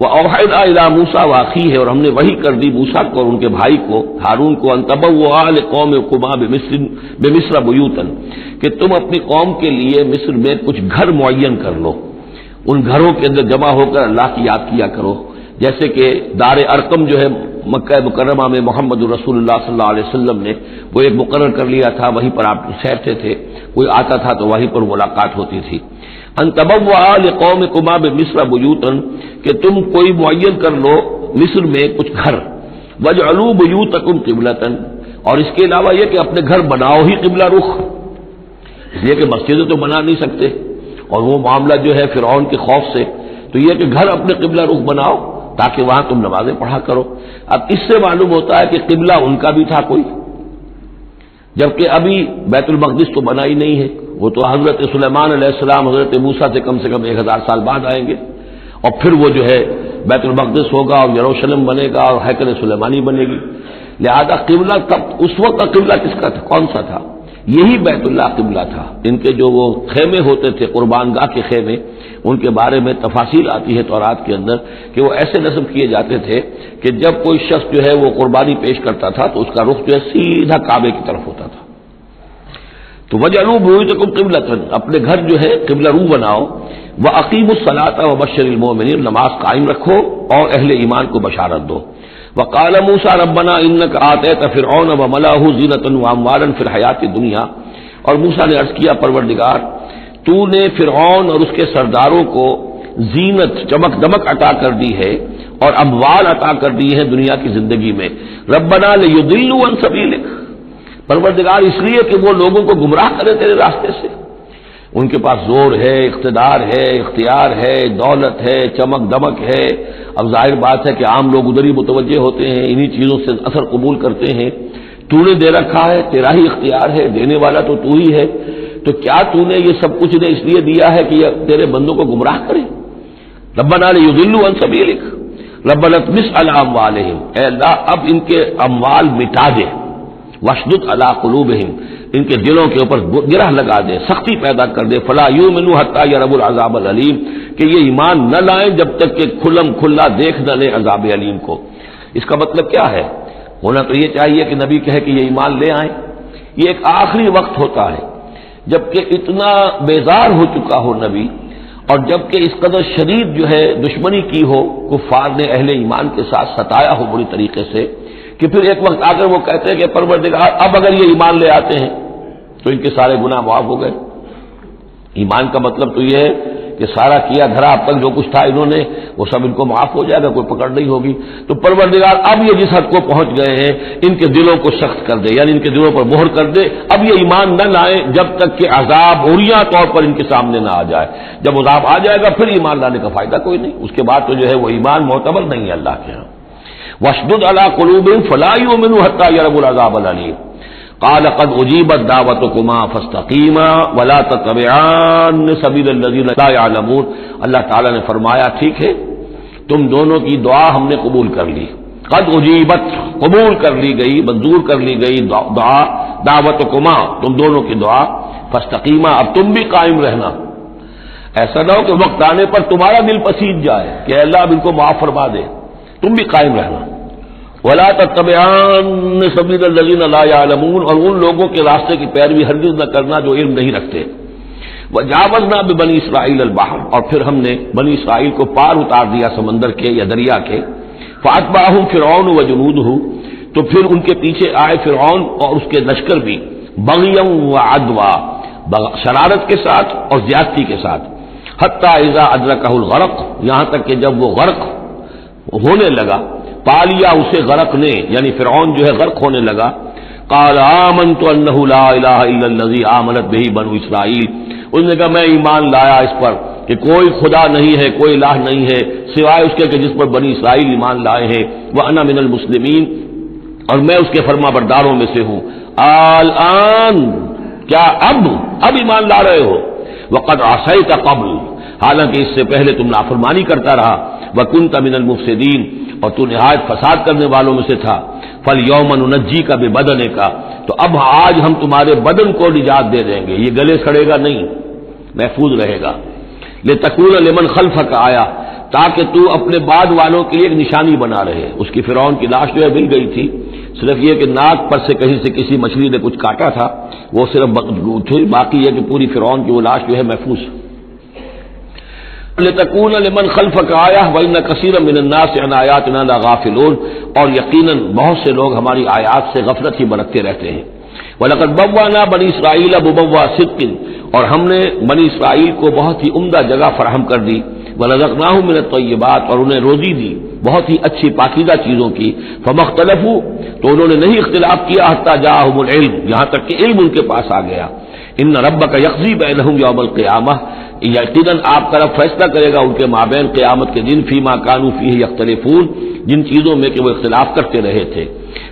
وَأَوْحَيْنَا إِلَىٰ مُوسَىٰ وَأَخِيهِ، اور ہم نے وحی کر دی موسیٰ کو اور ان کے بھائی کو ہارون کو، أَن تَبَوَّآ لِقَوْمِكُمَا بِمِصْرَ بُيُوتًا، کہ تم اپنی قوم کے لیے مصر میں کچھ گھر معین کر لو، ان گھروں کے اندر جمع ہو کر اللہ کی یاد کیا کرو، جیسے کہ دار ارقم جو ہے مکہ مکرمہ میں محمد رسول اللہ صلی اللہ علیہ وسلم نے وہ ایک مقرر کر لیا تھا، وہیں پر آپ ٹھہرتے تھے، کوئی آتا تھا تو وہیں پر ملاقات ہوتی تھی۔ ان تبوأ لقومکما بمصر بیوتا، کہ تم کوئی معین کر لو مصر میں کچھ گھر، واجعلوا بیوتکم قبلۃ، اور اس کے علاوہ یہ کہ اپنے گھر بناؤ ہی قبلہ رخ، اس لیے کہ مسجدیں تو بنا نہیں سکتے، اور وہ معاملہ جو ہے فرعون کے خوف سے، تو یہ کہ گھر اپنے قبلہ رخ بناؤ تاکہ وہاں تم نمازیں پڑھا کرو۔ اب اس سے معلوم ہوتا ہے کہ قبلہ ان کا بھی تھا کوئی، جبکہ ابھی بیت المقدس تو بنا ہی نہیں ہے، وہ تو حضرت سلیمان علیہ السلام حضرت موسیٰ سے کم 1000 سال بعد آئیں گے، اور پھر وہ جو ہے بیت المقدس ہوگا اور یروشلم بنے گا اور ہیکل سلیمانی بنے گی، لہذا قبلہ تب اس وقت کا قبلہ کس کا تھا، کون سا تھا؟ یہی بیت اللہ قبلہ تھا۔ ان کے جو وہ خیمے ہوتے تھے قربان گاہ کے خیمے، ان کے بارے میں تفاصیل آتی ہے تورات کے اندر کہ وہ ایسے نصب کیے جاتے تھے کہ جب کوئی شخص جو ہے وہ قربانی پیش کرتا تھا تو اس کا رخ جو ہے سیدھا کعبے کی طرف ہوتا تھا۔ تو وجعلوا بیوتکم قبلۃ، اپنے گھر جو ہے قبلہ رو بناؤ، واقیموا الصلاۃ وبشر المؤمنین، نماز قائم رکھو اور اہل ایمان کو بشارت دو۔ وقال موسیٰ ربنا انک آتیت فرعون وملأہ زینۃ واموالا فی الحیاۃ الدنیا، اور موسیٰ نے عرض کیا پروردگار تو نے فرعون اور اس کے سرداروں کو زینت، چمک دمک عطا کر دی ہے اور اموال عطا کر دی ہے دنیا کی زندگی میں، ربنا لیضلوا عن سبیلک، پروردگار اس لیے کہ وہ لوگوں کو گمراہ کرے تیرے راستے سے، ان کے پاس زور ہے، اقتدار ہے، اختیار ہے، دولت ہے، چمک دمک ہے، اب ظاہر بات ہے کہ عام لوگ ادھر ہی متوجہ ہوتے ہیں، انہی چیزوں سے اثر قبول کرتے ہیں، تو نے دے رکھا ہے، تیرا ہی اختیار ہے، دینے والا تو تو ہی ہے، تو کیا تو نے یہ سب کچھ نے اس لیے دیا ہے کہ یہ تیرے بندوں کو گمراہ کرے؟ ربنا لیضلوا عن سبیلک ربنا اطمس علی اموالہم، اے اللہ اب ان کے اموال مٹا دے، وشدد علی قلوبہم، ان کے دلوں کے اوپر گرہ لگا دے، سختی پیدا کر دے، فلا یؤمنوا حتی یروا العذاب العلیم، کہ یہ ایمان نہ لائیں جب تک کہ کھلم کھلا دیکھ نہ لیں عذاب علیم کو۔ اس کا مطلب کیا ہے؟ ہونا تو یہ چاہیے کہ نبی کہے کہ یہ ایمان لے آئیں، یہ ایک آخری وقت ہوتا ہے جبکہ اتنا بیزار ہو چکا ہو نبی، اور جبکہ اس قدر شدید جو ہے دشمنی کی ہو کفار نے اہل ایمان کے ساتھ، ستایا ہو بری طریقے سے، کہ پھر ایک وقت آ کر وہ کہتے ہیں کہ پروردگار اب اگر یہ ایمان لے آتے ہیں تو ان کے سارے گناہ معاف ہو گئے۔ ایمان کا مطلب تو یہ ہے کہ سارا کیا دھرا اب تک جو کچھ تھا انہوں نے وہ سب ان کو معاف ہو جائے گا، کوئی پکڑ نہیں ہوگی۔ تو پروردگار اب یہ جس حد کو پہنچ گئے ہیں ان کے دلوں کو سخت کر دے، یعنی ان کے دلوں پر مہر کر دے، اب یہ ایمان نہ لائیں جب تک کہ عذاب عریاں طور پر ان کے سامنے نہ آ جائے۔ جب عذاب آ جائے گا پھر ایمان لانے کا فائدہ کوئی نہیں، اس کے بعد تو جو ہے وہ ایمان معتبر نہیں ہے اللہ کے ہاں۔ وَاشْدُدْ عَلَىٰ قُلُوبِهِمْ فَلَا يُؤْمِنُوا حَتَّىٰ يَرَوُا الْعَذَابَ الْأَلِيمَ قَالَ قَدْ أُجِيبَتْ دَعْوَتُكُمَا فَاسْتَقِيمَا وَلَا تَتَّبِعَانَّ سَبِيلَ الَّذِينَ لَا يَعْلَمُونَ۔ اللہ تعالیٰ نے فرمایا ٹھیک ہے، تم دونوں کی دعا ہم نے قبول کر لی، قد اجیبت، قبول کر لی گئی، منظور کر لی گئی دعا، دعوتکما، تم دونوں کی دعا، فاستقیما، اب تم بھی قائم رہنا، ایسا نہ ہو کہ وقت آنے پر تمہارا دل پسیج جائے کہ اللہ اب ان کو معاف فرما دے، تم بھی قائم رہنا۔ ولا تتبعان سبیل الذین لا یعلمون، اور ان لوگوں کے راستے کی پیروی ہرگز نہ کرنا جو علم نہیں رکھتے۔ وجاوزنا ببنی اسرائیل البحر، اور پھر ہم نے بنی اسرائیل کو پار اتار دیا سمندر کے یا دریا کے، فاتبعہم فرعون وجنودہ، تو پھر ان کے پیچھے آئے فرعون اور اس کے لشکر بھی، بغیا وعدوا، شرارت کے ساتھ اور زیادتی کے ساتھ، حتی اذا ادرکہ الغرق، یہاں تک کہ جب وہ غرق ہونے لگا، پا لیا اسے غرق نے، یعنی فرعون جو ہے غرق ہونے لگا، قال آمنت انہ لا الہ الا الذی آمنت بہ بنو اسرائیل، اس نے کہا میں ایمان لایا اس پر کہ کوئی خدا نہیں ہے، کوئی الہ نہیں ہے سوائے اس کے کہ جس پر بنی اسرائیل ایمان لائے ہیں، وانا من المسلمین، اور میں اس کے فرما برداروں میں سے ہوں۔ الآن، کیا اب ایمان لا رہے ہو؟ وقد عصیت قبل، حالانکہ اس سے پہلے تم نافرمانی کرتا رہا، وکنت من المفسدین، اور تو نہایت فساد کرنے والوں میں سے تھا، فالیوم ننجیک ببدنک، تو اب آج ہم تمہارے بدن کو نجات دے دیں گے، یہ گلے سڑے گا نہیں، محفوظ رہے گا، لتکون لمن خلفک آیا، تاکہ تو اپنے بعد والوں کے لیے ایک نشانی بنا رہے۔ اس کی فرعون کی لاش جو ہے مل گئی تھی، صرف یہ کہ ناک پر سے کہیں سے کسی مچھلی نے کچھ کاٹا تھا، وہ صرف باقی یہ کہ پوری فرعون کی وہ لاش جو ہے محفوظ۔ لتکون لمن خلفک آیا وان کثیرا من الناس عن آیاتنا لغافلون، اور یقیناً بہت سے لوگ ہماری آیات سے غفلت ہی برتتے رہتے ہیں۔ وَلَقَدْ بَوَّأْنَا بَنِي إِسْرَائِيلَ مُبَوَّأَ صِدْقٍ، اور ہم نے بنی اسرائیل کو بہت ہی عمدہ جگہ فراہم کر دی، وَرَزَقْنَاهُم مِّنَ الطَّيِّبَاتِ، اور انہیں روزی دی بہت ہی اچھی پاکیزہ چیزوں کی، فَمَا اخْتَلَفُوا، تو انہوں نے نہیں اختلاف کیا، حتیٰ جاءہم العلم، یہاں تک کہ علم ان کے پاس آ گیا۔ ان ربک یقضی بینہم یوم القیامہ، یقیناً آپ کا رب فیصلہ کرے گا ان کے مابین قیامت کے دن، فیما کانوا فیہ یختلفون، جن چیزوں میں کہ وہ اختلاف کرتے رہے تھے۔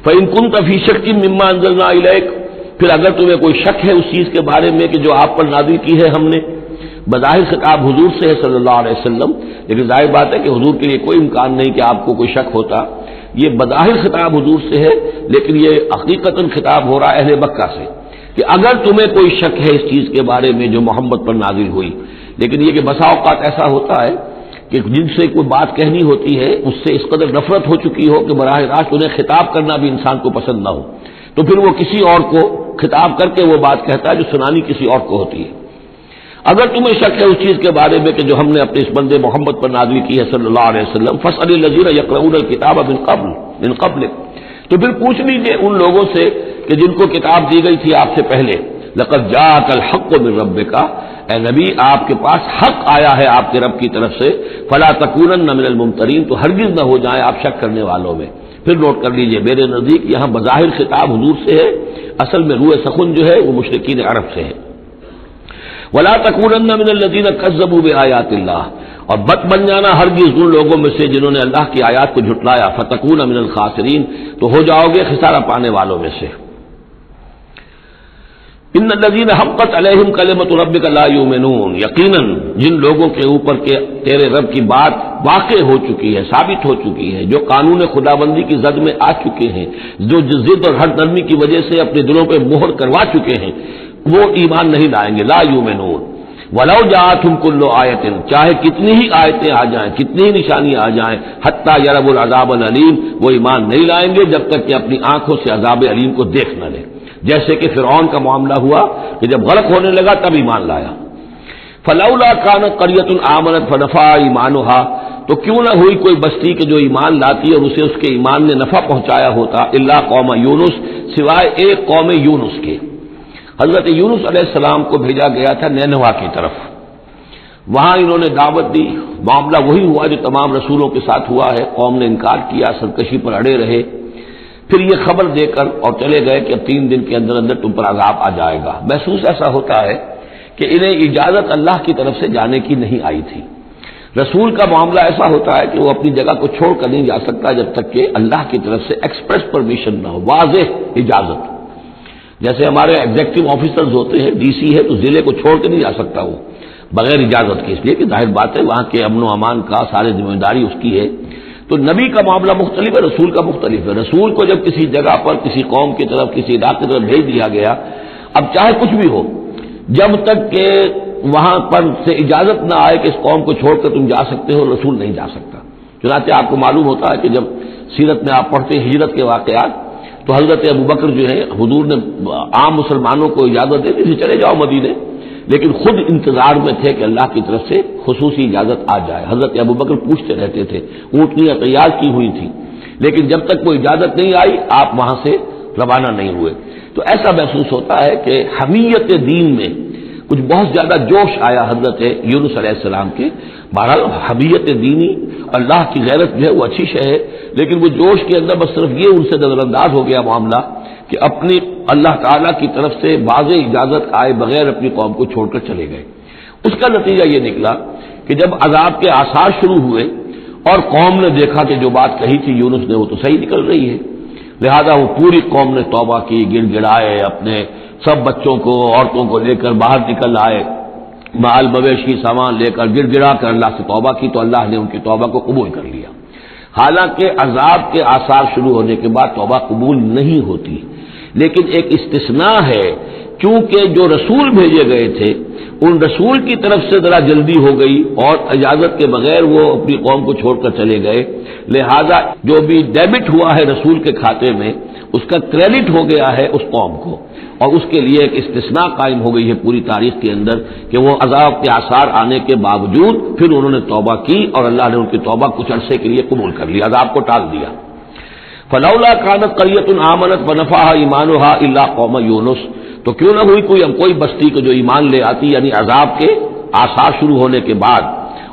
فإن كنت فی شک مما انزلنا الیک، پھر اگر تمہیں کوئی شک ہے اس چیز کے بارے میں کہ جو آپ پر نازل کی ہے ہم نے، بظاہر خطاب حضور سے ہے صلی اللہ علیہ وسلم، لیکن ظاہر بات ہے کہ حضور کے لیے کوئی امکان نہیں کہ آپ کو کوئی شک ہوتا، یہ بظاہر خطاب حضور سے ہے، لیکن یہ حقیقتاً خطاب ہو رہا ہے اہل مکہ سے، کہ اگر تمہیں کوئی شک ہے اس چیز کے بارے میں جو محمد پر نازل ہوئی، لیکن یہ کہ بسا اوقات ایسا ہوتا ہے کہ جن سے کوئی بات کہنی ہوتی ہے اس سے اس قدر نفرت ہو چکی ہو کہ براہ راست انہیں خطاب کرنا بھی انسان کو پسند نہ ہو، تو پھر وہ کسی اور کو خطاب کر کے وہ بات کہتا ہے جو سنانی کسی اور کو ہوتی ہے۔ اگر تمہیں شک ہے اس چیز کے بارے میں کہ جو ہم نے اپنے اس بندے محمد پر نازل کی ہے صلی اللہ علیہ وسلم، فاسأل الذین یقرؤون الکتاب من قبل، تو پھر پوچھ لیجیے ان لوگوں سے کہ جن کو کتاب دی گئی تھی آپ سے پہلے، لقد جاءک الحق من ربک، اے نبی آپ کے پاس حق آیا ہے آپ کے رب کی طرف سے، فلا تکونن من الممترین، تو ہرگز نہ ہو جائیں آپ شک کرنے والوں میں۔ پھر نوٹ کر لیجئے میرے نزدیک یہاں بظاہر خطاب حضور سے ہے، اصل میں روح سخن جو ہے وہ مشرکین عرب سے ہے۔ ولا تکونن من الذین کذبوا بآیات اللہ، اور بت بن جانا ہرگز ان لوگوں میں سے جنہوں نے اللہ کی آیات کو جھٹلایا، فتکون من الخاسرین، تو ہو جاؤ گے خسارہ پانے والوں میں سے۔ ان الذین حقت علیہم کلمۃ ربک لا یؤمنون، یقیناً جن لوگوں کے اوپر کے تیرے رب کی بات واقع ہو چکی ہے، ثابت ہو چکی ہے، جو قانون خدابندی کی زد میں آ چکے ہیں، جو ضد اور ہٹ نرمی کی وجہ سے اپنے دلوں پہ مہر کروا چکے ہیں، وہ ایمان نہیں لائیں گے. لا یؤمنون ولو جاءتہم کل آیۃ، چاہے کتنی ہی آیتیں آ جائیں، کتنی ہی نشانیاں آ جائیں، حتی یروا العذاب العلیم، وہ ایمان نہیں لائیں گے جب تک کہ اپنی آنکھوں سے عذاب علیم کو دیکھ نہ لیں. جیسے کہ فرعون کا معاملہ ہوا کہ جب غرق ہونے لگا تب ایمان لایا. فلولا کانت قریۃ آمنت فنفعها ایمانها، تو کیوں نہ ہوئی کوئی بستی کہ جو ایمان لاتی اور اسے اس کے ایمان نے نفع پہنچایا ہوتا، الا قوم یونس، سوائے ایک قوم یونس کے. حضرت یونس علیہ السلام کو بھیجا گیا تھا نینوا کی طرف، وہاں انہوں نے دعوت دی، معاملہ وہی ہوا جو تمام رسولوں کے ساتھ ہوا ہے، قوم نے انکار کیا، سرکشی پر اڑے رہے، پھر یہ خبر دے کر اور چلے گئے کہ اب 3 دن کے اندر اندر تم پر عذاب آ جائے گا. محسوس ایسا ہوتا ہے کہ انہیں اجازت اللہ کی طرف سے جانے کی نہیں آئی تھی. رسول کا معاملہ ایسا ہوتا ہے کہ وہ اپنی جگہ کو چھوڑ کر نہیں جا سکتا جب تک کہ اللہ کی طرف سے ایکسپریس پرمیشن نہ ہو، واضح اجازت. جیسے ہمارے ایگزیکٹو آفیسرز ہوتے ہیں، ڈی سی ہے تو ضلع کو چھوڑ کے نہیں جا سکتا وہ بغیر اجازت کے، اس لیے کہ ظاہر بات ہے وہاں کے امن و امان کا سارے ذمہ داری اس کی ہے. تو نبی کا معاملہ مختلف ہے، رسول کا مختلف ہے. رسول کو جب کسی جگہ پر کسی قوم کی طرف کسی علاقے کی طرف بھیج دیا گیا، اب چاہے کچھ بھی ہو، جب تک کہ وہاں پر سے اجازت نہ آئے کہ اس قوم کو چھوڑ کر تم جا سکتے ہو، رسول نہیں جا سکتا. چنانچہ آپ کو معلوم ہوتا ہے کہ جب سیرت میں آپ پڑھتے ہیں ہجرت کے واقعات، تو حضرت ابوبکر جو ہے حضور نے عام مسلمانوں کو اجازت دے دی تھی چلے جاؤ مدینے، لیکن خود انتظار میں تھے کہ اللہ کی طرف سے خصوصی اجازت آ جائے. حضرت ابوبکر پوچھتے رہتے تھے، اونٹنیاں تیار کی ہوئی تھی، لیکن جب تک وہ اجازت نہیں آئی آپ وہاں سے روانہ نہیں ہوئے. تو ایسا محسوس ہوتا ہے کہ حمیت دین میں کچھ بہت زیادہ جوش آیا حضرت یونس علیہ السلام کے. بہرحال حمیت دینی، اللہ کی غیرت جو ہے وہ اچھی شے ہے، لیکن وہ جوش کے اندر بس صرف یہ ان سے نظر انداز ہو گیا معاملہ کہ اپنی اللہ تعالیٰ کی طرف سے واضح اجازت آئے بغیر اپنی قوم کو چھوڑ کر چلے گئے. اس کا نتیجہ یہ نکلا کہ جب عذاب کے آثار شروع ہوئے اور قوم نے دیکھا کہ جو بات کہی تھی یونس نے وہ تو صحیح نکل رہی ہے، لہذا وہ پوری قوم نے توبہ کی، گڑ گڑائے، اپنے سب بچوں کو عورتوں کو لے کر باہر نکل آئے، مال مویشی سامان لے کر گڑ گڑا کر اللہ سے توبہ کی، تو اللہ نے ان کی توبہ کو قبول کر لیا. حالانکہ عذاب کے آثار شروع ہونے کے بعد توبہ قبول نہیں ہوتی، لیکن ایک استثناء ہے، چونکہ جو رسول بھیجے گئے تھے ان رسول کی طرف سے ذرا جلدی ہو گئی اور اجازت کے بغیر وہ اپنی قوم کو چھوڑ کر چلے گئے، لہذا جو بھی ڈیبٹ ہوا ہے رسول کے کھاتے میں اس کا کریڈٹ ہو گیا ہے اس قوم کو، اور اس کے لیے ایک استثناء قائم ہو گئی ہے پوری تاریخ کے اندر کہ وہ عذاب کے آثار آنے کے باوجود پھر انہوں نے توبہ کی اور اللہ نے ان کی توبہ کچھ عرصے کے لیے قبول کر لی، عذاب کو ٹال دیا. فلولا کانت قریۃ آمنت فنفعها ایمانها الا قوم یونس، تو کیوں نہ ہوئی کوئی بستی کو جو ایمان لے آتی، یعنی عذاب کے آثار شروع ہونے کے بعد،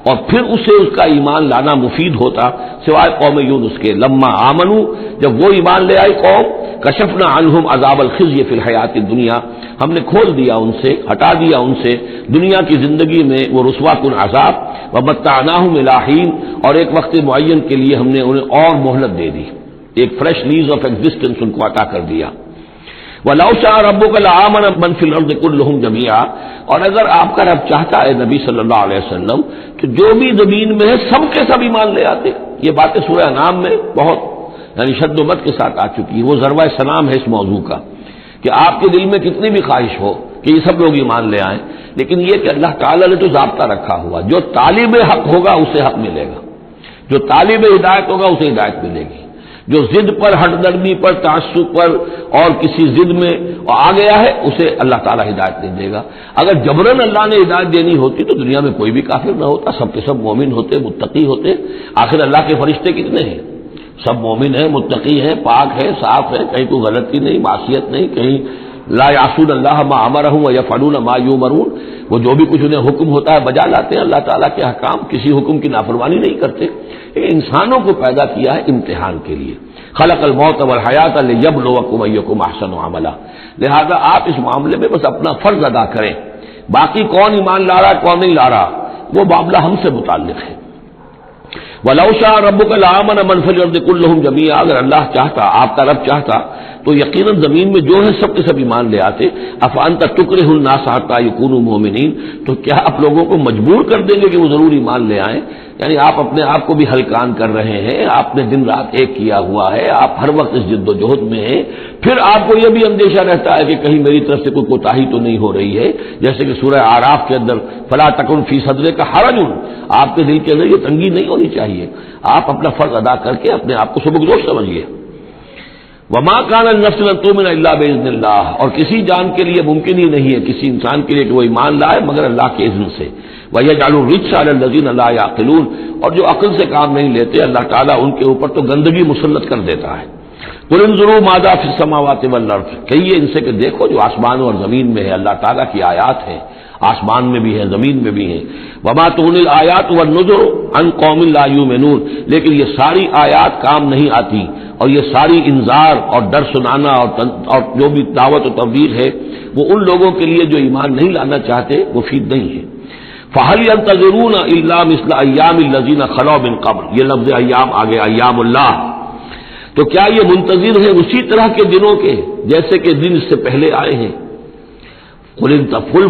اور پھر اسے اس کا ایمان لانا مفید ہوتا، سوائے قوم یونس کے. لما آمنوا، جب وہ ایمان لے آئی قوم، کشفنا عنہم عذاب الخزي فی الحیات الدنیا، ہم نے کھول دیا ان سے، ہٹا دیا ان سے دنیا کی زندگی میں وہ رسوا کن عذاب، ومتعناہم الی حین، اور ایک وقت معین کے لیے ہم نے انہیں اور مہلت دے دی، ایک فریش لیز آف ایگزسٹنس ان کو عطا کر دیا. وَلَوْ شَاءَ رَبُّكَ لَآمَنَ مَنْ فِي الْأَرْضِ كُلُّهُمْ جَمِيعًا، اور اگر آپ کا رب چاہتا ہے نبی صلی اللہ علیہ وسلم کہ جو بھی زمین میں ہے سب کے سب ایمان لے آتے. یہ باتیں سورہ انعام میں بہت یعنی شد و مت کے ساتھ آ چکی ہے، وہ ضربہ سلام ہے اس موضوع کا کہ آپ کے دل میں کتنی بھی خواہش ہو کہ یہ سب لوگ ایمان لے آئیں، لیکن یہ کہ اللہ تعالیٰ نے تو ضابطہ رکھا ہوا، جو طالب حق ہوگا اسے حق ملے گا، جو طالب ہدایت ہوگا اسے ہدایت ملے گی، جو ضد پر، ہٹ درمی پر، تعصب پر اور کسی ضد میں آ گیا ہے اسے اللہ تعالیٰ ہدایت نہیں دے گا. اگر جبراً اللہ نے ہدایت دینی ہوتی تو دنیا میں کوئی بھی کافر نہ ہوتا، سب کے سب مومن ہوتے، متقی ہوتے. آخر اللہ کے فرشتے کتنے ہیں؟ سب مومن ہیں، متقی ہیں، پاک ہیں، صاف ہیں، کہیں کوئی غلطی نہیں، معصیت نہیں، کہیں لا یعصون اللہ ما امرہم ویفعلون ما یؤمرون، وہ جو بھی کچھ انہیں حکم ہوتا ہے بجا لاتے ہیں اللہ تعالیٰ کے احکام، کسی حکم کی نافرمانی نہیں کرتے. انسانوں کو پیدا کیا ہے امتحان کے لیے. خلق الموت والحیات لیبلوکم ایکم احسن عملا، لہذا آپ اس معاملے میں بس اپنا فرض ادا کریں، باقی کون ایمان لا رہا کون نہیں لا رہا وہ معاملہ ہم سے متعلق ہے. وَلَوْ شَاءَ رَبُّكَ لَآمَنَ مَنْ فِي الْأَرْضِ كُلُّهُمْ جَمِيعًا، اگر اللہ چاہتا، آپ کا رب چاہتا تو یقیناً زمین میں جو ہے سب کے سب ایمان لے آتے. افانت تکرہ الناس حتی یکونوا مؤمنین، تو کیا آپ لوگوں کو مجبور کر دیں گے کہ وہ ضرور ایمان لے آئیں؟ یعنی آپ اپنے آپ کو بھی ہلکان کر رہے ہیں، آپ نے دن رات ایک کیا ہوا ہے، آپ ہر وقت اس جد و جہد میں ہیں، پھر آپ کو یہ بھی اندیشہ رہتا ہے کہ کہیں میری طرف سے کوئی کوتاہی تو نہیں ہو رہی ہے. جیسے کہ سورہ اعراف کے اندر فلا تکن فی صدرک حرج، آپ کے دل کے اندر یہ تنگی نہیں ہونی چاہیے، آپ اپنا فرض ادا کر کے اپنے آپ کو سبکدوش سمجھیے. وما کان النفس ان تؤمن الا باذن اللہ، اور کسی جان کے لیے ممکن ہی نہیں ہے، کسی انسان کے لیے کہ وہ ایمان لائے مگر اللہ کے اذن سے. وَيَجْعَلُ الرِّجْسَ عَلَى الَّذِينَ لَا يَعْقِلُونَ، اور جو عقل سے کام نہیں لیتے اللہ تعالیٰ ان کے اوپر تو گندگی مسلط کر دیتا ہے. قُلِ انظُرُوا مَاذَا فِي السَّمَاوَاتِ وَالْأَرْضِ، کہیے ان سے کہ دیکھو جو آسمانوں اور زمین میں ہے اللہ تعالیٰ کی آیات ہیں، آسمان میں بھی ہے زمین میں بھی ہیں. وَمَا تُغْنِي الْآيَاتُ وَالنُّذُرُ عَنْ قَوْمٍ لَا يُؤْمِنُونَ، لیکن یہ ساری آیات کام نہیں آتی، اور یہ ساری انذار اور ڈر سنانا اور جو بھی دعوت و تبلیغ ہے وہ ان لوگوں کے لیے جو ایمان نہیں لانا چاہتے مفید نہیں ہے. فَهَلْ يَنتَظِرُونَ إِلَّا مِثْلَ أَيَّامِ الَّذِينَ خَلَوْا مِن قَبْلُ، یہ لفظ ایام آگے ایام اللہ، تو کیا یہ منتظر ہیں اسی طرح کے دنوں کے جیسے کہ دن اس سے پہلے آئے ہیں. قُلْ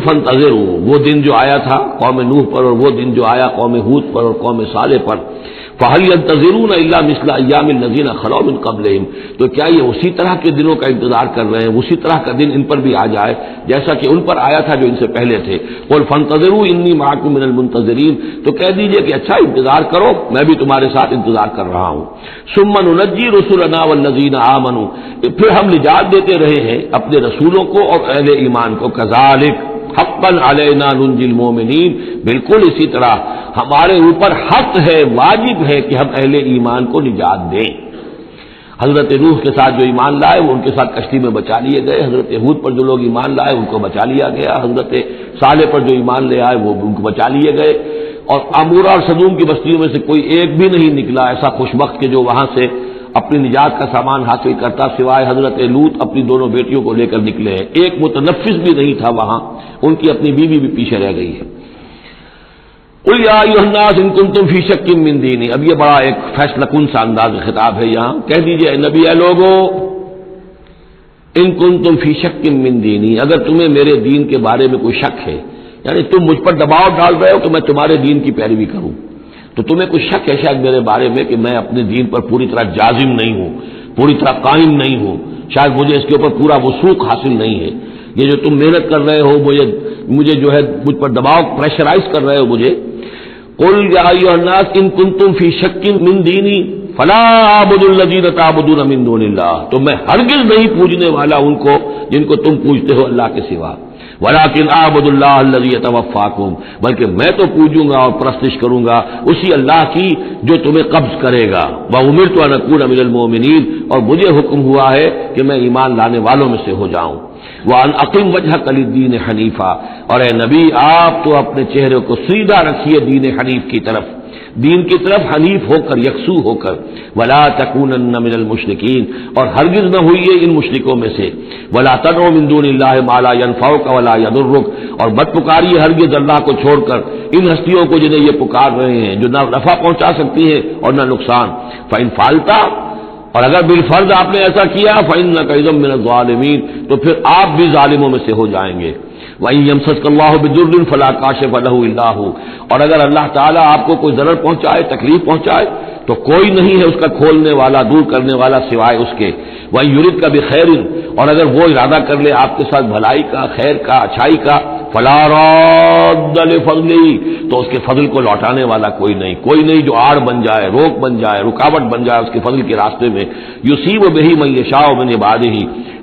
فَانتَظِرُوا، وہ دن جو آیا تھا قوم نوح پر، اور وہ دن جو آیا قوم ہود پر اور قوم صالح پر. فَهَلْ يَنتَظِرُونَ إِلَّا مِثْلَ أَيَّامِ الَّذِينَ خَلَوْا مِن قَبْلِهِمْ، تو کیا یہ اسی طرح کے دنوں کا انتظار کر رہے ہیں، اسی طرح کا دن ان پر بھی آ جائے جیسا کہ ان پر آیا تھا جو ان سے پہلے تھے. قُلْ فَانتَظِرُوا إِنِّي مَعَكُم مِّنَ الْمُنتَظِرِينَ، تو کہہ دیجئے کہ اچھا انتظار کرو، میں بھی تمہارے ساتھ انتظار کر رہا ہوں. ثُمَّ نُنَجِّي رُسُلَنَا وَالَّذِينَ آمَنُوا، پھر ہم نجات دیتے رہے ہیں اپنے رسولوں کو اور اہل ایمان کو. كَذَلِكَ حقا علینا ننجی المؤمنین، بالکل اسی طرح ہمارے اوپر حق ہے، واجب ہے کہ ہم اہل ایمان کو نجات دیں. حضرت نوح کے ساتھ جو ایمان لائے وہ ان کے ساتھ کشتی میں بچا لیے گئے، حضرت ہود پر جو لوگ ایمان لائے ان کو بچا لیا گیا، حضرت صالح پر جو ایمان لے آئے وہ ان کو بچا لیے گئے، اور عمورہ اور صدوم کی بستیوں میں سے کوئی ایک بھی نہیں نکلا ایسا خوش بخت کہ جو وہاں سے اپنی نجات کا سامان حاصل کرتا، سوائے حضرت لوط اپنی دونوں بیٹیوں کو لے کر نکلے ہیں. ایک متنفس بھی نہیں تھا وہاں، ان کی اپنی بیوی بھی پیچھے رہ گئی ہے. قُلْ يَا أَيُّهَا النَّاسُ إِن كُنتُمْ فِي شَكٍّ مِّن دِينِي، اب یہ بڑا ایک فیصلہ کن سا انداز خطاب ہے یہاں. کہہ دیجئے اے نبی، اے لوگو، إِن كُنتُمْ فِي شَكٍّ مِّن دِينِي، اگر تمہیں میرے دین کے بارے میں کوئی شک ہے، یعنی تم مجھ پر دباؤ ڈال رہے ہو کہ میں تمہارے دین کی پیروی کروں، تو تمہیں کچھ شک ہے شاید میرے بارے میں کہ میں اپنے دین پر پوری طرح جازم نہیں ہوں، پوری طرح قائم نہیں ہوں، شاید مجھے اس کے اوپر پورا وثوق حاصل نہیں ہے. یہ جو تم محنت کر رہے ہو، مجھے جو ہے مجھ پر دباؤ پریشرائز کر رہے ہو مجھے. قُلْ يَا أَيُّهَا النَّاسُ إِن كُنتُمْ فِي شَكٍّ مِّن دِينِي فَلَا أَعْبُدُ الَّذِينَ تَعْبُدُونَ مِن دُونِ اللَّهِ، تو میں ہرگز نہیں پوجنے والا ان کو جن کو تم پوجتے ہو اللہ کے سوا. وَلَٰكِنْ أَعْبُدُ اللَّهَ الَّذِي يَتَوَفَّاكُمْ، بلکہ میں تو پوجوں گا اور پرستش کروں گا اسی اللہ کی جو تمہیں قبض کرے گا. وَأُمِرْتُ أَنْ أَكُونَ مِنَ الْمُؤْمِنِينَ، اور مجھے حکم ہوا ہے کہ میں ایمان لانے والوں میں سے ہو جاؤں. وَأَنْ أَقِمْ وَجْهَكَ لِلدِّينِ حَنِيفًا، اور اے نبی آپ تو اپنے چہرے کو سیدھا رکھیے دین حنیف کی طرف، دین کی طرف حنیف ہو کر، یکسو ہو کر. وَلَا تَكُونَنَّ مِنَ الْمُشْرِكِينَ، اور ہرگز نہ ہوئیے ان مشرکوں میں سے. وَلَا تَدْعُ مِن دُونِ اللَّهِ مَا لَا يَنفَعُكَ وَلَا يَضُرُّكَ، اور مت پکاریے ہرگز اللہ کو چھوڑ کر ان ہستیوں کو جنہیں یہ پکار رہے ہیں جو نہ نفع پہنچا سکتی ہیں اور نہ نقصان. فَإِن فَعَلْتَ، اور اگر بالفرض آپ نے ایسا کیا، فَإِنَّكَ إِذًا مِّنَ الظَّالِمِينَ، تو پھر آپ بھی ظالموں میں سے ہو جائیں گے. وَإِن يَمْسَسْكَ اللَّهُ بِضُرٍّ فَلَا كَاشِفَ لَهُ إِلَّا هُوَ، اور اگر اللہ تعالیٰ آپ کو کوئی ضرر پہنچائے، تکلیف پہنچائے، تو کوئی نہیں ہے اس کا کھولنے والا، دور کرنے والا سوائے اس کے. وَإِن يُرِدْكَ بِخَيْرٍ، اور اگر وہ ارادہ کر لے آپ کے ساتھ بھلائی کا، خیر کا، اچھائی کا، فَلَا رَادَّ لِفَضْلِهِ، تو اس کے فضل کو لوٹانے والا کوئی نہیں جو آڑ بن جائے، روک بن جائے، رکاوٹ بن جائے اس کے فضل کے راستے میں. يُصِيبُ بِهِ مَن يَشَاءُ مِنْ عِبَادِهِ،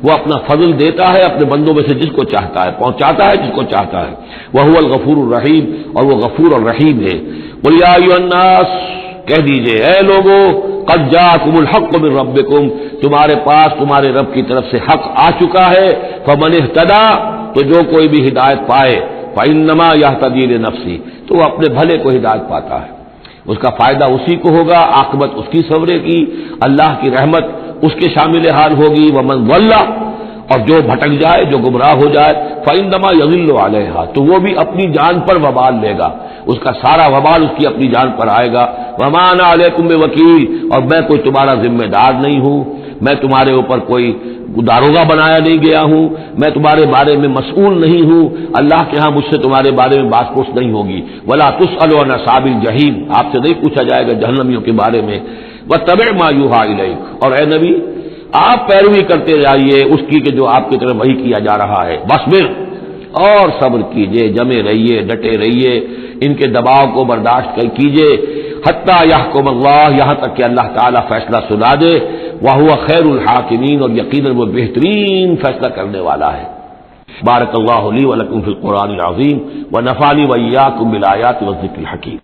وہ اپنا فضل دیتا ہے اپنے بندوں میں سے جس کو چاہتا ہے، پہنچاتا ہے جس کو چاہتا ہے. وَهُوَ الْغَفُورُ الرَّحِيمُ، اور وہ غفور اور رحیم ہے. قُلْ يَا أَيُّهَا النَّاسُ، کہہ دیجئے اے لوگو، قَدْ جَاءَكُمُ الْحَقُّ مِن رَبِّكُمْ، تمہارے پاس تمہارے رب کی طرف سے حق آ چکا ہے. فَمَنِ اهْتَدَىٰ، تو جو کوئی بھی ہدایت پائے، فَإِنَّمَا يَهْتَدِي لِنَفْسِهِ، تو وہ اپنے بھلے کو ہدایت پاتا ہے، اس کا فائدہ اسی کو ہوگا، عاقبت اس کی سورے کی، اللہ کی رحمت اس کے شامل حال ہوگی. وَمَنْ ضَلَّ، اور جو بھٹک جائے، جو گمراہ ہو جائے، فَإِنَّمَا يَضِلُّ عَلَيْهَا، تو وہ بھی اپنی جان پر وبال لے گا، اس کا سارا وبال اس کی اپنی جان پر آئے گا. وَمَا أَنَا عَلَيْكُمْ بِوَكِيلٍ، اور میں کوئی تمہارا ذمہ دار نہیں ہوں. میں تمہارے اوپر کوئی داروغہ بنایا نہیں گیا ہوں، میں تمہارے بارے میں مسئول نہیں ہوں، اللہ کے ہاں مجھ سے تمہارے بارے میں بات پوچھ نہیں ہوگی۔ ولا تسأل عن اصحاب الجحیم، آپ سے نہیں پوچھا جائے گا جہنمیوں کے بارے میں۔ واتبع ما یوحی الیک، اور اے نبی آپ پیروی کرتے جائیے اس کی کہ جو آپ کی طرف وحی کیا جا رہا ہے۔ واصبر، اور صبر کیجئے، جمے رہیے، ڈٹے رہیے، ان کے دباؤ کو برداشت کیجئے، حتیٰ یحکم اللہ، یہاں تک کہ اللہ تعالیٰ فیصلہ سنا دے، وہو خیر الحاکمین، اور یقیناً وہ بہترین فیصلہ کرنے والا ہے۔ بارک اللہ لی ولکم فی القرآن العظیم ونفعنی وإیاکم بالآیات والذکر الحکیم۔